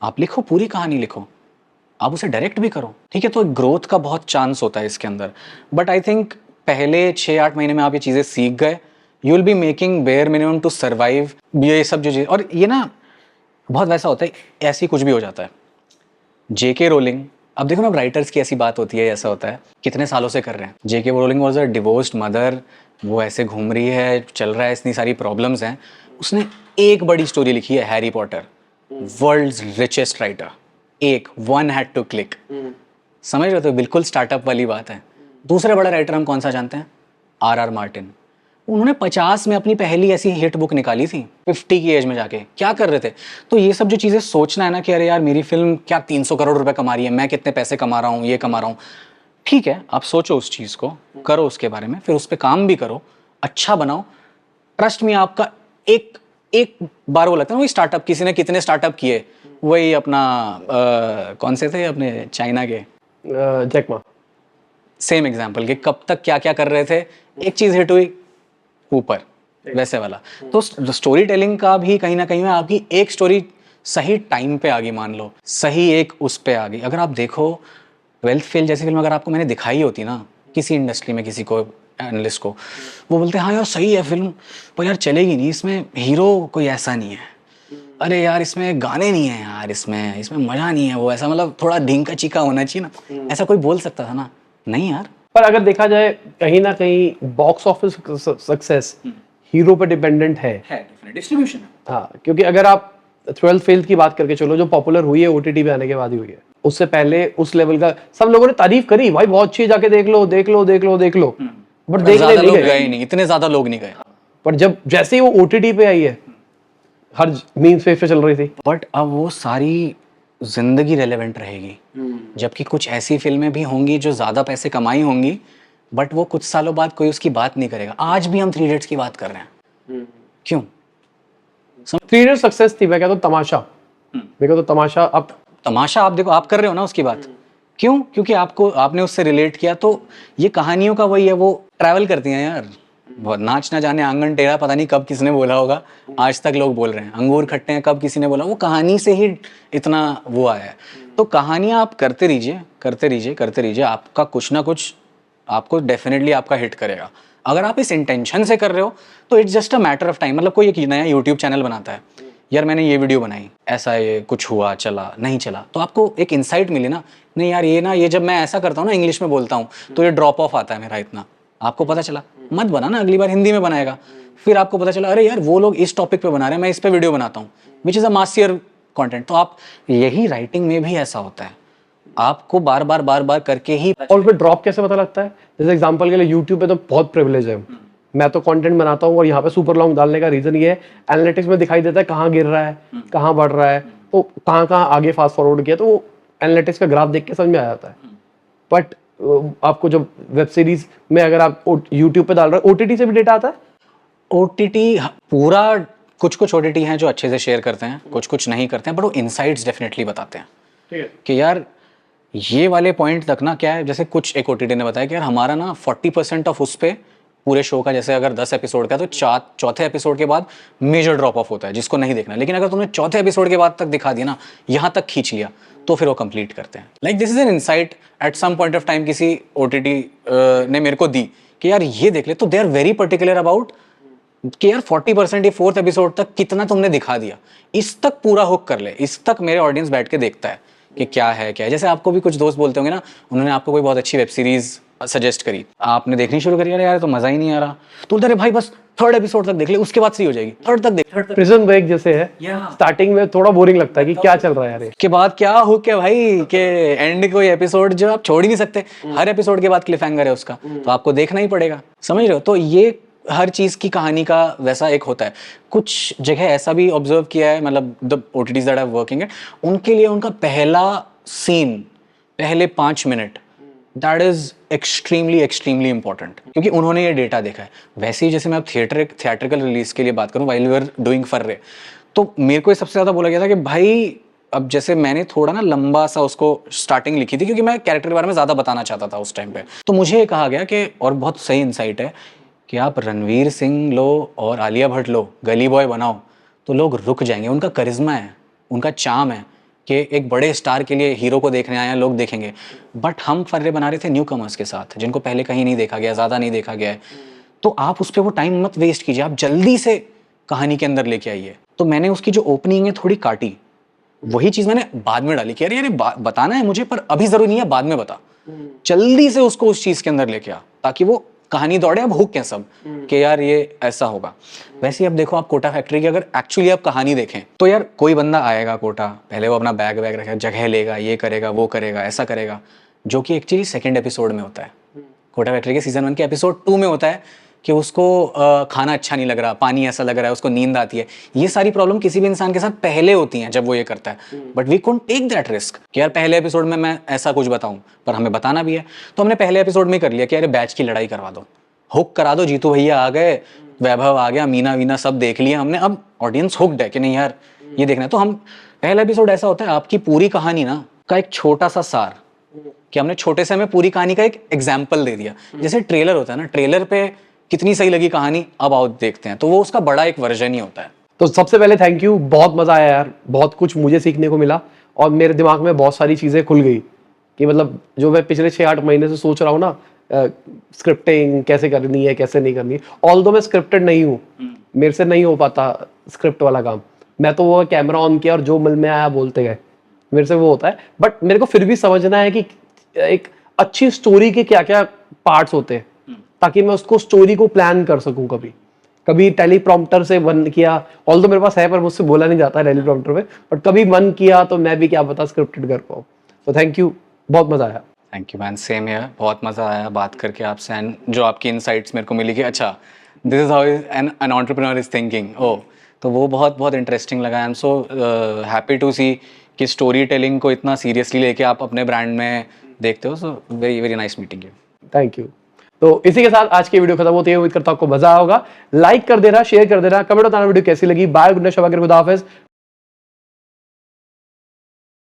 आप लिखो, पूरी कहानी लिखो, आप उसे डायरेक्ट भी करो, ठीक है। तो ग्रोथ का बहुत चांस होता है इसके अंदर। बट आई थिंक पहले 6-8 महीने में आप ये चीज़ें सीख गए, you will be making bare minimum to survive. ये सब जो चीज़, और ये ना बहुत वैसा होता है, ऐसी कुछ भी हो जाता है। J.K. रोलिंग, अब देखो ना, राइटर्स की ऐसी बात होती है, ऐसा होता है, कितने सालों से कर रहे हैं। J.K. Rolling was a divorced mother, वो ऐसे घूम रही है, चल रहा है, इतनी सारी प्रॉब्लम्स हैं, उसने एक बड़ी स्टोरी लिखी है, Harry Potter, world's richest writer, एक वन हैड टू क्लिक। समझ रहे हो? तो बिल्कुल स्टार्टअप वाली बात है। दूसरा बड़ा राइटर हम कौन सा जानते हैं? R.R. मार्टिन। उन्होंने 50 में अपनी पहली ऐसी हिट बुक निकाली थी, 50 की एज में जाके। क्या कर रहे थे? तो ये सब जो चीज़ें सोचना है ना, कि अरे यार मेरी फिल्म क्या 300 करोड़ रुपए कमा रही है, मैं कितने पैसे कमा रहा हूँ, ये कमा रहा हूँ, ठीक है, आप सोचो उस चीज़ को, करो उसके बारे में, फिर उस पर काम भी करो, अच्छा बनाओ। ट्रस्ट में आपका एक बार वो लगता है ना, वही स्टार्टअप, किसी ने कितने स्टार्टअप किए, वही अपना कौन से थे अपने चाइना के, जैक मा, सेम एग्जाम्पल, कि कब तक क्या क्या कर रहे थे, एक चीज़ हिट हुई ऊपर, वैसे वाला। तो स्टोरी टेलिंग का भी कहीं ना कहीं में आपकी एक स्टोरी सही टाइम पे आ गई, मान लो सही एक उस पे आ गई। अगर आप देखो 12th फेल जैसी फिल्म अगर आपको मैंने दिखाई होती ना, किसी इंडस्ट्री में किसी को, एनालिस्ट को, वो बोलते हैं हाँ यार सही है फिल्म, पर यार चलेगी नहीं, इसमें हीरो कोई ऐसा नहीं है, अरे यार इसमें गाने नहीं है यार, इसमें मजा नहीं है, वो ऐसा, मतलब थोड़ा ढींग का चीका होना चाहिए ना, ऐसा कोई बोल सकता था ना? नहीं यार। पर अगर देखा जाए कहीं ना कहीं बॉक्स ऑफिस सक्सेस हीरो पे डिपेंडेंट है डिस्ट्रीब्यूशन। हाँ, क्योंकि अगर आप 12th फेल की बात करके चलो, जो पॉपुलर हुई है ओटीटी पे आने के बाद ही हुई है, उससे पहले उस लेवल का सब लोगों ने तारीफ करी, भाई बहुत अच्छी है, जाके देख लो देख लो देख लो देख लो, बट देखने ज्यादा नहीं लोग गए। गए नहीं, इतने ज्यादा लोग नहीं गए। पर जब जैसे ही वो ओटीटी पे आई है, हर मीम्स पे चल रही थी। बट अब वो सारी जिंदगी रेलेवेंट रहेगी, जबकि कुछ ऐसी फिल्में भी होंगी जो ज्यादा पैसे कमाई होंगी, बट वो कुछ सालों बाद कोई उसकी बात नहीं करेगा। आज भी हम 3 इडियट्स की बात कर रहे हैं, क्यों? 3 इडियट्स सक्सेस थी, मैं कहता हूँ तमाशा, मेरे को तो तमाशा अब तमाशा आप देखो, आप कर रहे हो ना उसकी बात, क्यों? क्योंकि आपने उससे रिलेट किया। तो ये कहानियों का वही है, वो ट्रैवल करती हैं यार। नाच ना जाने आंगन टेढ़ा, पता नहीं कब किसने बोला होगा, आज तक लोग बोल रहे हैं। अंगूर खट्टे हैं, कब किसी ने बोला, वो कहानी से ही इतना वो आया है। तो कहानियां आप करते रहिए करते रहिए करते रहिए, आपका कुछ ना कुछ आपको डेफिनेटली आपका हिट करेगा। अगर आप इस इंटेंशन से कर रहे हो तो it's just a matter of time. मतलब कोई एक नया यूट्यूब चैनल बनाता है, यार मैंने ये वीडियो बनाई, ऐसा ये कुछ हुआ, चला नहीं चला, तो आपको एक इंसाइट मिली ना, नहीं यार ये जब मैं ऐसा करता हूँ ना, इंग्लिश में बोलता हूँ तो ये ड्रॉप ऑफ आता है मेरा इतना, आपको पता चला, मत बना ना, अगली बार हिंदी में बनाएगा। फिर आपको पता चला, अरे यार वो लोग इस टॉपिक पे बना रहे हैं, मैं इस पे वीडियो बनाता हूँ, विच इज़ अ मासियर कंटेंट। तो आप यही राइटिंग में भी ऐसा होता है, आपको बार बार करके ही। और उसमें ड्रॉप कैसे पता लगता है? जैसे एग्जांपल के लिए यूट्यूब पे तो बहुत प्रिविलेज है, मैं तो कंटेंट बनाता हूँ और यहाँ पे सुपर लॉन्ग डालने का रीजन ये है, एनालिटिक्स में दिखाई देता है कहाँ गिर रहा है, कहाँ बढ़ रहा है, तो कहाँ आगे फास्ट फॉरवर्ड किया, तो वो एनालिटिक्स का ग्राफ देख के समझ में आ जाता है। बट आपको जब वेब सीरीज में अगर आप यूट्यूब पे डाल रहे हो, ओटीटी से भी डेटा आता है? ओटीटी पूरा, कुछ ओटीटी हैं जो अच्छे से शेयर करते हैं, कुछ नहीं करते हैं, बट वो इनसाइट्स डेफिनेटली बताते हैं। ठीक है कि यार ये वाले पॉइंट तक ना क्या है, जैसे कुछ एक ओटीटी ने बताया कि यार हमारा ना 40% ऑफ उस पे पूरे शो का, जैसे अगर 10 एपिसोड का, तो चौथे एपिसोड के बाद मेजर ड्रॉप ऑफ होता है, जिसको नहीं देखना। लेकिन अगर तुमने चौथे एपिसोड के बाद तक दिखा दिया ना, यहाँ तक खींच लिया, तो फिर वो कंप्लीट करते हैं। Like this is an insight at some point of time किसी ओटीटी ने मेरे को दी कि यार ये देख ले, तो they are very particular about कि यार 40% ये 4th एपिसोड तक कितना तुमने दिखा दिया, इस तक पूरा हुक कर ले, इस तक मेरे ऑडियंस बैठ के देखता है कि क्या है क्या है। जैसे आपको भी कुछ दोस्त बोलते होंगे ना, उन्होंने आपको कोई बहुत अच्छी वेब सीरीज सजेस्ट करी, आपने देखनी शुरू करी, यार तो मजा ही नहीं आ रहा, तो अरे भाई बस 3rd एपिसोड तक देख ले, उसके बाद सही हो जाएगी, 3rd तक देख। प्रिजन ब्रेक जैसे है, स्टार्टिंग में थोड़ा बोरिंग लगता है कि क्या चल रहा है यार, के बाद क्या हुक है भाई, के एंड कोई एपिसोड जो आप छोड़ ही नहीं सकते, हर एपिसोड के बाद क्लिफ हैंगर है उसका, तो आपको देखना ही पड़ेगा, समझ रहे हो? तो ये हर चीज की कहानी का वैसा एक होता है। कुछ जगह ऐसा भी ऑब्जर्व किया है, मतलब the OTTs that are working है, उनके लिए उनका पहला सीन, पहले 5 minute, that is extremely important, क्योंकि उन्होंने ये डेटा देखा है। वैसे ही जैसे मैं अब थिएट्रिकल रिलीज के लिए बात करूं, व्हाइल वी आर डूइंग फर्रे, तो मेरे को सबसे ज्यादा बोला गया था कि भाई, अब जैसे मैंने थोड़ा ना लंबा सा उसको स्टार्टिंग लिखी थी, क्योंकि मैं कैरेक्टर के बारे में ज्यादा बताना चाहता था उस टाइम पे, तो मुझे ये कहा गया कि, और बहुत सही इंसाइट है, कि आप रणवीर सिंह लो और आलिया भट्ट लो, गली बॉय बनाओ, तो लोग रुक जाएंगे। उनका करिश्मा है, उनका चार्म है कि एक बड़े स्टार के लिए हीरो को देखने आए हैं, लोग देखेंगे। बट हम फर्रे बना रहे थे न्यू कमर्स के साथ, जिनको पहले कहीं नहीं देखा गया, ज़्यादा नहीं देखा गया है, तो आप उस पर वो टाइम मत वेस्ट कीजिए, आप जल्दी से कहानी के अंदर लेके आइए। तो मैंने उसकी जो ओपनिंग है थोड़ी काटी, वही चीज़ मैंने बाद में डाली कि अरे यार बताना है मुझे, पर अभी ज़रूरी नहीं है, बाद में बता, जल्दी से उसको उस चीज़ के अंदर लेके आ, ताकि वो कहानी दौड़े। अब हुक है सब कि यार ये ऐसा होगा। वैसे ही अब देखो आप कोटा फैक्ट्री की अगर एक्चुअली आप कहानी देखें, तो यार कोई बंदा आएगा कोटा, पहले वो अपना बैग रखेगा, जगह लेगा, ये करेगा, वो करेगा, ऐसा करेगा, जो कि एक्चुअली 2nd एपिसोड में होता है। कोटा फैक्ट्री के सीजन 1 के एपिसोड 2 में होता है कि उसको खाना अच्छा नहीं लग रहा, पानी ऐसा लग रहा है, उसको नींद आती है। ये सारी प्रॉब्लम किसी भी इंसान के साथ पहले होती हैं जब वो ये करता है, but we couldn't take that risk कि यार पहले एपिसोड में मैं ऐसा कुछ बताऊं, पर हमें बताना भी है। तो हमने पहले एपिसोड में कर लिया कि यार बैच की लड़ाई करवा दो, हुक करा दो, जीतू भैया आ गए, वैभव आ गया, मीना वीना सब देख लिया हमने, अब ऑडियंस हुक्ड है कि नहीं यार ये देखना है। तो हम पहला एपिसोड ऐसा होता है, आपकी पूरी कहानी ना का एक छोटा सा सार, कि हमने छोटे से में पूरी कहानी का एक एग्जाम्पल दे दिया। जैसे ट्रेलर होता है ना, ट्रेलर पे कितनी सही लगी कहानी, अब आओ देखते हैं, तो वो उसका बड़ा एक वर्जन ही होता है। तो सबसे पहले थैंक यू, बहुत मजा आया यार, बहुत कुछ मुझे सीखने को मिला, और मेरे दिमाग में बहुत सारी चीजें खुल गई कि मतलब जो मैं पिछले 6-8 महीने से सोच रहा हूँ ना, स्क्रिप्टिंग कैसे करनी है, कैसे नहीं करनी है। ऑल्दो मैं स्क्रिप्टेड नहीं हूँ, मेरे से नहीं हो पाता स्क्रिप्ट वाला काम, मैं तो वो कैमरा ऑन किया और जो मन में आया बोलते गए, मेरे से वो होता है। बट मेरे को फिर भी समझना है कि एक अच्छी स्टोरी के क्या क्या पार्ट्स होते हैं ताकि मैं उसको स्टोरी को प्लान कर सकूं। कभी कभी टेलीप्रॉम्प्टर से मन किया, ऑल तो मेरे पास है पर मुझसे बोला नहीं जाता टेलीप्रॉम्प्टर में, बट कभी मन किया तो मैं भी क्या पता स्क्रिप्टेड कर पाऊँ। तो थैंक यू, बहुत मजा आया। Thank you man, same here, बहुत मज़ा आया बात करके आपसे एंड जो आपकी इनसाइट्स मेरे को मिली कि अच्छा this is how an entrepreneur is thinking, ओ तो वो बहुत बहुत इंटरेस्टिंग लगा। I am so happy to see कि स्टोरी टेलिंग को इतना सीरियसली लेके आप अपने ब्रांड में देखते हो। So very very nice meeting you. Thank you. तो इसी के साथ आज की वीडियो खत्म होती है। उम्मीद करता हूं आपको मजा आया होगा। लाइक कर देना, शेयर कर देना, कमेंट बताना वीडियो कैसी लगी। बाय, गुड नाइट, शबा खैर, खुदा हाफिज।